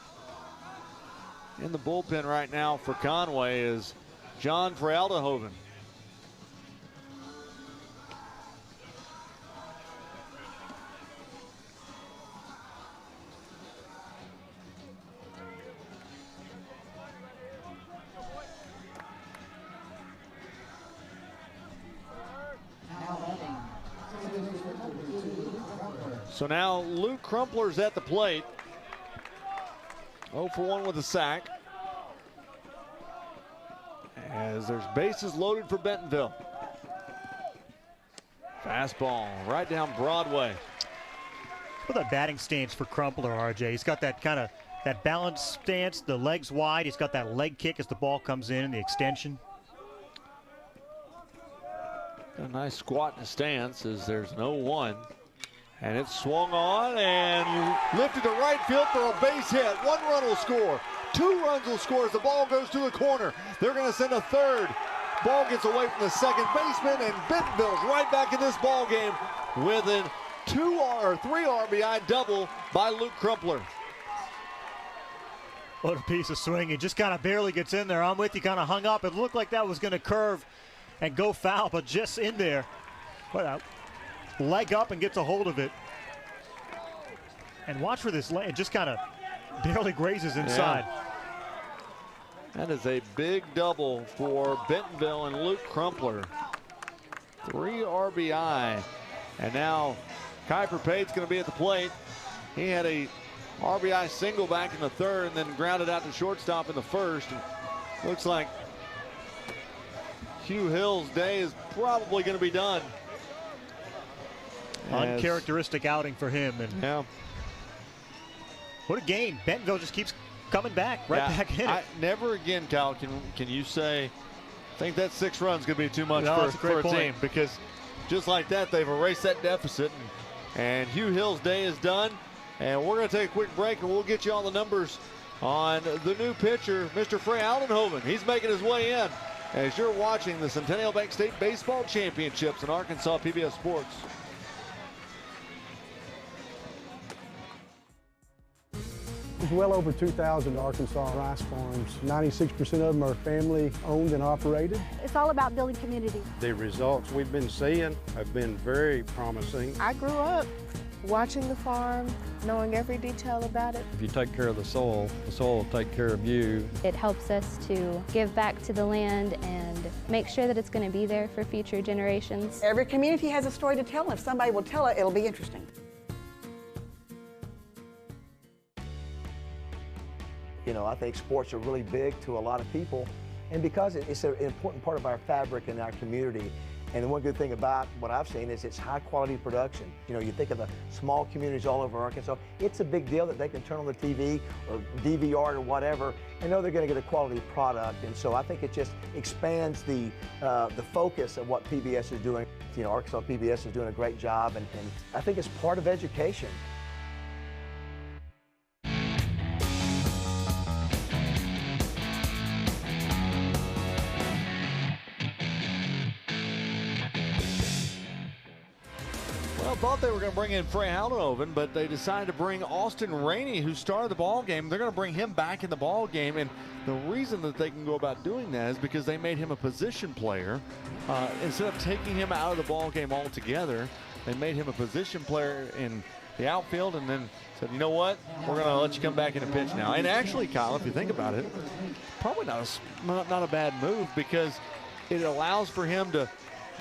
in the bullpen right now for Conway is John Fraldehoven. So now Luke Crumpler's at the plate. 0 for 1 with a sack. As there's bases loaded for Bentonville. Fastball right down Broadway. Look at that batting stance for Crumpler, RJ. He's got that kind of that balanced stance, the legs wide. He's got that leg kick as the ball comes in, the extension. A nice squat in the stance as there's an 0-1. And it's swung on and lifted to right field for a base hit. 1 run will score. 2 runs will score as the ball goes to the corner. They're going to send a third. Ball gets away from the second baseman, and Bentonville's right back in this ball game with a 3 RBI double by Luke Crumpler. What a piece of swing. It just kind of barely gets in there. I'm with you, kind of hung up. It looked like that was going to curve and go foul, but just in there. What a leg up and gets a hold of it. And watch for this leg. It just kind of barely grazes inside. Yeah. That is a big double for Bentonville and Luke Crumpler. 3 RBI. And now Kuiper Pate's going to be at the plate. He had a RBI single back in the third and then grounded out to shortstop in the first. And looks like Hugh Hill's day is probably going to be done. Uncharacteristic outing for him. And yeah. What a game. Bentonville just keeps coming back, back in it. Never again, Kyle, can you say, I think that 6 runs going to be too much for a team, because just like that, they've erased that deficit. And Hugh Hill's day is done. And we're going to take a quick break, and we'll get you all the numbers on the new pitcher, Mr. Frey Aldenhoven. He's making his way in as you're watching the Centennial Bank State Baseball Championships in Arkansas PBS Sports. There's well over 2,000 Arkansas rice farms. 96% of them are family owned and operated. It's all about building community. The results we've been seeing have been very promising. I grew up watching the farm, knowing every detail about it. If you take care of the soil will take care of you. It helps us to give back to the land and make sure that it's going to be there for future generations. Every community has a story to tell, and if somebody will tell it, it'll be interesting. You know, I think sports are really big to a lot of people, and because it's an important part of our fabric in our community. And the one good thing about what I've seen is it's high quality production. You know, you think of the small communities all over Arkansas, it's a big deal that they can turn on the TV or DVR or whatever and know they're going to get a quality product. And so I think it just expands the focus of what PBS is doing. You know, Arkansas PBS is doing a great job, and I think it's part of education. Thought they were going to bring in Frey Aldenhoven, but they decided to bring Austin Rainey, who started the ball game. They're going to bring him back in the ball game, and the reason that they can go about doing that is because they made him a position player. Instead of taking him out of the ball game altogether, they made him a position player in the outfield, and then said, you know what, we're going to let you come back in and pitch now. And actually, Kyle, if you think about it, probably not a bad move, because it allows for him to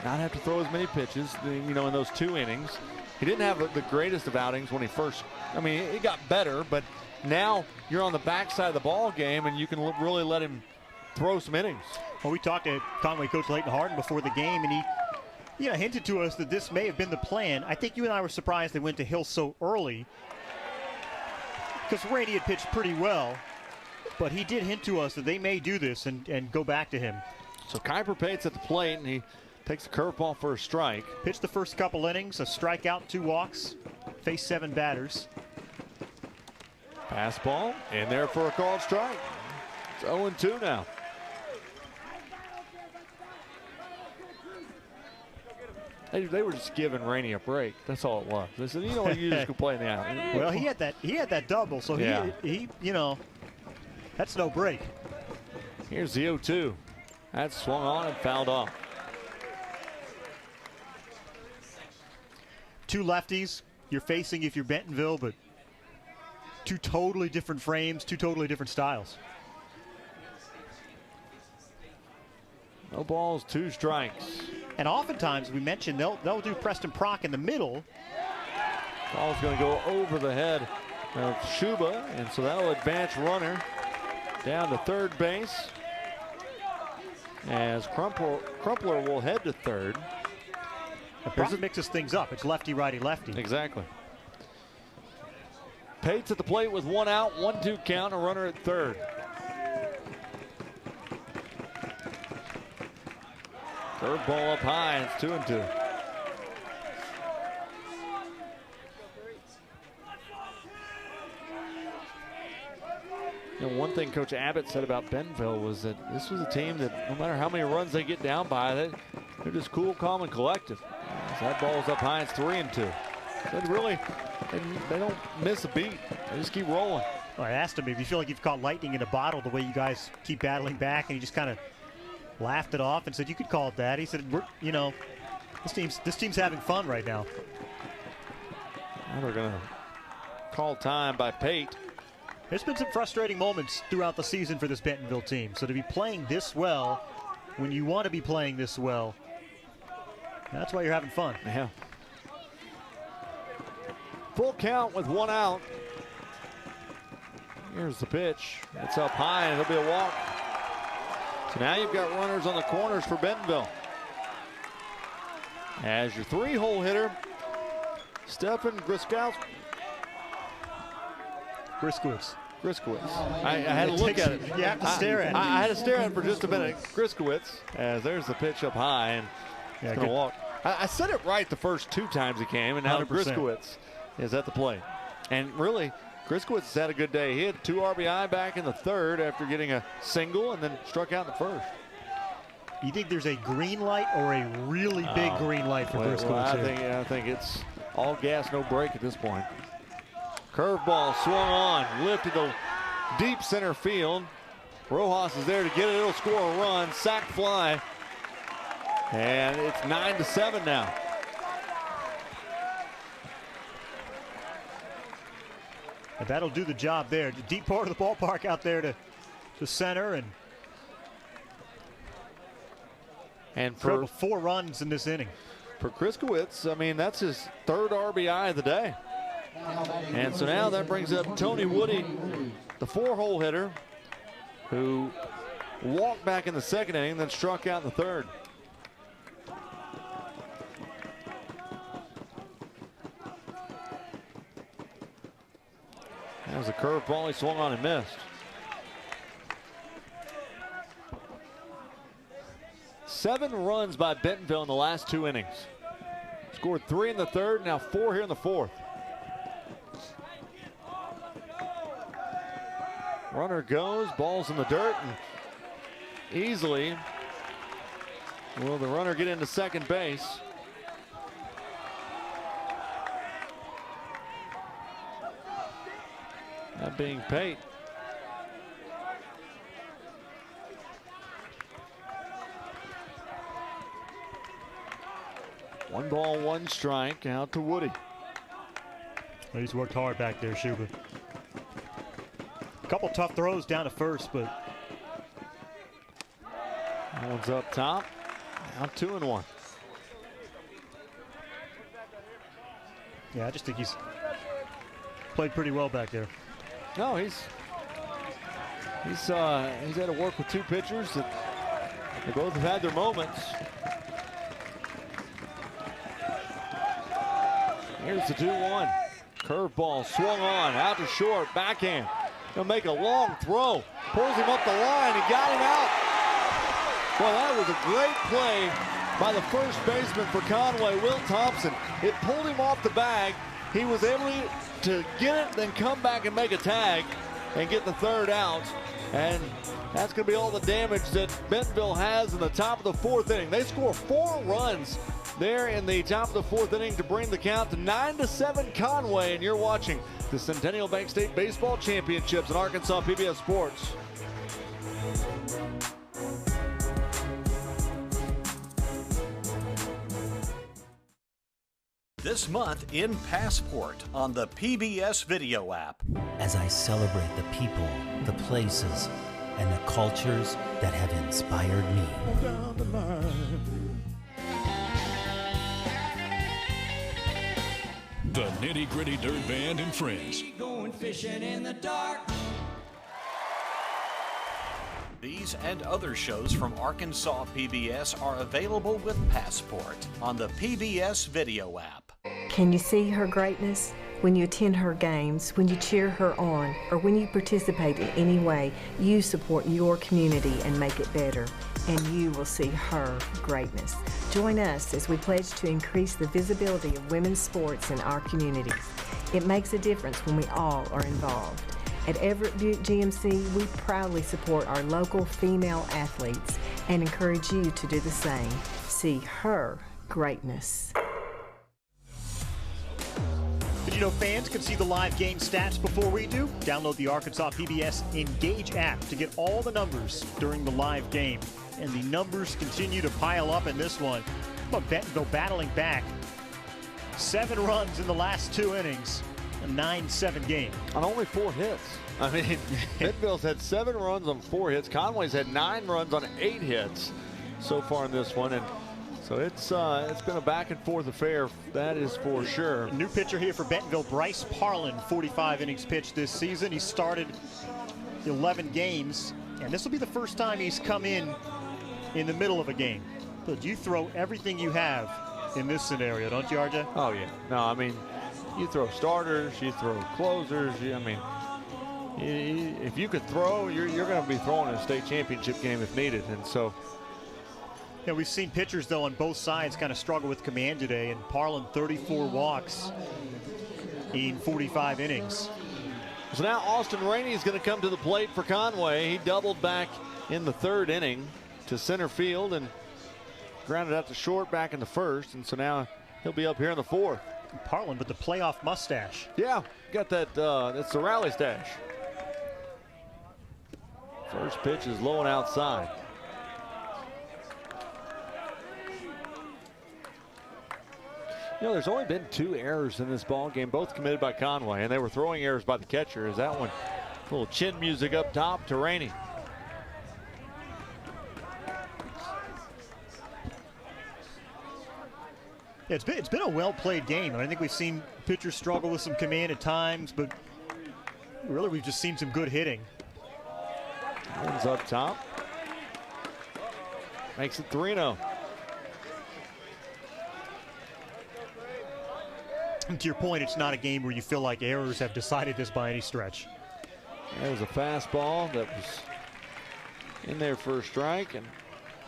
not have to throw as many pitches, you know, in those 2 innings. He didn't have the greatest of outings when he first, I mean, it got better, but now you're on the backside of the ball game and you can really let him throw some innings. Well, we talked to Conway coach Leighton Harden before the game, and he hinted to us that this may have been the plan. I think you and I were surprised they went to Hill so early, because Rainey had pitched pretty well, but he did hint to us that they may do this and go back to him. So Kuiper Pates at the plate, and he takes a curveball for a strike. Pitched the first couple innings, a strikeout, 2 walks, faced 7 batters. Fastball in there for a called strike. It's 0-2 now. They were just giving Rainey a break. That's all it was. They said, you know what, you just go play in the out. Well, he had that double, so he you know, that's no break. Here's the 0-2. That's swung on and fouled off. 2 lefties you're facing if you're Bentonville, but 2 totally different frames, 2 totally different styles. No balls, 2 strikes. And oftentimes, we mentioned, they'll do Preston Prock in the middle. Ball's going to go over the head of Shuba, and so that'll advance runner down to third base, as Crumpler will head to third. Prock mixes things up. It's lefty, righty, lefty. Exactly. Pates at the plate with 1 out, 1-2 count, a runner at third. Curveball up high, it's 2-2. You know, one thing Coach Abbott said about Bentonville was that this was a team that no matter how many runs they get down by, they're just cool, calm, and collective. As that ball's up high, it's 3-2. They don't miss a beat. They just keep rolling. Well, I asked him if you feel like you've caught lightning in a bottle the way you guys keep battling back, and he just kind of laughed it off and said, you could call it that. He said, you know, this team's having fun right now. Now they're going to call time by Pate. There's been some frustrating moments throughout the season for this Bentonville team. So to be playing this well, when you want to be playing this well, that's why you're having fun. Yeah. Full count with 1 out. Here's the pitch. It's up high, and it'll be a walk. So now you've got runners on the corners for Bentonville. As your 3-hole hitter, Stephen Griskowitz. I had to look at it. You have to stare at it. I had to stare at it for just a minute. Griskowitz, as there's the pitch up high, and he's going to walk. I said it right the first 2 times he came, and now 100%. Griskowitz is at the plate. And really, Griskowitz has had a good day. He had 2 RBI back in the 3rd after getting a single and then struck out in the 1st. You think there's a green light or a really big green light for Griskowitz here? I think it's all gas, no break at this point. Curveball swung on, lifted to deep center field. Rojas is there to get it. It'll score a run. Sac fly. And it's 9-7 now. And that'll do the job there. The deep part of the ballpark out there to center. And for 4 runs in this inning. For Griskowitz, I mean, that's his 3rd RBI of the day. And so now that brings up Tony Woody, the 4-hole hitter, who walked back in the 2nd inning, then struck out in the 3rd. That was a curveball he swung on and missed. 7 runs by Bentonville in the last 2 innings. Scored 3 in the 3rd, now 4 here in the 4th. Runner goes, ball's in the dirt, and easily will the runner get into second base. That being Pate. One ball, 1 strike, out to Woody. He's worked hard back there, Shuba. A couple tough throws down to first, but that one's up top. Now 2-1. Yeah, I just think he's played pretty well back there. No, he's had to work with 2 pitchers that they both have had their moments. Here's the 2-1. Curveball swung on, out to short, backhand. He'll make a long throw. Pulls him up the line. He got him out. Well, that was a great play by the first baseman for Conway, Will Thompson. It pulled him off the bag. He was able to get it, then come back and make a tag and get the 3rd out. And that's going to be all the damage that Bentonville has in the top of the 4th inning. They score 4 runs there in the top of the 4th inning to bring the count to 9-7 Conway, and you're watching the Centennial Bank State Baseball Championships on Arkansas PBS Sports. This month in Passport on the PBS video app. As I celebrate the people, the places, and the cultures that have inspired me. The Nitty Gritty Dirt Band and Friends. Going fishing in the dark. These and other shows from Arkansas PBS are available with Passport on the PBS video app. Can you see her greatness? When you attend her games, when you cheer her on, or when you participate in any way, you support your community and make it better, and you will see her greatness. Join us as we pledge to increase the visibility of women's sports in our communities. It makes a difference when we all are involved. At Everett Buick GMC, we proudly support our local female athletes and encourage you to do the same. See her greatness. Did you know fans can see the live game stats before we do? Download the Arkansas PBS Engage app to get all the numbers during the live game. And the numbers continue to pile up in this one. But Bentonville battling back. 7 runs in the last 2 innings. A 9-7 game. On only 4 hits. I mean, Bentonville's had 7 runs on 4 hits. Conway's had 9 runs on 8 hits so far in this one. And so it's been a back and forth affair, that is for sure. A new pitcher here for Bentonville, Bryce Parlin, 45 innings pitched this season. He started 11 games, and this will be the first time he's come in the middle of a game. But you throw everything you have in this scenario, don't you, RJ? Oh, yeah. No, I mean, You throw starters, you throw closers. I mean, if you could throw, you're going to be throwing in a state championship game if needed. And so, yeah, we've seen pitchers, though, on both sides kind of struggle with command today. And Parlin, 34 walks in 45 innings. So now Austin Rainey is going to come to the plate for Conway. He doubled back in the third inning to center field and grounded out to short back in the first. And so now he'll be up here in the fourth. Parlin with the playoff mustache. Yeah, got that. That's the rally stash. First pitch is low and outside. You know, there's only been 2 errors in this ball game, both committed by Conway, and they were throwing errors by the catcher. Is that one? A little chin music up top to Rainey. Yeah, it's been a well-played game. I think we've seen pitchers struggle with some command at times, but really we've just seen some good hitting. One's up top. Makes it 3-0. And to your point, it's not a game where you feel like errors have decided this by any stretch. There's a fastball that was in there for a strike, and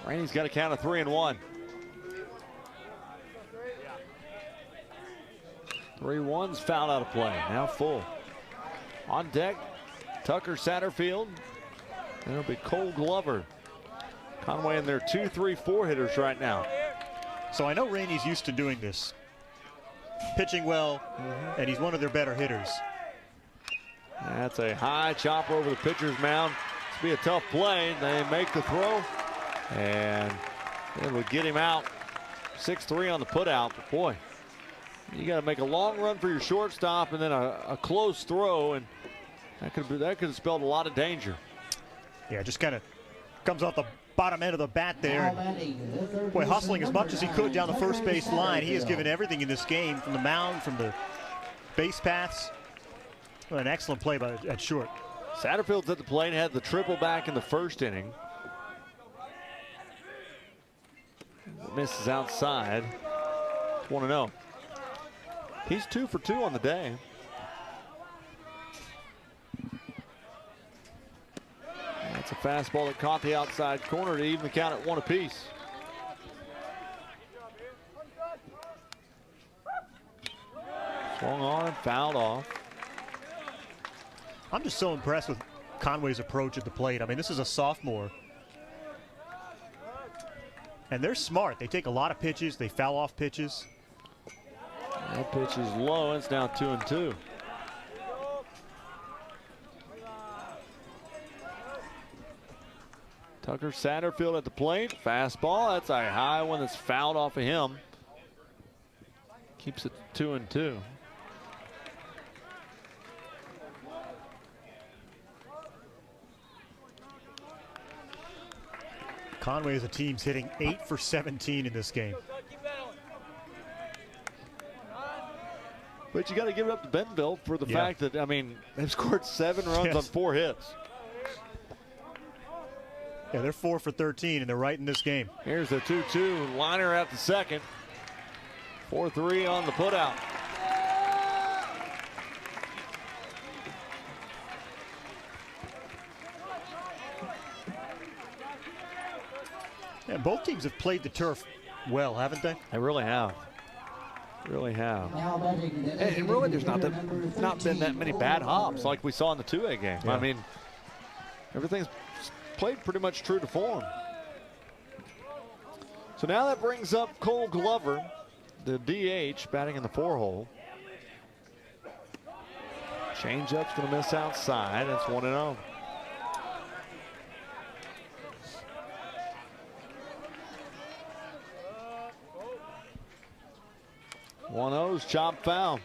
Rainey's got a count of 3-1. 3-1's fouled out of play. Now full. On deck, Tucker Satterfield. And it'll be Cole Glover. Conway in their 2, 3, 4 hitters right now. So I know Rainey's used to doing this. Pitching well, and he's one of their better hitters. That's a high chopper over the pitcher's mound. It's be a tough play. They make the throw, and it will get him out. 6-3 on the putout. But boy, you got to make a long run for your shortstop, and then a close throw, and that could have spelled a lot of danger. Yeah, just kind of comes off the bottom end of the bat there. Boy, hustling as much as he could down the first base line. He has given everything in this game, from the mound, from the base paths. Well, an excellent play at short. Satterfield's at the plate, had the triple back in the first inning. Misses outside. 1-0. He's 2 for 2 on the day. That's a fastball that caught the outside corner to even the count at 1 apiece. Swung on and fouled off. I'm just so impressed with Conway's approach at the plate. I mean, this is a sophomore. And they're smart. They take a lot of pitches. They foul off pitches. That pitch is low. It's now 2-2. Tucker Satterfield at the plate. Fastball. That's a high one that's fouled off of him. Keeps it 2-2. Conway as a team's hitting 8 for 17 in this game. But you got to give it up to Bentonville for the fact that, I mean, they've scored 7 runs on 4 hits. Yeah, they're 4 for 13, and they're right in this game. Here's the 2-2 liner at the second. 4-3 on the putout. And both teams have played the turf well, haven't they? They really have. Really have. And really, there's not been that many bad hops like we saw in the 2A game. Yeah. I mean, everything's played pretty much true to form. So now that brings up Cole Glover, the DH, batting in the 4-hole. Changeup's going to miss outside. It's 1-0. One-oh's chop foul.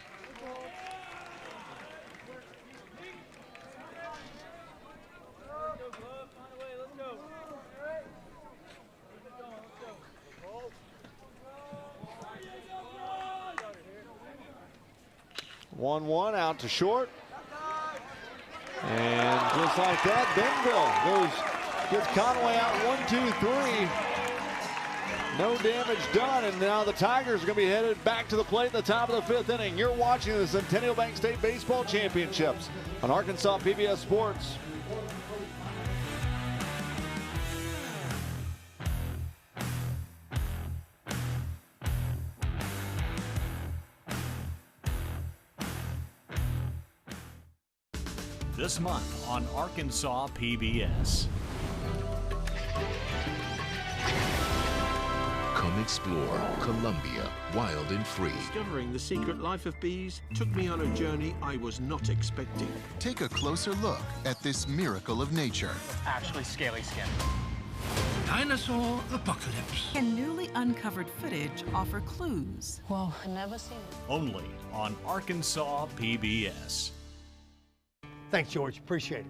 One out to short. And just like that, Bentonville gets Conway out 1, 2, 3. No damage done, and now the Tigers are going to be headed back to the plate at the top of the 5th inning. You're watching the Centennial Bank State Baseball Championships on Arkansas PBS Sports. This month on Arkansas PBS. Come explore Colombia, wild and free. Discovering the secret life of bees took me on a journey I was not expecting. Take a closer look at this miracle of nature. Actually scaly skin. Dinosaur apocalypse. Can newly uncovered footage offer clues? Well, I've never seen it. Only on Arkansas PBS. Thanks, George. Appreciate it.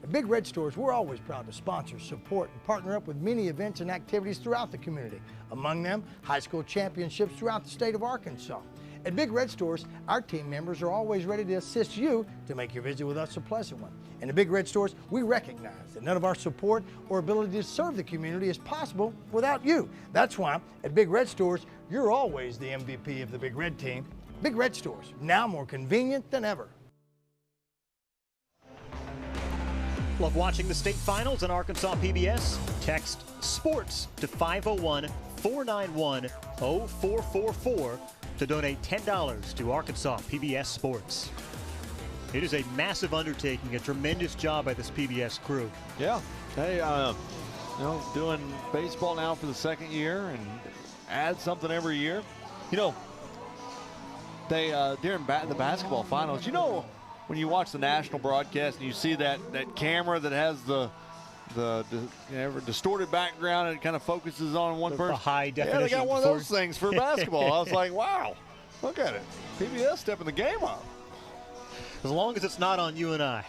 At Big Red Stores, we're always proud to sponsor, support, and partner up with many events and activities throughout the community. Among them, high school championships throughout the state of Arkansas. At Big Red Stores, our team members are always ready to assist you to make your visit with us a pleasant one. And at Big Red Stores, we recognize that none of our support or ability to serve the community is possible without you. That's why at Big Red Stores, you're always the MVP of the Big Red team. Big Red Stores, now more convenient than ever. Love watching the state finals on Arkansas PBS? Text SPORTS to 501-491-0444 to donate $10 to Arkansas PBS Sports. It is a massive undertaking, a tremendous job by this PBS crew. Yeah, hey, doing baseball now for the 2nd year and add something every year. You know, they during the basketball finals, you know, when you watch the national broadcast and you see that camera that has the distorted background and it kind of focuses on one person. The high definition. Yeah, they got one of those things for basketball. I was like, wow, look at it. PBS stepping the game up. As long as it's not on you and I.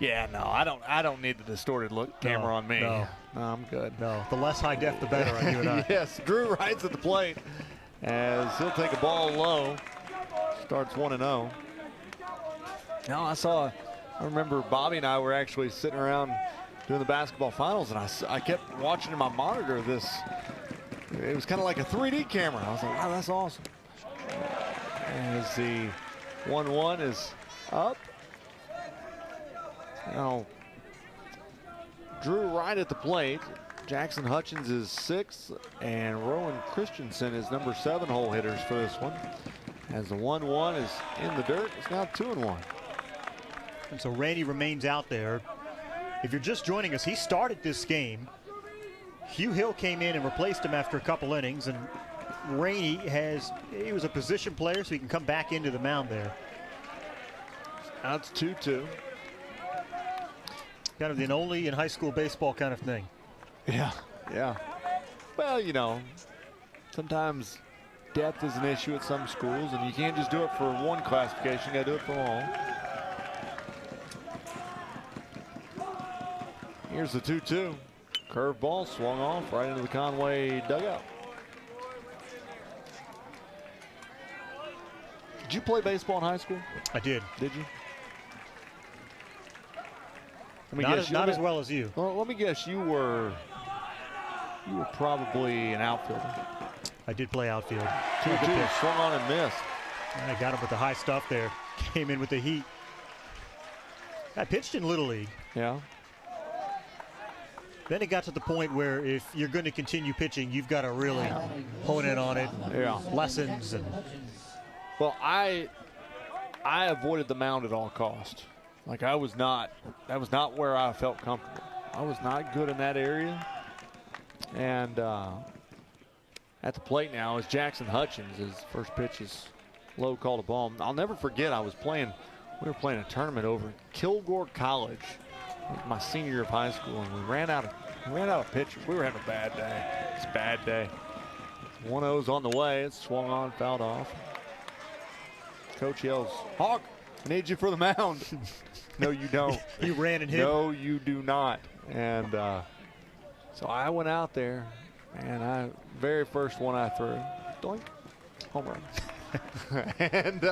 Yeah, no, I don't need the distorted camera on me. No, I'm good. No, the less high def, the better on you and I. Yes, Drew Wright's at the plate as he'll take a ball low. Starts 1-0. Now I remember Bobby and I were actually sitting around doing the basketball finals, and I kept watching in my monitor this. It was kind of like a 3D camera. I was like, wow, that's awesome. As the 1-1 is up. Now, Drew Wright at the plate. Jackson Hutchins is 6th, and Rowan Christensen is number 7 hole hitters for this one. As the 1-1 is in the dirt, it's now 2-1. And so Rainey remains out there. If you're just joining us, he started this game. Hugh Hill came in and replaced him after a couple innings, and Rainey he was a position player, so he can come back into the mound there. Now it's 2-2. Kind of the only in high school baseball kind of thing. Yeah, yeah. Well, you know, sometimes depth is an issue at some schools, and you can't just do it for one classification, you gotta do it for all. Here's the 2-2. Curve ball swung off right into the Conway dugout. Did you play baseball in high school? I did. Did you? Not as well as you. Well, let me guess, you were probably an outfielder. I did play outfield. 2-2, swung on and missed. I got him with the high stuff there. Came in with the heat. I pitched in Little League. Yeah. Then it got to the point where if you're going to continue pitching, you've got to really hone in on it. Yeah. Lessons. Well, I avoided the mound at all costs. Like that was not where I felt comfortable. I was not good in that area. And at the plate now is Jackson Hutchins. His first pitch is low, called a ball. I'll never forget, we were playing a tournament over at Kilgore College. It was my senior year of high school, and we ran out of pitchers. We were having a bad day. It's a bad day. 1-0's on the way. It's swung on, fouled off. Coach yells, "Hawk, I need you for the mound." No, you don't. You ran and hit. No, you do not. And so I went out there, and very first one I threw, doink, home run. And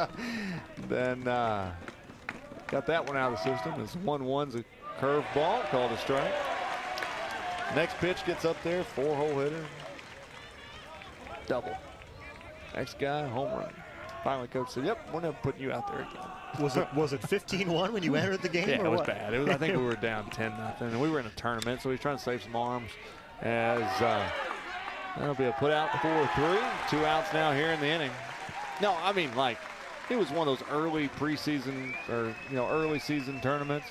then got that one out of the system. It's 1-1's a curve ball, called a strike. Next pitch gets up there, 4-hole hitter. double. Next guy, home run. Finally, coach said, "Yep, we're never putting you out there again." Was it 15-1 when you entered the game? Yeah, or it was what? bad. I think we were down 10-0, and we were in a tournament, so he's trying to save some arms. As that'll be a put out 4-3. 2 outs now here in the inning. No, I mean, like, it was one of those early preseason or early season tournaments,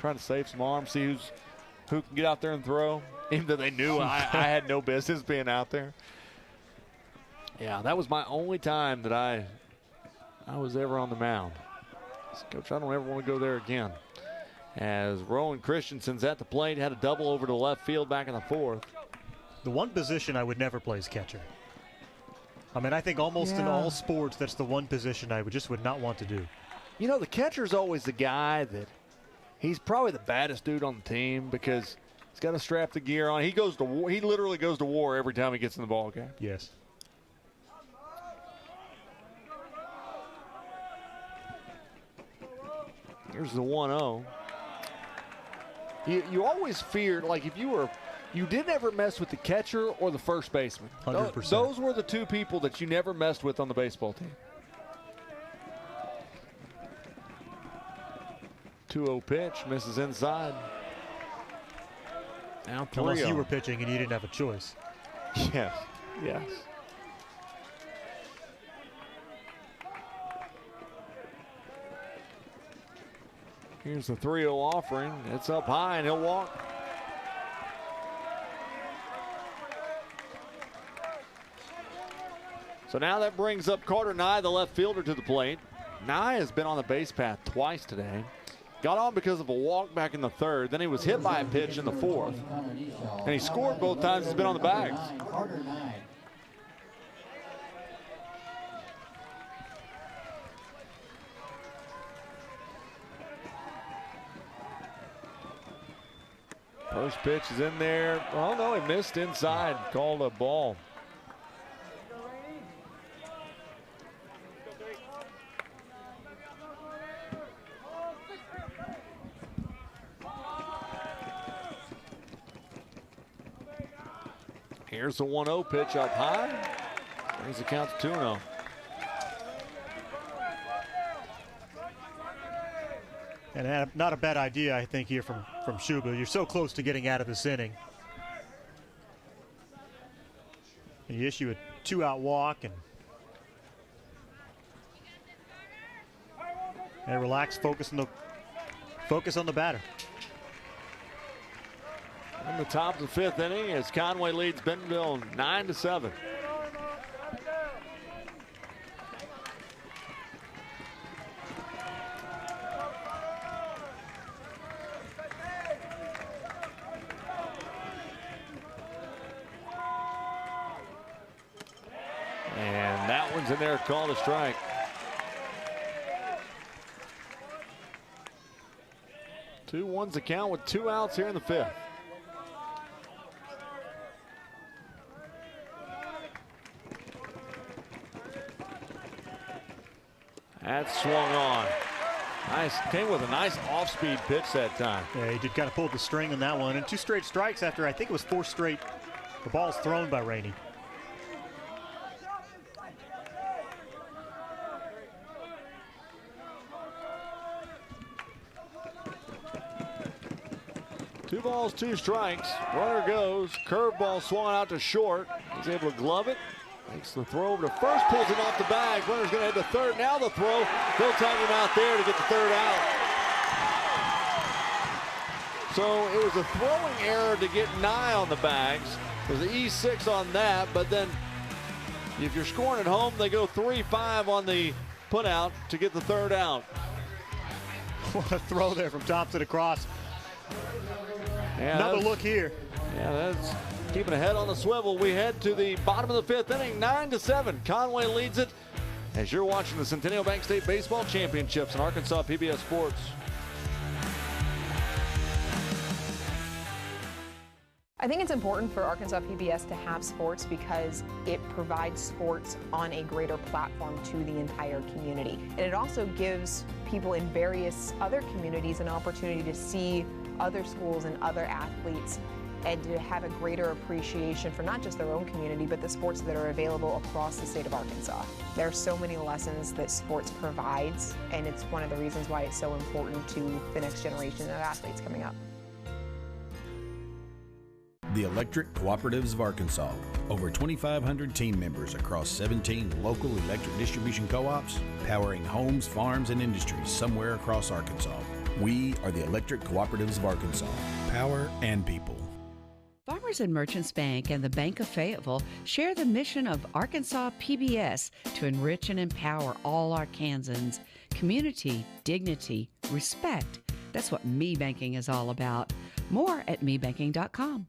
trying to save some arms, see who can get out there and throw, even though they knew I had no business being out there. Yeah, that was my only time that I was ever on the mound. So, Coach, I don't ever want to go there again. As Rowan Christensen's at the plate, had a double over to left field back in the 4th. The one position I would never play is catcher. I mean, I think almost in all sports, that's the one position I would not want to do. You know, the catcher's always the guy that he's probably the baddest dude on the team because he's got to strap the gear on. He goes to war. He literally goes to war every time he gets in the ball game. Yes. Here's the 1-0. You always feared, like, if you didn't ever mess with the catcher or the first baseman. 100%. Those were the two people that you never messed with on the baseball team. 2-0 pitch, misses inside. Now 3-0. Unless you were pitching and you didn't have a choice. Yes, yes. Here's the 3-0 offering. It's up high and he'll walk. So now that brings up Carter Nye, the left fielder, to the plate. Nye has been on the base path twice today. Got on because of a walk back in the 3rd. Then he was hit by a pitch in the 4th. And he scored both times. He's been on the bags. First pitch is in there. Oh, no, he missed inside. Called a ball. Here's the 1-0 pitch up high. Brings the count to 2-0. And not a bad idea, I think, here from Shuba. You're so close to getting out of this inning. And you issue a 2-out walk and relax, focus on the batter. In the top of the 5th inning as Conway leads Bentonville 9-7. And that one's in there, called a strike. Two ones to count with 2 outs here in the 5th. That swung on. Nice, came with a nice off-speed pitch that time. Yeah, he did kind of pull the string on that one. And 2 straight strikes after, I think it was 4 straight. The ball's thrown by Rainey. Two balls, 2 strikes. Runner goes. Curveball swung out to short. He's able to glove it. Makes the throw over to first, pulls him off the bag. Runner's going to head to third. Now the throw. No time him out there to get the 3rd out. So it was a throwing error to get Nye on the bags. There's an E6 on that, but then if you're scoring at home, they go 3-5 on the put out to get the 3rd out. What a throw there from Thompson across. Yeah, another look here. Yeah, that's keeping a head on the swivel. We head to the bottom of the 5th inning, 9-7. Conway leads it as you're watching the Centennial Bank State Baseball Championships on Arkansas PBS Sports. I think it's important for Arkansas PBS to have sports because it provides sports on a greater platform to the entire community. And it also gives people in various other communities an opportunity to see other schools and other athletes and to have a greater appreciation for not just their own community, but the sports that are available across the state of Arkansas. There are so many lessons that sports provides, and it's one of the reasons why it's so important to the next generation of athletes coming up. The Electric Cooperatives of Arkansas. Over 2,500 team members across 17 local electric distribution co-ops, powering homes, farms, and industries somewhere across Arkansas. We are the Electric Cooperatives of Arkansas. Power and people. Farmers and Merchants Bank and the Bank of Fayetteville share the mission of Arkansas PBS to enrich and empower all Arkansans. Community, dignity, respect. That's what Me Banking is all about. More at mebanking.com.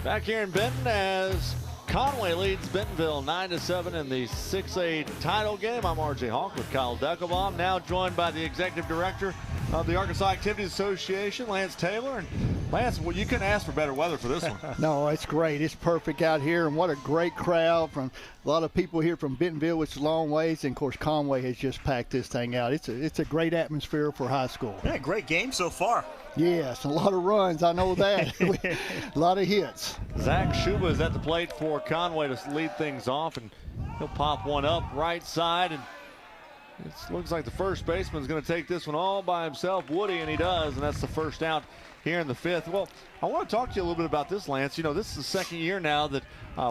Back here in Benton as Conway leads Bentonville 9-7 in the 6A title game. I'm R.J. Hawk with Kyle Deckelbaum, now joined by the Executive Director of the Arkansas Activities Association, Lance Taylor. And Lance, well, you couldn't ask for better weather for this one. No, it's great. It's perfect out here, and what a great crowd from a lot of people here from Bentonville, which is a long ways, and of course Conway has just packed this thing out. It's a great atmosphere for high school. Yeah, great game so far. Yes, a lot of runs, I know that. A lot of hits. Zach Schuba is at the plate for Conway to lead things off, and he'll pop one up right side, and it looks like the first baseman's going to take this one all by himself, Woody, and he does, and that's the first out here in the fifth. Well, I want to talk to you a little bit about this, Lance. You know, this is the second year now that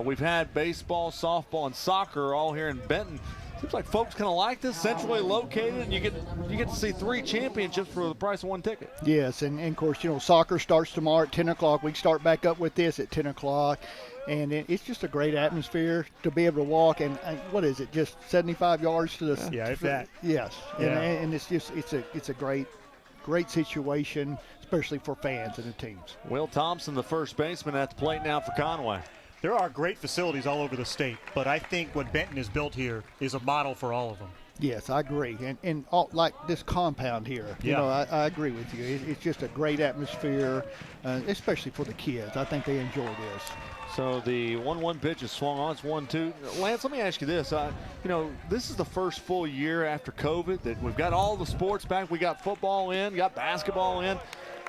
we've had baseball, softball, and soccer all here in Benton. Seems like folks kind of like this, centrally located, and you get to see 3 championships for the price of 1 ticket. Yes, and of course, you know, soccer starts tomorrow at 10 o'clock. We start back up with this at 10 o'clock. And it's just a great atmosphere to be able to walk, and what is it, just 75 yards to the... Yeah, if that. Yes, yeah. And it's just, it's a great situation, especially for fans and the teams. Will Thompson, the first baseman, at the plate now for Conway. There are great facilities all over the state, but I think what Benton has built here is a model for all of them. Yes, I agree. And all, like this compound here, you know, I agree with you. It's just a great atmosphere, especially for the kids. I think they enjoy this. So the 1-1 pitch is swung on. It's 1-2. Lance, let me ask you this. You know, this is the first full year after COVID that we've got all the sports back. We got football in, got basketball in.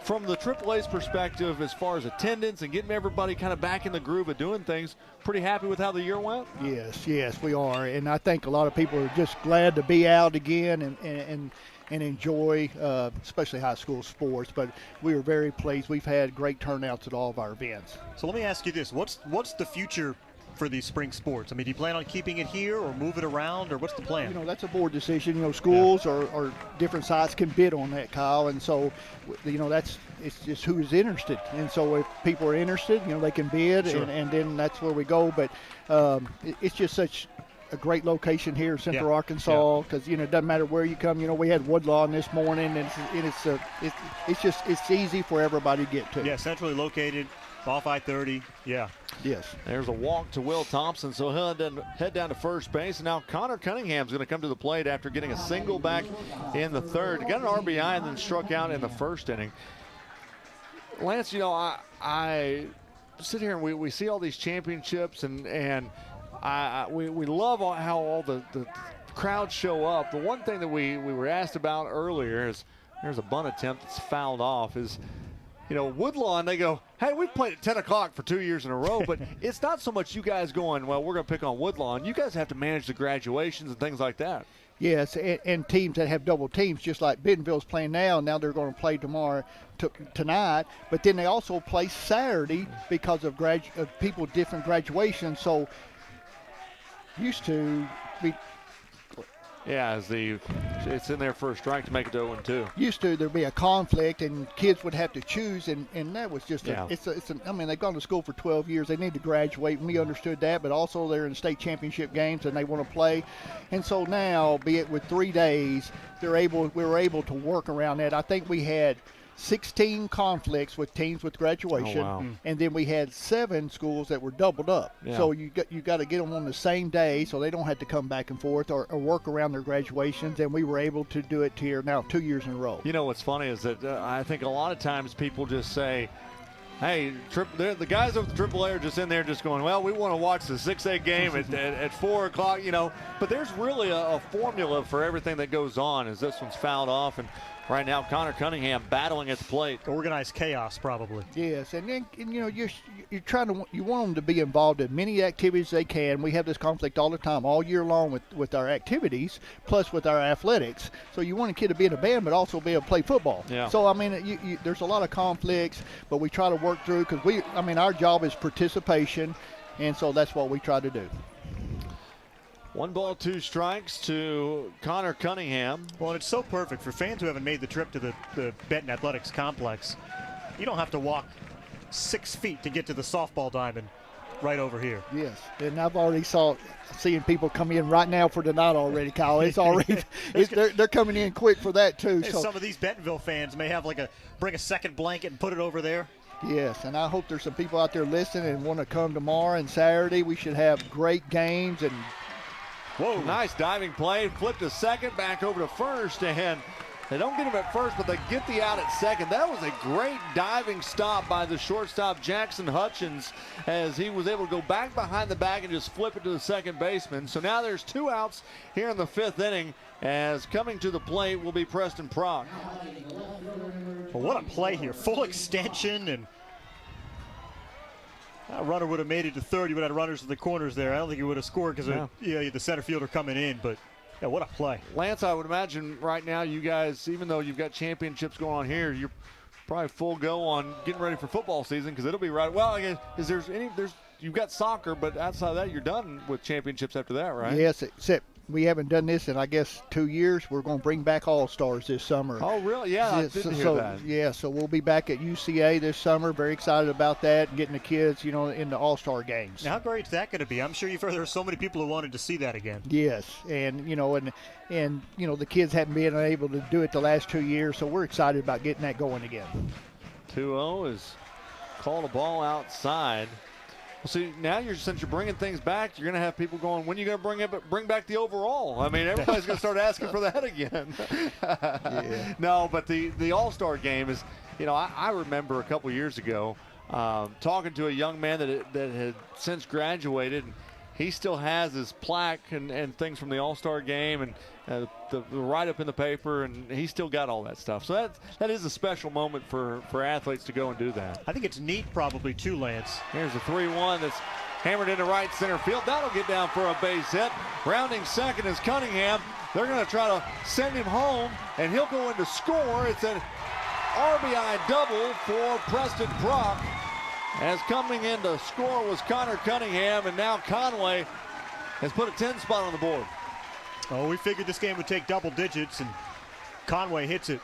From the AAA's perspective, as far as attendance and getting everybody kind of back in the groove of doing things, pretty happy with how the year went? Yes, we are. And I think a lot of people are just glad to be out again and enjoy, especially high school sports. But we are very pleased. We've had great turnouts at all of our events. So let me ask you this. What's the future for these spring sports? I mean, do you plan on keeping it here or move it around, or what's the plan? You know, that's a board decision. You know, schools or different sites can bid on that, Kyle. And so, you know, it's just who's interested. And so if people are interested, you know, they can bid, sure. and then that's where we go. But it's just such a great location here in Central Arkansas, because you know, it doesn't matter where you come. You know, we had Woodlawn this morning, and it's easy for everybody to get to. Yeah, centrally located, off I-30. Yeah. Yes. There's a walk to Will Thompson, so he'll head down to first base. And now Connor Cunningham's going to come to the plate after getting a single back in the third. Got an RBI and then struck out in the first inning. Lance, you know, I sit here and we see all these championships, and we love how all the crowds show up. The one thing that we were asked about earlier is there's a bunt attempt that's fouled off. Is, you know, Woodlawn, they go, hey, we've played at 10 o'clock for 2 years in a row, but it's not so much you guys going, well, we're going to pick on Woodlawn. You guys have to manage the graduations and things like that. Yes, and teams that have double teams, just like Bentonville's playing now. Now they're going to play tonight, but then they also play Saturday because of people different graduations. So used to be. Yeah, it's in there for a strike to make it to 0-2. Used to there'd be a conflict and kids would have to choose, and that was just I mean, they've gone to school for 12 years. They need to graduate, and we understood that, but also they're in state championship games and they want to play. And so now, be it with 3 days, we were able to work around that. I think we had 16 conflicts with teams with graduation, and then we had 7 schools that were doubled up. Yeah. So you got to get them on the same day, so they don't have to come back and forth or work around their graduations. And we were able to do it here now 2 years in a row. You know what's funny is that I think a lot of times people just say, hey, the guys over the AAA are just in there just going, well, we want to watch the 6A game at 4 o'clock, you know. But there's really a formula for everything that goes on as this one's fouled off. And right now Connor Cunningham battling at the plate. Organized chaos, probably. Yes, and then you know you're you want them to be involved in many activities they can. We have this conflict all the time, all year long with our activities, plus with our athletics. So you want a kid to be in a band, but also be able to play football. Yeah. So I mean, there's a lot of conflicts, but we try to work through because our job is participation, and so that's what we try to do. 1 ball, 2 strikes to Connor Cunningham. Well, and it's so perfect for fans who haven't made the trip to the Benton Athletics Complex. You don't have to walk 6 feet to get to the softball diamond right over here. Yes, and I've already seeing people come in right now for tonight already, Kyle. It's already they're coming in quick for that too. Hey, so some of these Bentonville fans may have bring a second blanket and put it over there. Yes, and I hope there's some people out there listening and want to come tomorrow and Saturday. We should have great games. And whoa, nice diving play. Flip to second, back over to first, and they don't get him at first, but they get the out at second. That was a great diving stop by the shortstop, Jackson Hutchins, as he was able to go back behind the bag and just flip it to the second baseman. So now there's 2 outs here in the 5th inning, as coming to the plate will be Preston Prock. Well, what a play here. Full extension, and that runner would have made it to third. You would have had runners in the corners there. I don't think he would have scored because the center fielder coming in, but yeah, what a play. Lance, I would imagine right now you guys, even though you've got championships going on here, you're probably full go on getting ready for football season because it'll be right. Well, I guess, you've got soccer, but outside of that, you're done with championships after that, right? Yes, except we haven't done this in, I guess, 2 years. We're going to bring back All-Stars this summer. Oh, really? Yeah, I didn't hear that. Yeah, so we'll be back at UCA this summer. Very excited about that, and getting the kids, in the All-Star games. Now, how great is that going to be? I'm sure you've heard there are so many people who wanted to see that again. Yes, and the kids haven't been able to do it the last 2 years, so we're excited about getting that going again. 2-0 is called a ball outside. See, now since you're bringing things back, you're going to have people going, when are you going to bring back the overall? I mean, everybody's going to start asking for that again. Yeah. No, but the All-Star game is, I remember a couple years ago talking to a young man that had since graduated. And he still has his plaque and things from the All-Star game and the write-up in the paper, and he's still got all that stuff. So that is a special moment for athletes to go and do that. I think it's neat probably too, Lance. Here's a 3-1 that's hammered into right center field. That'll get down for a base hit. Rounding second is Cunningham. They're going to try to send him home, and he'll go in to score. It's an RBI double for Preston Prock. As coming in to score was Connor Cunningham, and now Conway has put a 10 spot on the board. Oh, we figured this game would take double digits, and Conway hits it.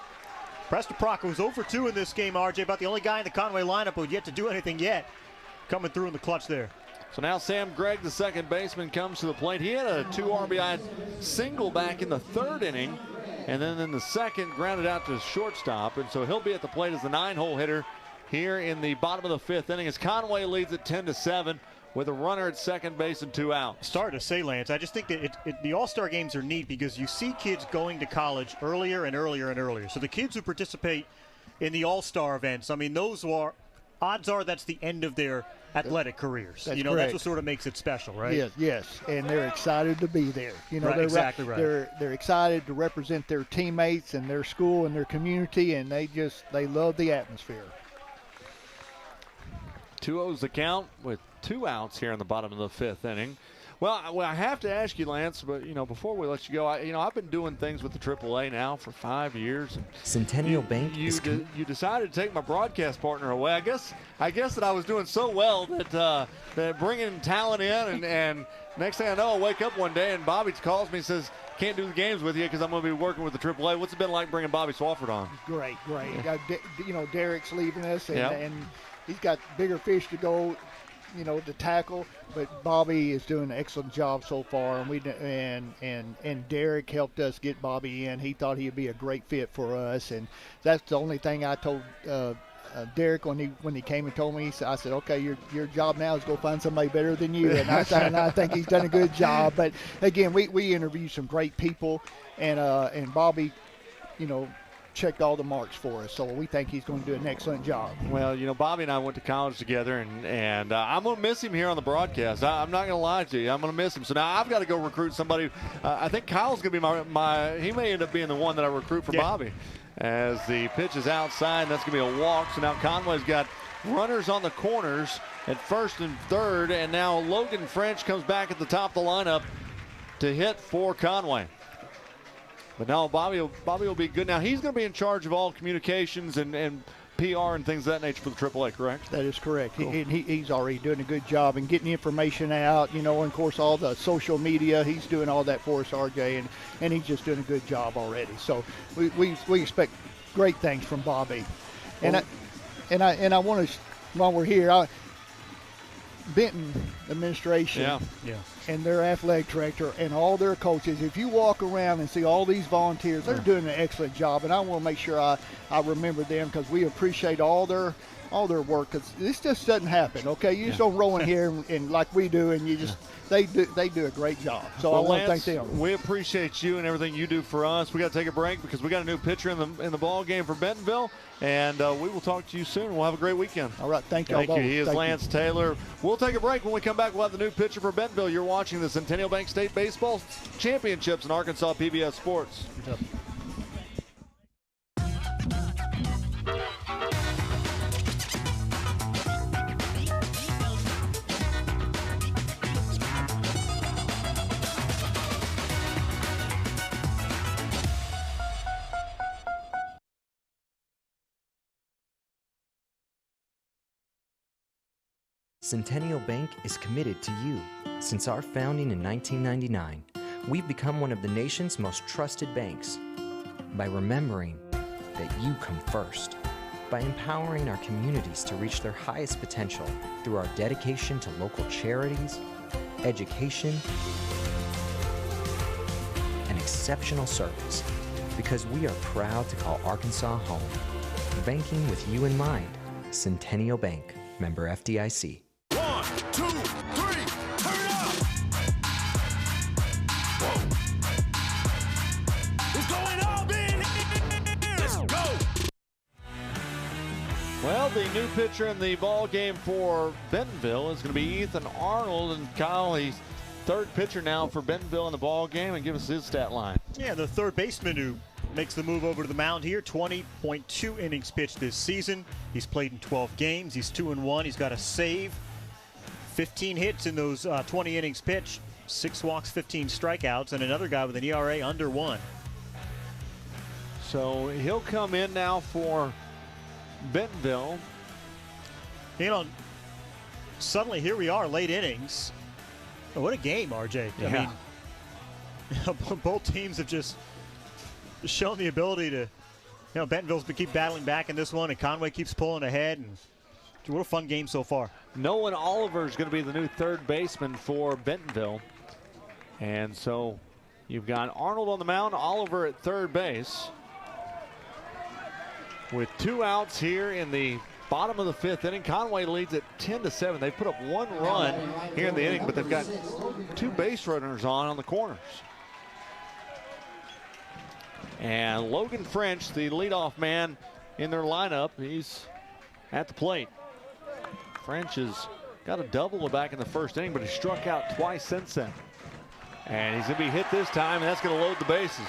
Preston Prock was 0 for 2 in this game, RJ, about the only guy in the Conway lineup who had yet to do anything yet. Coming through in the clutch there. So now Sam Gregg, the second baseman, comes to the plate. He had a 2 RBI single back in the 3rd inning, and then in the 2nd grounded out to shortstop, and so he'll be at the plate as the 9-hole hitter here in the bottom of the 5th inning as Conway leads at 10-7 with a runner at second base and 2 outs. Sorry to say, Lance, I just think that the All-Star games are neat because you see kids going to college earlier and earlier and earlier. So the kids who participate in the All-Star events, I mean, odds are that's the end of their athletic careers. That's that's what sort of makes it special, right? Yes, and they're excited to be there. Right, they're exactly right. They're excited to represent their teammates and their school and their community, and they love the atmosphere. 2-0's the count with 2 outs here in the bottom of the 5th inning. Well, I have to ask you, Lance, but before we let you go, I've been doing things with the AAA now for 5 years. Centennial Bank. You decided to take my broadcast partner away. I guess that I was doing so well that bringing talent in, and next thing I know, I wake up one day and Bobby calls me and says, "Can't do the games with you because I'm going to be working with the AAA." What's it been like bringing Bobby Swafford on? Great. Derek's leaving us, and, Yep. and he's got bigger fish to go, to tackle. But Bobby is doing an excellent job so far, and Derek helped us get Bobby in. He thought he'd be a great fit for us, and that's the only thing I told Derek when he came and told me. I said, "Okay, your job now is go find somebody better than you." And I think he's done a good job. But again, we interviewed some great people, and Bobby, checked all the marks for us, so we think he's going to do an excellent job. Well, Bobby and I went to college together, and I'm going to miss him here on the broadcast. I'm not going to lie to you. I'm going to miss him. So now I've got to go recruit somebody. I think Kyle's going to be my he may end up being the one that I recruit for Bobby. as the pitch is outside. That's going to be a walk. So now Conway's got runners on the corners at first and third, and now Logan French comes back at the top of the lineup to hit for Conway. But now Bobby will be good. Now he's going to be in charge of all communications and PR and things of that nature for the AAA, correct? That is correct. Cool. He's already doing a good job in getting the information out, you know, and of course all the social media. He's doing all that for us, RJ, and he's just doing a good job already. So we expect great things from Bobby. And I want to, while we're here, Benton administration and their athletic director and all their coaches, if you walk around and see all these volunteers, they're doing an excellent job, and I want to make sure I remember them, because we appreciate all their work, because this just doesn't happen, okay? You just don't roll in here and like we do, and you just they do a great job. So well, I want to Lance, thank them. We appreciate you and everything you do for us. We got to take a break because we got a new pitcher in the ball game for Bentonville, and we will talk to you soon. We'll have a great weekend. All right, thank you. Thank you. He is Lance Taylor. We'll take a break. When we come back, we'll have the new pitcher for Bentonville. You're watching the Centennial Bank State Baseball Championships in Arkansas PBS Sports. Centennial Bank is committed to you. Since our founding in 1999, we've become one of the nation's most trusted banks by remembering that you come first, by empowering our communities to reach their highest potential through our dedication to local charities, education, and exceptional service, because we are proud to call Arkansas home. Banking with you in mind. Centennial Bank, member FDIC. 1, 2, 3, turn it up! Whoa. It's going up in here! Let's go! Well, the new pitcher in the ball game for Bentonville is going to be Ethan Arnold, and Kyle, he's third pitcher now for Bentonville in the ball game, and give us his stat line. Yeah, the third baseman who makes the move over to the mound here. 20.2 innings pitched this season. He's played in 12 games. He's 2-1. He's got a save. 15 hits in those 20 innings pitched, 6 walks, 15 strikeouts, and another guy with an ERA under 1. So he'll come in now for Bentonville. You know, suddenly here we are, late innings. Oh, what a game, RJ. Yeah. I mean, both teams have just shown the ability to, Bentonville's been keep battling back in this one, and Conway keeps pulling ahead, and what a fun game so far. Nolan Oliver is going to be the new third baseman for Bentonville. And so you've got Arnold on the mound, Oliver at third base. With 2 outs here in the bottom of the 5th inning, Conway leads at 10-7. They put up 1 run here in the inning, but they've got 2 base runners on the corners. And Logan French, the leadoff man in their lineup, he's at the plate. French has got a double back in the first inning, but he struck out twice since then. And he's going to be hit this time, and that's going to load the bases.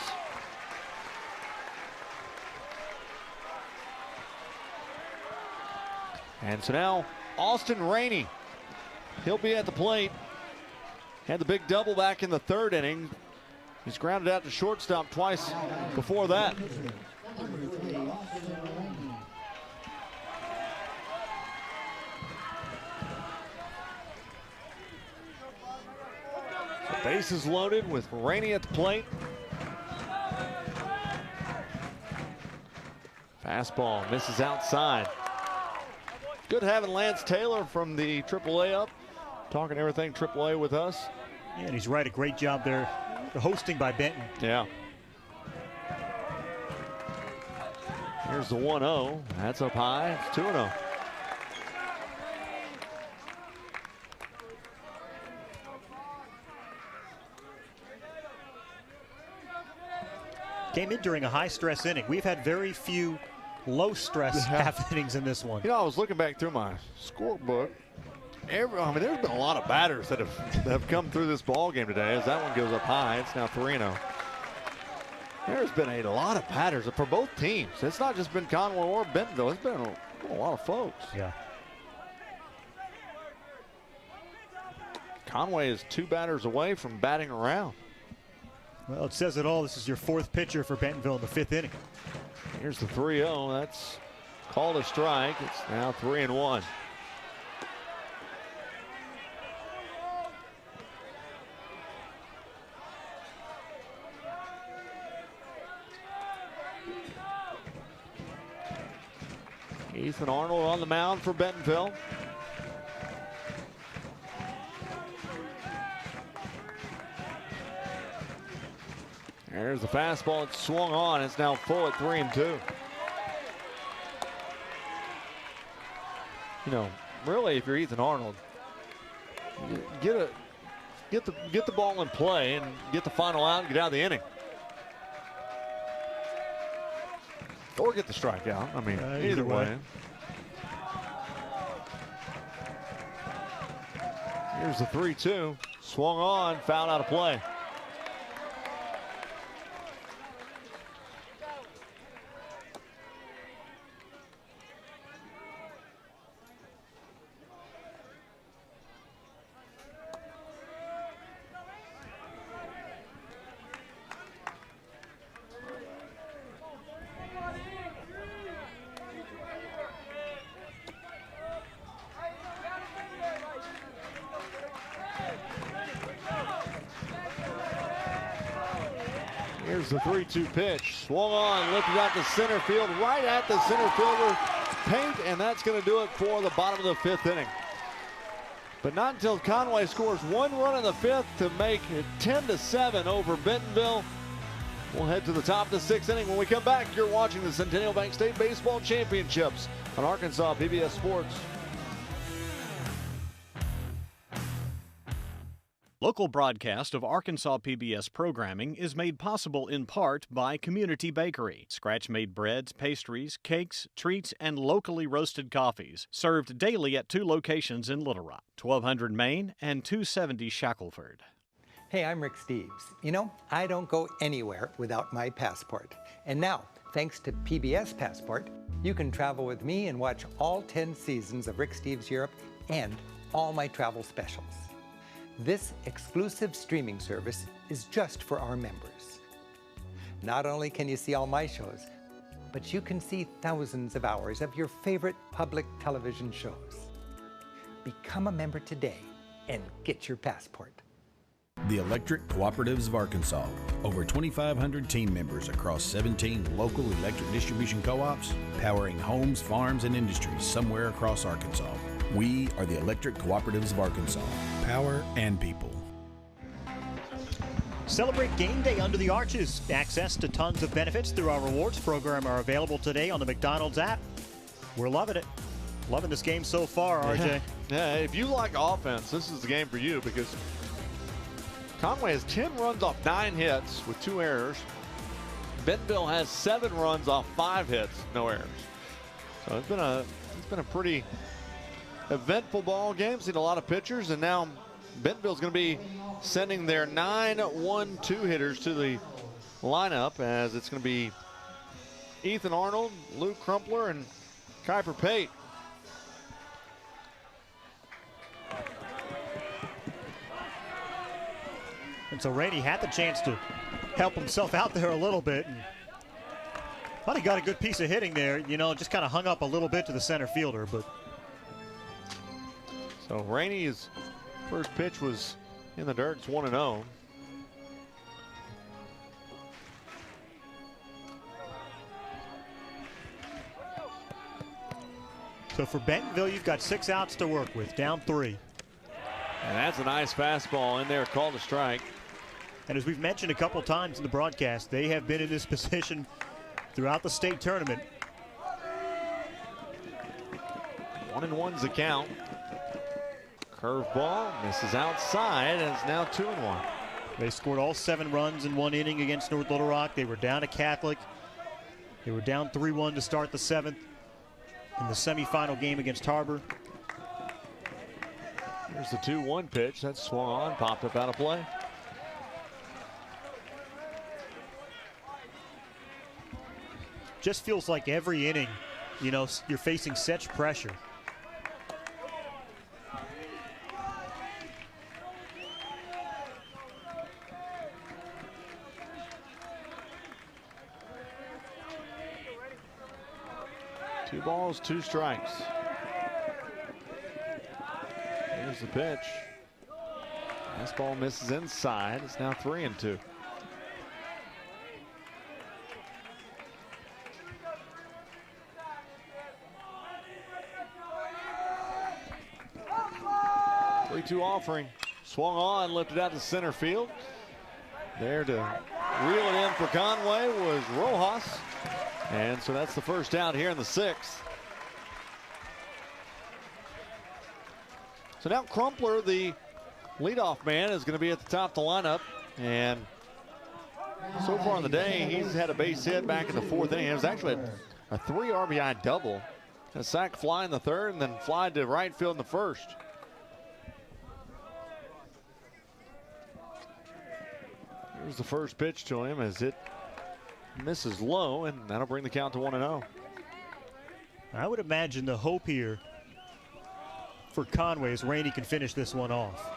And so now Austin Rainey, he'll be at the plate. Had the big double back in the 3rd inning. He's grounded out to shortstop twice before that. So bases loaded with Rainey at the plate. Fastball misses outside. Good having Lance Taylor from the AAA up, talking everything AAA with us. Yeah, and he's right, a great job there. The hosting by Benton. Yeah. Here's the 1-0. That's up high. It's 2-0. Came in during a high-stress inning. We've had very few low-stress half innings in this one. You know, I was looking back through my scorebook. There's been a lot of batters that have come through this ball game today. As that one goes up high, it's now 3-0. There's been a lot of batters for both teams. It's not just been Conway or Bentonville. It's been a lot of folks. Yeah. Conway is 2 batters away from batting around. Well, it says it all. This is your 4th pitcher for Bentonville in the 5th inning. Here's the 3-0. That's called a strike. It's now 3-1. Ethan Arnold on the mound for Bentonville. There's the fastball. It's swung on. It's now full at 3-2. You know, really, if you're Ethan Arnold, get the ball in play and get the final out and get out of the inning. Or get the strikeout. I mean, either way. Here's the 3-2. Swung on, fouled out of play. Here's the 3-2 pitch. Swung on, lifted out to center field, right at the center fielder paint, and that's going to do it for the bottom of the 5th inning. But not until Conway scores 1 run in the 5th to make it 10-7 over Bentonville. We'll head to the top of the 6th inning. When we come back, you're watching the Centennial Bank State Baseball Championships on Arkansas PBS Sports. Local broadcast of Arkansas PBS programming is made possible in part by Community Bakery. Scratch-made breads, pastries, cakes, treats, and locally roasted coffees. Served daily at 2 locations in Little Rock, 1200 Main and 270 Shackelford. Hey, I'm Rick Steves. You know, I don't go anywhere without my passport. And now, thanks to PBS Passport, you can travel with me and watch all 10 seasons of Rick Steves Europe and all my travel specials. This exclusive streaming service is just for our members. Not only can you see all my shows, but you can see thousands of hours of your favorite public television shows. Become a member today and get your passport. The Electric Cooperatives of Arkansas. Over 2,500 team members across 17 local electric distribution co-ops, powering homes, farms, and industries somewhere across Arkansas. We are the Electric Cooperatives of Arkansas. Power and people. Celebrate game day under the arches. Access to tons of benefits through our rewards program are available today on the McDonald's app. We're loving it. Loving this game so far, RJ. Yeah, if you like offense, this is the game for you because Conway has 10 runs off 9 hits with 2 errors. Bentonville has 7 runs off 5 hits, no errors. So it's been a pretty eventful ball game. Seen a lot of pitchers, and now Bentonville's going to be sending their 9-1-2 hitters to the lineup, as it's going to be Ethan Arnold, Luke Crumpler, and Kuiper Pate. And so Rainey had the chance to help himself out there a little bit. And thought he got a good piece of hitting there, you know, just kind of hung up a little bit to the center fielder, but. So Rainey's first pitch was in the dirt. It's 1-0. So for Bentonville, you've got 6 outs to work with, down 3. And that's a nice fastball in there, called a strike. And as we've mentioned a couple times in the broadcast, they have been in this position throughout the state tournament. 1-1's the count. Curveball misses outside, and it's now 2-1. They scored all 7 runs in 1 inning against North Little Rock. They were down to Catholic. They were down 3-1 to start the 7th in the semifinal game against Harbor. Here's the 2-1 pitch. That's swung on, popped up out of play. just feels like every inning, you know, you're facing such pressure. Two balls, two strikes. Here's the pitch. Fastball misses inside. It's now 3-2. Three-two offering. Swung on, lifted out to center field. There to reel it in for Conway was Rojas. And so that's the first out here in the 6th. So now Crumpler, the leadoff man, is going to be at the top of the lineup. And so far in the day, he's had a base hit back in the 4th inning. It was actually a 3 RBI double. A sac fly in the 3rd and then fly to right field in the 1st. Here's the first pitch to him as it misses low, and that'll bring the count to 1-0. I would imagine the hope here for Conway is Rainey can finish this one off.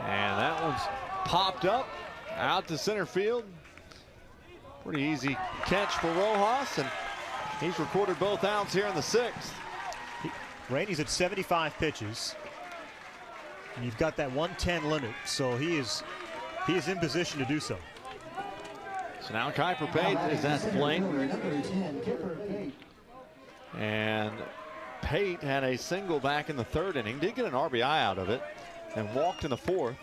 And that one's popped up out to center field. Pretty easy catch for Rojas, and he's recorded both outs here in the 6th. Rainey's at 75 pitches. And you've got that 110 limit, so he is in position to do so. So now Kuiper Pate is at the plate. And Pate had a single back in the 3rd inning, did get an RBI out of it, and walked in the 4th.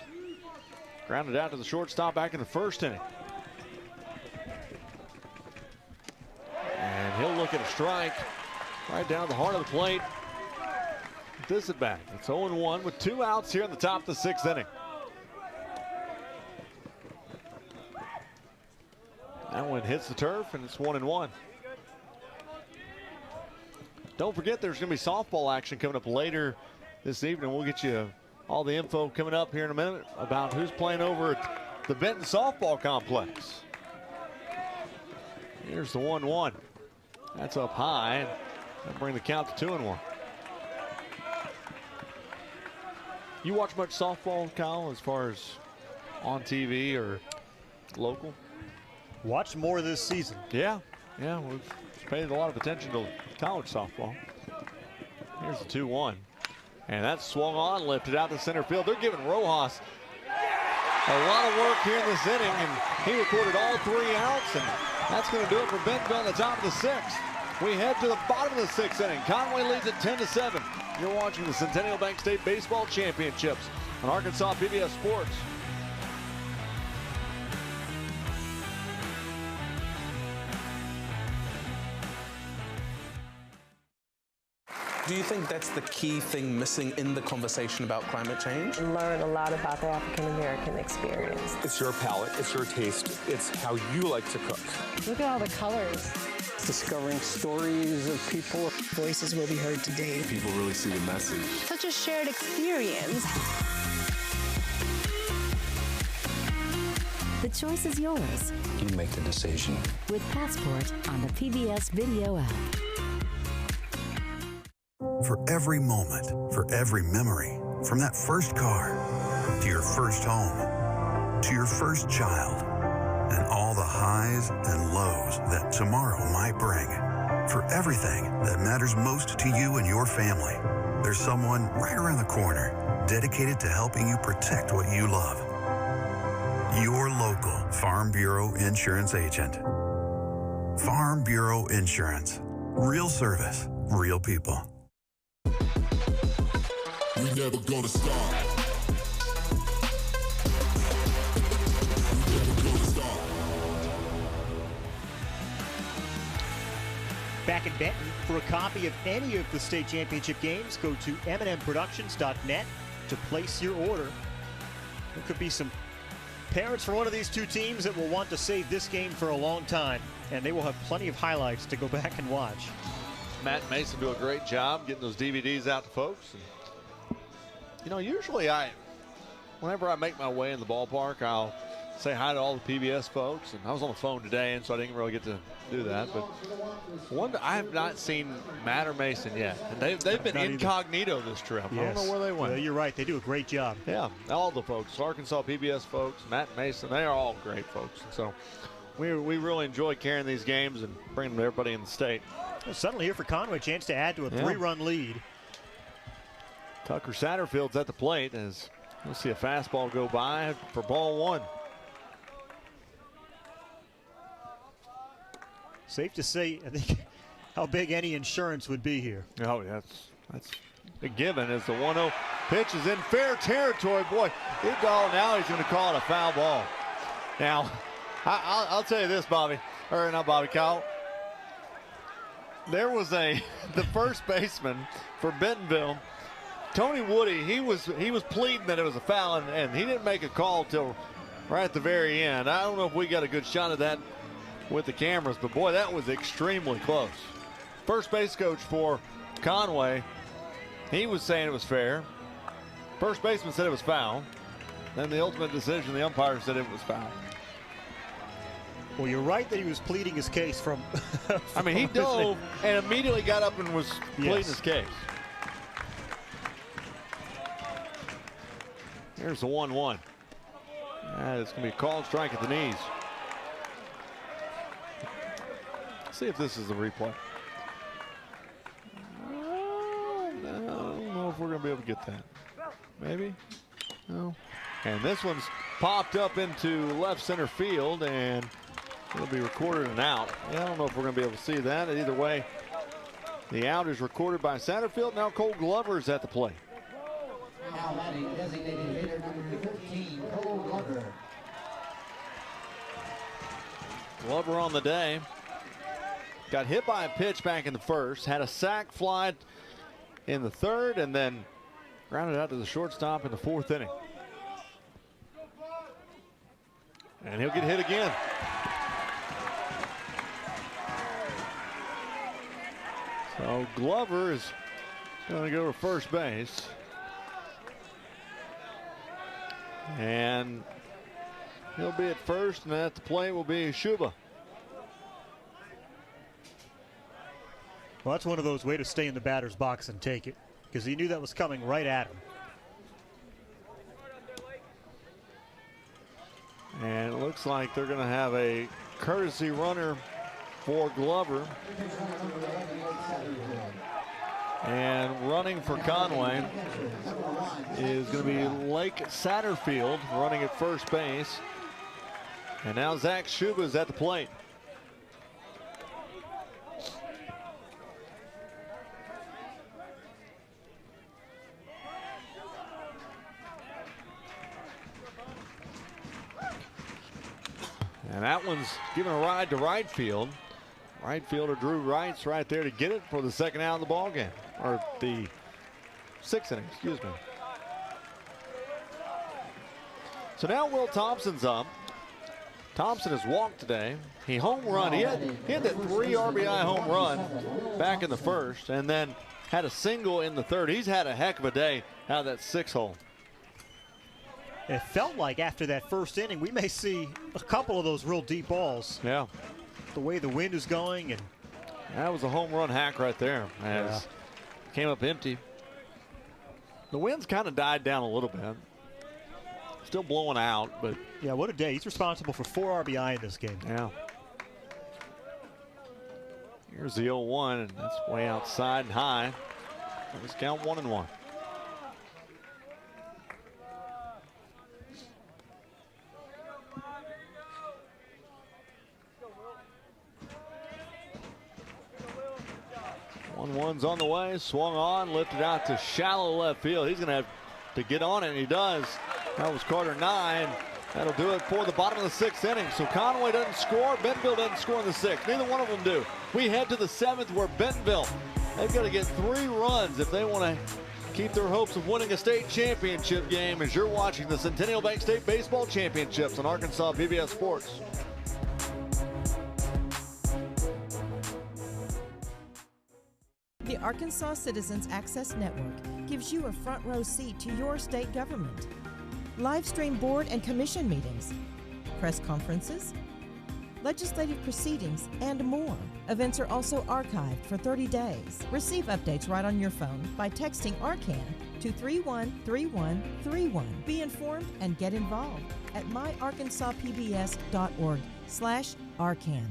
Grounded out to the shortstop back in the 1st inning. And he'll look at a strike right down the heart of the plate. This at bat. It's 0-1 with 2 outs here in the top of the 6th inning. That one hits the turf, and it's 1-1. Don't forget, there's going to be softball action coming up later this evening. We'll get you all the info coming up here in a minute about who's playing over at the Benton Softball Complex. Here's the 1-1. That's up high. That'll bring the count to 2-1. You watch much softball, Kyle, as far as on TV or local? Watch more this season. Yeah, we've paid a lot of attention to college softball. Here's the 2-1. And that's swung on, lifted out to center field. They're giving Rojas a lot of work here in this inning, and he recorded all 3 outs, and that's going to do it for Bentonville on the top of the 6th. We head to the bottom of the 6th inning. Conway leads at 10-7. You're watching the Centennial Bank State Baseball Championships on Arkansas PBS Sports. Do you think that's the key thing missing in the conversation about climate change? Learn a lot about the African American experience. It's your palate, it's your taste, it's how you like to cook. Look at all the colors. Discovering stories of people. Voices will be heard today. People really see the message. Such a shared experience. The choice is yours. You make the decision. With Passport on the PBS Video app. For every moment, for every memory, from that first car, to your first home, to your first child, and all the highs and lows that tomorrow might bring. For everything that matters most to you and your family, there's someone right around the corner dedicated to helping you protect what you love. Your local Farm Bureau Insurance agent. Farm Bureau Insurance. Real service, real people. We never gonna stop. Back in Benton, for a copy of any of the state championship games, go to mnmproductions.net to place your order. There could be some parents from one of these two teams that will want to save this game for a long time, and they will have plenty of highlights to go back and watch. Matt and Mason do a great job getting those DVDs out to folks. And, you know, usually whenever I make my way in the ballpark, I'll say hi to all the PBS folks. And I was on the phone today, and so I didn't really get to do that. But I have not seen Matt or Mason yet. And they've been incognito this trip. Yes. I don't know where they went. Well, you're right. They do a great job. Yeah, all the folks, Arkansas PBS folks, Matt and Mason, they are all great folks. And so we really enjoy carrying these games and bringing them to everybody in the state. Well, suddenly here for Conway, chance to add to a 3-run lead. Tucker Satterfield's at the plate as we'll see a fastball go by for ball 1. Safe to say, I think, how big any insurance would be here. Oh, yeah, that's a given as the 1-0 pitch is in fair territory. Boy, now he's going to call it a foul ball. Now, I'll tell you this, Bobby, or not Bobby, Kyle. There was the first baseman for Bentonville, Tony Woody. He was pleading that it was a foul, and he didn't make a call till right at the very end. I don't know if we got a good shot of that with the cameras, but boy, that was extremely close. First base coach for Conway, he was saying it was fair. First baseman said it was foul. Then the ultimate decision, the umpire said it was foul. Well, you're right that he was pleading his case from I mean, he dove and immediately got up and was pleading his case. Here's the 1-1. It's going to be a called strike at the knees. Let's see if this is the replay. I don't know if we're going to be able to get that. Maybe? No. And this one's popped up into left center field, and it'll be recorded an out. Yeah, I don't know if we're going to be able to see that. Either way, the out is recorded by Satterfield. Now Cole Glover's at the plate. Now batting designated hitter number 13, Cole Glover. Glover on the day. Got hit by a pitch back in the first, had a sac fly in the third, and then grounded out to the shortstop in the 4th inning. And he'll get hit again. So Glover is going to go to first base. And he'll be at first, and at the plate will be Shuba. Well, that's one of those way to stay in the batter's box and take it, because he knew that was coming right at him. And it looks like they're going to have a courtesy runner for Glover. And running for Conway is going to be Lake Satterfield running at first base. And now Zach Shuba is at the plate. And that one's giving a ride to right field. Right fielder Drew Wright's right there to get it for the second out of the ball game, or the 6th inning, excuse me. So now Will Thompson's up. Thompson has walked today. He home run. He had that 3 RBI home run back in the first, and then had a single in the third. He's had a heck of a day out of that 6-hole. It felt like after that first inning, we may see a couple of those real deep balls. Yeah. The way the wind is going, and that was a home run hack right there. As came up empty. The wind's kind of died down a little bit. Still blowing out, but yeah, what a day. He's responsible for 4 RBI in this game. Yeah. Here's the 0-1, and that's way outside and high. Let's count 1-1. One's on the way, swung on, lifted out to shallow left field. He's going to have to get on it, and he does. That was Carter 9. That'll do it for the bottom of the 6th inning. So Conway doesn't score, Bentonville doesn't score in the 6th. Neither one of them do. We head to the 7th where Bentonville, they've got to get 3 runs if they want to keep their hopes of winning a state championship game as you're watching the Centennial Bank State Baseball Championships on Arkansas PBS Sports. The Arkansas Citizens Access Network gives you a front row seat to your state government. Live stream board and commission meetings, press conferences, legislative proceedings, and more. Events are also archived for 30 days. Receive updates right on your phone by texting ARCAN to 313131. Be informed and get involved at myarkansaspbs.org/ARCAN.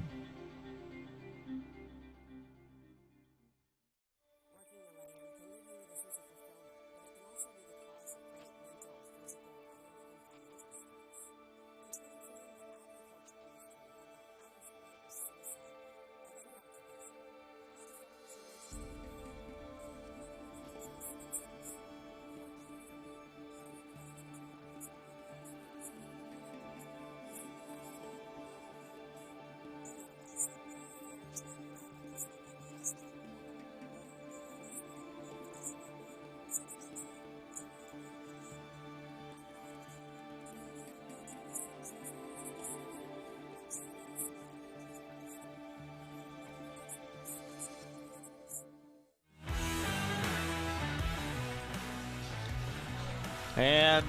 And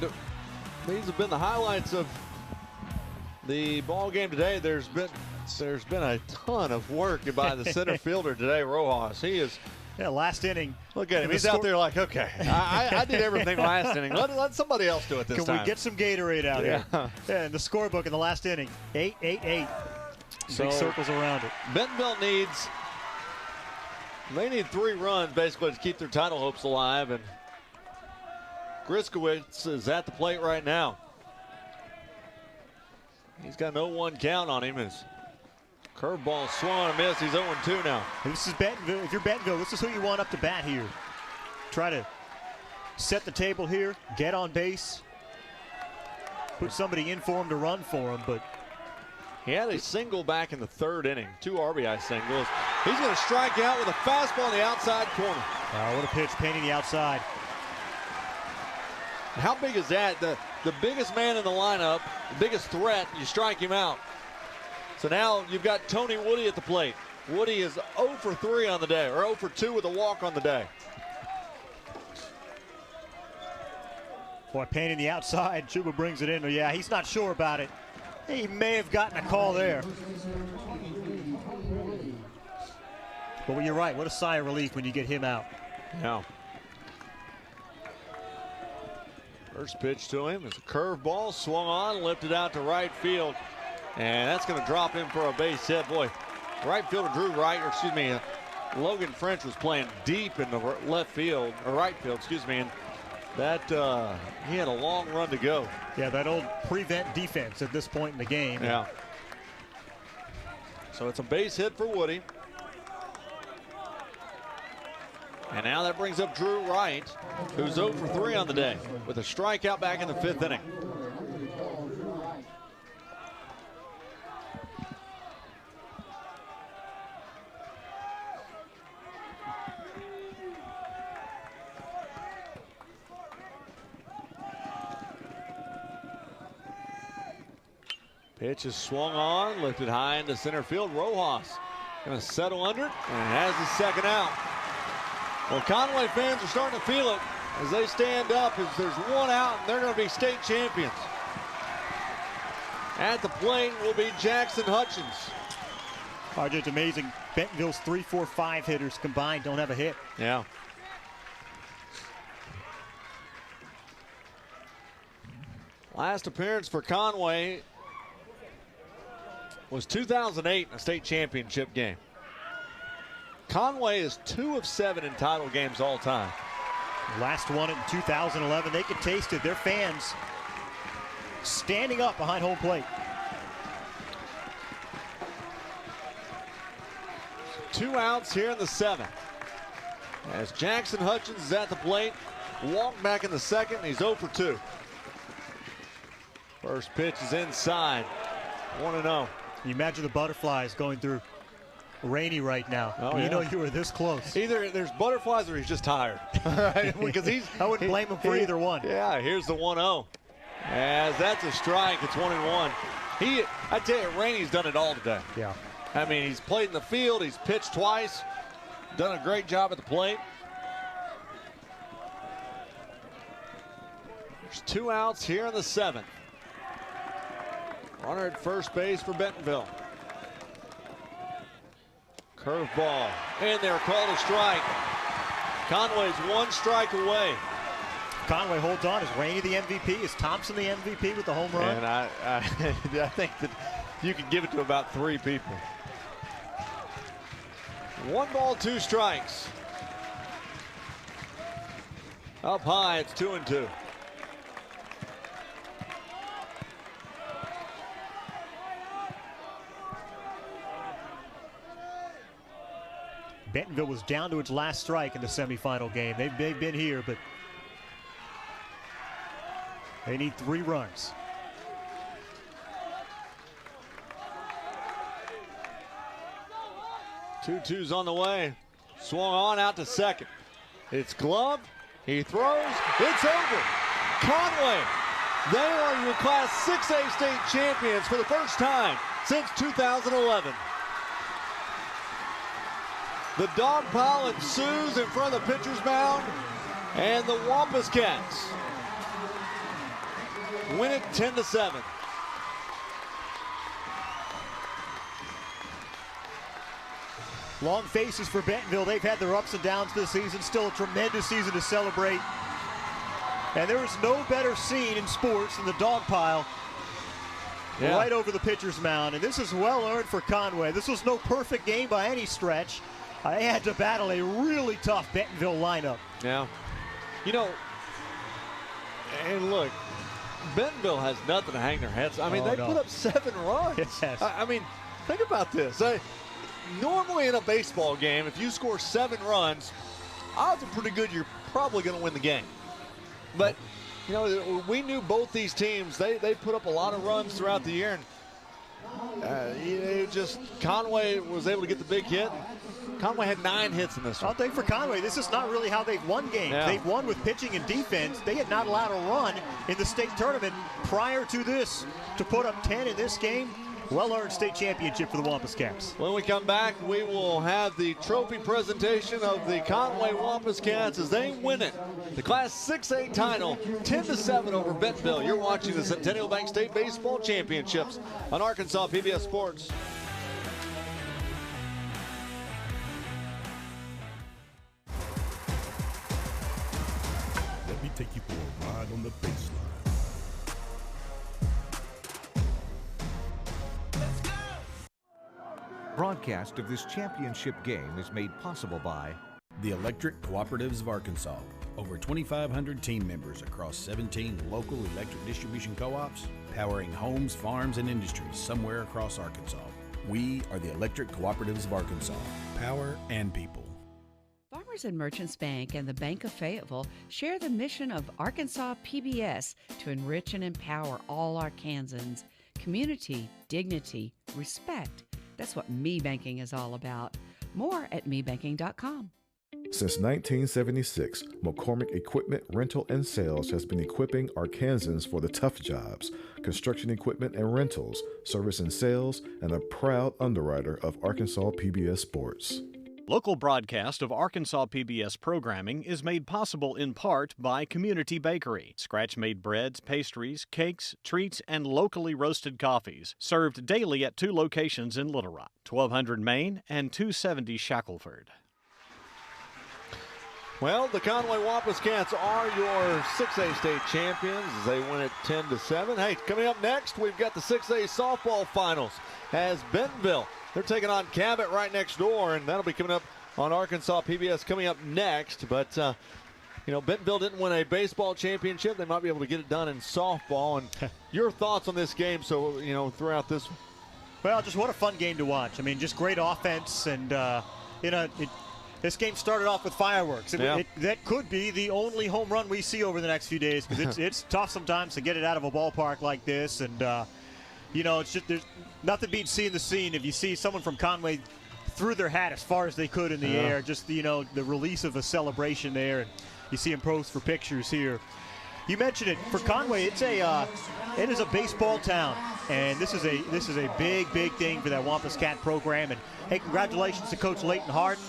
these have been the highlights of the ball game today. There's been a ton of work by the center fielder today, Rojas. He is. Yeah, last inning. Look at him. He's out there like, okay, I did everything last inning. Let somebody else do it this time. Can we get some Gatorade out here? Yeah, and the scorebook in the last inning, 8-8-8. So big circles around it. Bentonville need 3 runs basically to keep their title hopes alive, and Griskowitz is at the plate right now. He's got an 0-1 count on him. His curveball swung and missed. He's 0-2 now. This is Bentonville. If you're Bentonville, this is who you want up to bat here. Try to set the table here, get on base, put somebody in for him to run for him, but he had a single back in the 3rd inning, 2 RBI singles. He's going to strike out with a fastball in the outside corner. Oh, what a pitch, painting the outside. How big is that? The biggest man in the lineup, the biggest threat, you strike him out. So now you've got Tony Woody at the plate. Woody is 0 for 3 on the day, or 0 for 2 with a walk on the day. Boy, painting the outside. Chuba brings it in. Yeah, he's not sure about it. He may have gotten a call there. But you're right. What a sigh of relief when you get him out. Yeah. First pitch to him is a curveball, swung on, lifted out to right field. And that's going to drop him for a base hit. Boy, right fielder Logan French was playing deep in the right field, and that he had a long run to go. Yeah, that old prevent defense at this point in the game. Yeah. So it's a base hit for Woody. And now that brings up Drew Wright, who's 0 for 3 on the day with a strikeout back in the 5th inning. Pitch is swung on, lifted high into center field. Rojas going to settle under it and has his second out. Well, Conway fans are starting to feel it as they stand up as there's 1 out and they're going to be state champions. At the plate will be Jackson Hutchins. It's amazing. Bentonville's 3, 4, 5 hitters combined don't have a hit. Yeah. Last appearance for Conway was 2008 in a state championship game. Conway is 2 of 7 in title games all time. Last one in 2011. They could taste it. Their fans standing up behind home plate. 2 outs here in the 7th. As Jackson Hutchins is at the plate, walked back in the 2nd, and he's 0 for 2. First pitch is inside. 1-0. You imagine the butterflies going through Rainey right now. Oh, you yeah. know you were this close. Either there's butterflies or he's just tired. Because I wouldn't blame him for either one. Yeah, here's the 1-0. As that's a strike, it's 1-1. I tell you, Rainey's done it all today. Yeah. I mean, he's played in the field, he's pitched twice, done a great job at the plate. There's 2 outs here in the 7th. Runner at first base for Bentonville. Curveball in there, called a strike. Conway's 1 strike away. Conway holds on. Is Rainey the MVP? Is Thompson the MVP with the home run? And I think that you can give it to about 3 people. 1 ball, 2 strikes. Up high, it's 2-2. Bentonville was down to its last strike in the semifinal game. They've been here, but they need 3 runs. Two-two's on the way. Swung on out to second. It's glove. He throws. It's over. Conway, they are your Class 6A state champions for the first time since 2011. The dog pile ensues in front of the pitcher's mound, and the Wampus Cats win it 10-7. Long faces for Bentonville. They've had their ups and downs this season. Still a tremendous season to celebrate. And there is no better scene in sports than the dog pile right over the pitcher's mound. And this is well earned for Conway. This was no perfect game by any stretch. They had to battle a really tough Bentonville lineup. Yeah. You know, and look, Bentonville has nothing to hang their heads. I mean, they put up 7 runs. Yes. I mean, think about this. Normally in a baseball game, if you score 7 runs, odds are pretty good you're probably going to win the game. But, you know, we knew both these teams, they put up a lot of runs throughout the year. And Conway was able to get the big hit. Conway had 9 hits in this one. I'll think for Conway, this is not really how they've won games. Yeah. They've won with pitching and defense. They had not allowed a run in the state tournament prior to this. To put up 10 in this game, well-earned state championship for the Wampus Cats. When we come back, we will have the trophy presentation of the Conway Wampus Cats as they win it. The Class 6A title, 10-7 over Bentonville. You're watching the Centennial Bank State Baseball Championships on Arkansas PBS Sports. Let me take you for a ride on the baseline. Broadcast of this championship game is made possible by the Electric Cooperatives of Arkansas. Over 2,500 team members across 17 local electric distribution co-ops, powering homes, farms, and industries somewhere across Arkansas. We are the Electric Cooperatives of Arkansas. Power and people. Farmers and Merchants Bank and the Bank of Fayetteville share the mission of Arkansas PBS to enrich and empower all Arkansans. Community, dignity, respect. That's what Me Banking is all about. More at mebanking.com. Since 1976, McCormick Equipment Rental and Sales has been equipping Arkansans for the tough jobs, construction equipment and rentals, service and sales, and a proud underwriter of Arkansas PBS Sports. Local broadcast of Arkansas PBS programming is made possible in part by Community Bakery. Scratch-made breads, pastries, cakes, treats, and locally roasted coffees. Served daily at 2 locations in Little Rock, 1200 Main and 270 Shackelford. Well, the Conway Wampus Cats are your 6A state champions as they win it 10-7. Hey, coming up next, we've got the 6A softball finals as Bentonville. They're taking on Cabot right next door, and that'll be coming up on Arkansas PBS coming up next. But, you know, Bentonville didn't win a baseball championship. They might be able to get it done in softball. And your thoughts on this game, so, you know, throughout this? Well, just what a fun game to watch. I mean, just great offense. And, you know, this game started off with fireworks. That could be the only home run we see over the next few days because it's tough sometimes to get it out of a ballpark like this. And, you know, it's just there's nothing beats seeing the scene. If you see someone from Conway threw their hat as far as they could in the air, just, you know, the release of a celebration there. And you see them pose for pictures here. You mentioned it for Conway. It is a baseball town, and this is a big thing for that Wampus Cat program. And hey, congratulations to Coach Leighton Harden.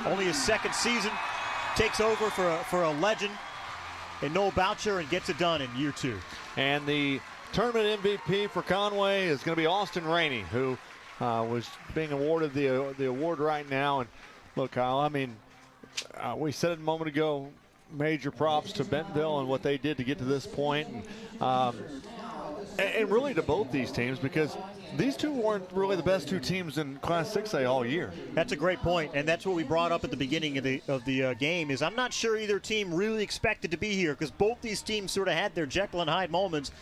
Only his 2nd season, takes over for a legend in Noel Boucher and gets it done in year 2. And the tournament MVP for Conway is going to be Austin Rainey, who was being awarded the award right now. And look, Kyle, I mean, we said it a moment ago, major props to Bentonville and what they did to get to this point. And really to both these teams, because these two weren't really the best two teams in Class 6A all year. That's a great point, and that's what we brought up at the beginning of the game. Is I'm not sure either team really expected to be here, because both these teams sort of had their Jekyll and Hyde moments.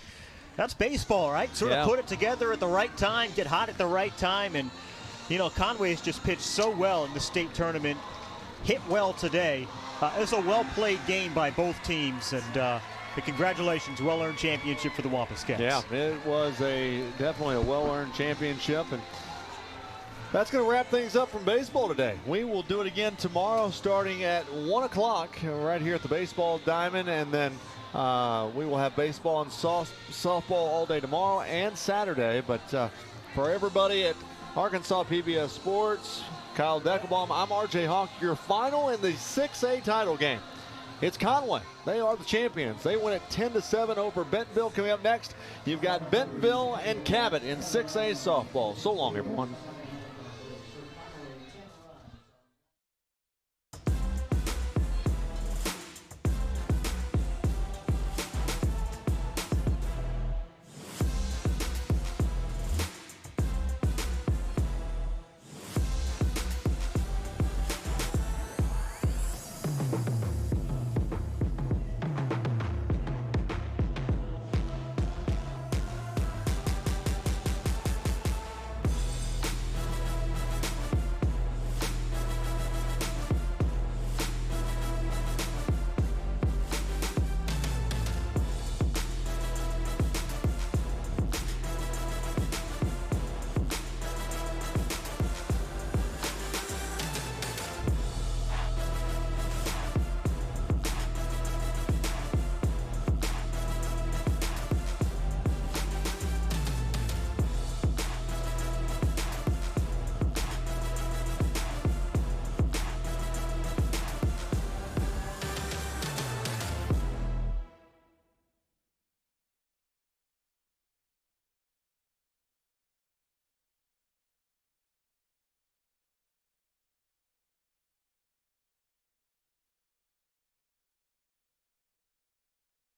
That's baseball, right? Sort of put it together at the right time, get hot at the right time, and you know Conway's just pitched so well in the state tournament, hit well today. It was a well-played game by both teams, and. Congratulations, well-earned championship for the Wampus Cats. Yeah, it was definitely a well-earned championship, and that's going to wrap things up from baseball today. We will do it again tomorrow starting at 1 o'clock right here at the Baseball Diamond, and then we will have baseball and softball all day tomorrow and Saturday. But for everybody at Arkansas PBS Sports, Kyle Deckelbaum, I'm RJ Hawk, your final in the 6A title game. It's Conway. They are the champions. They win it 10-7 over Bentonville. Coming up next, you've got Bentonville and Cabot in 6A softball. So long, everyone.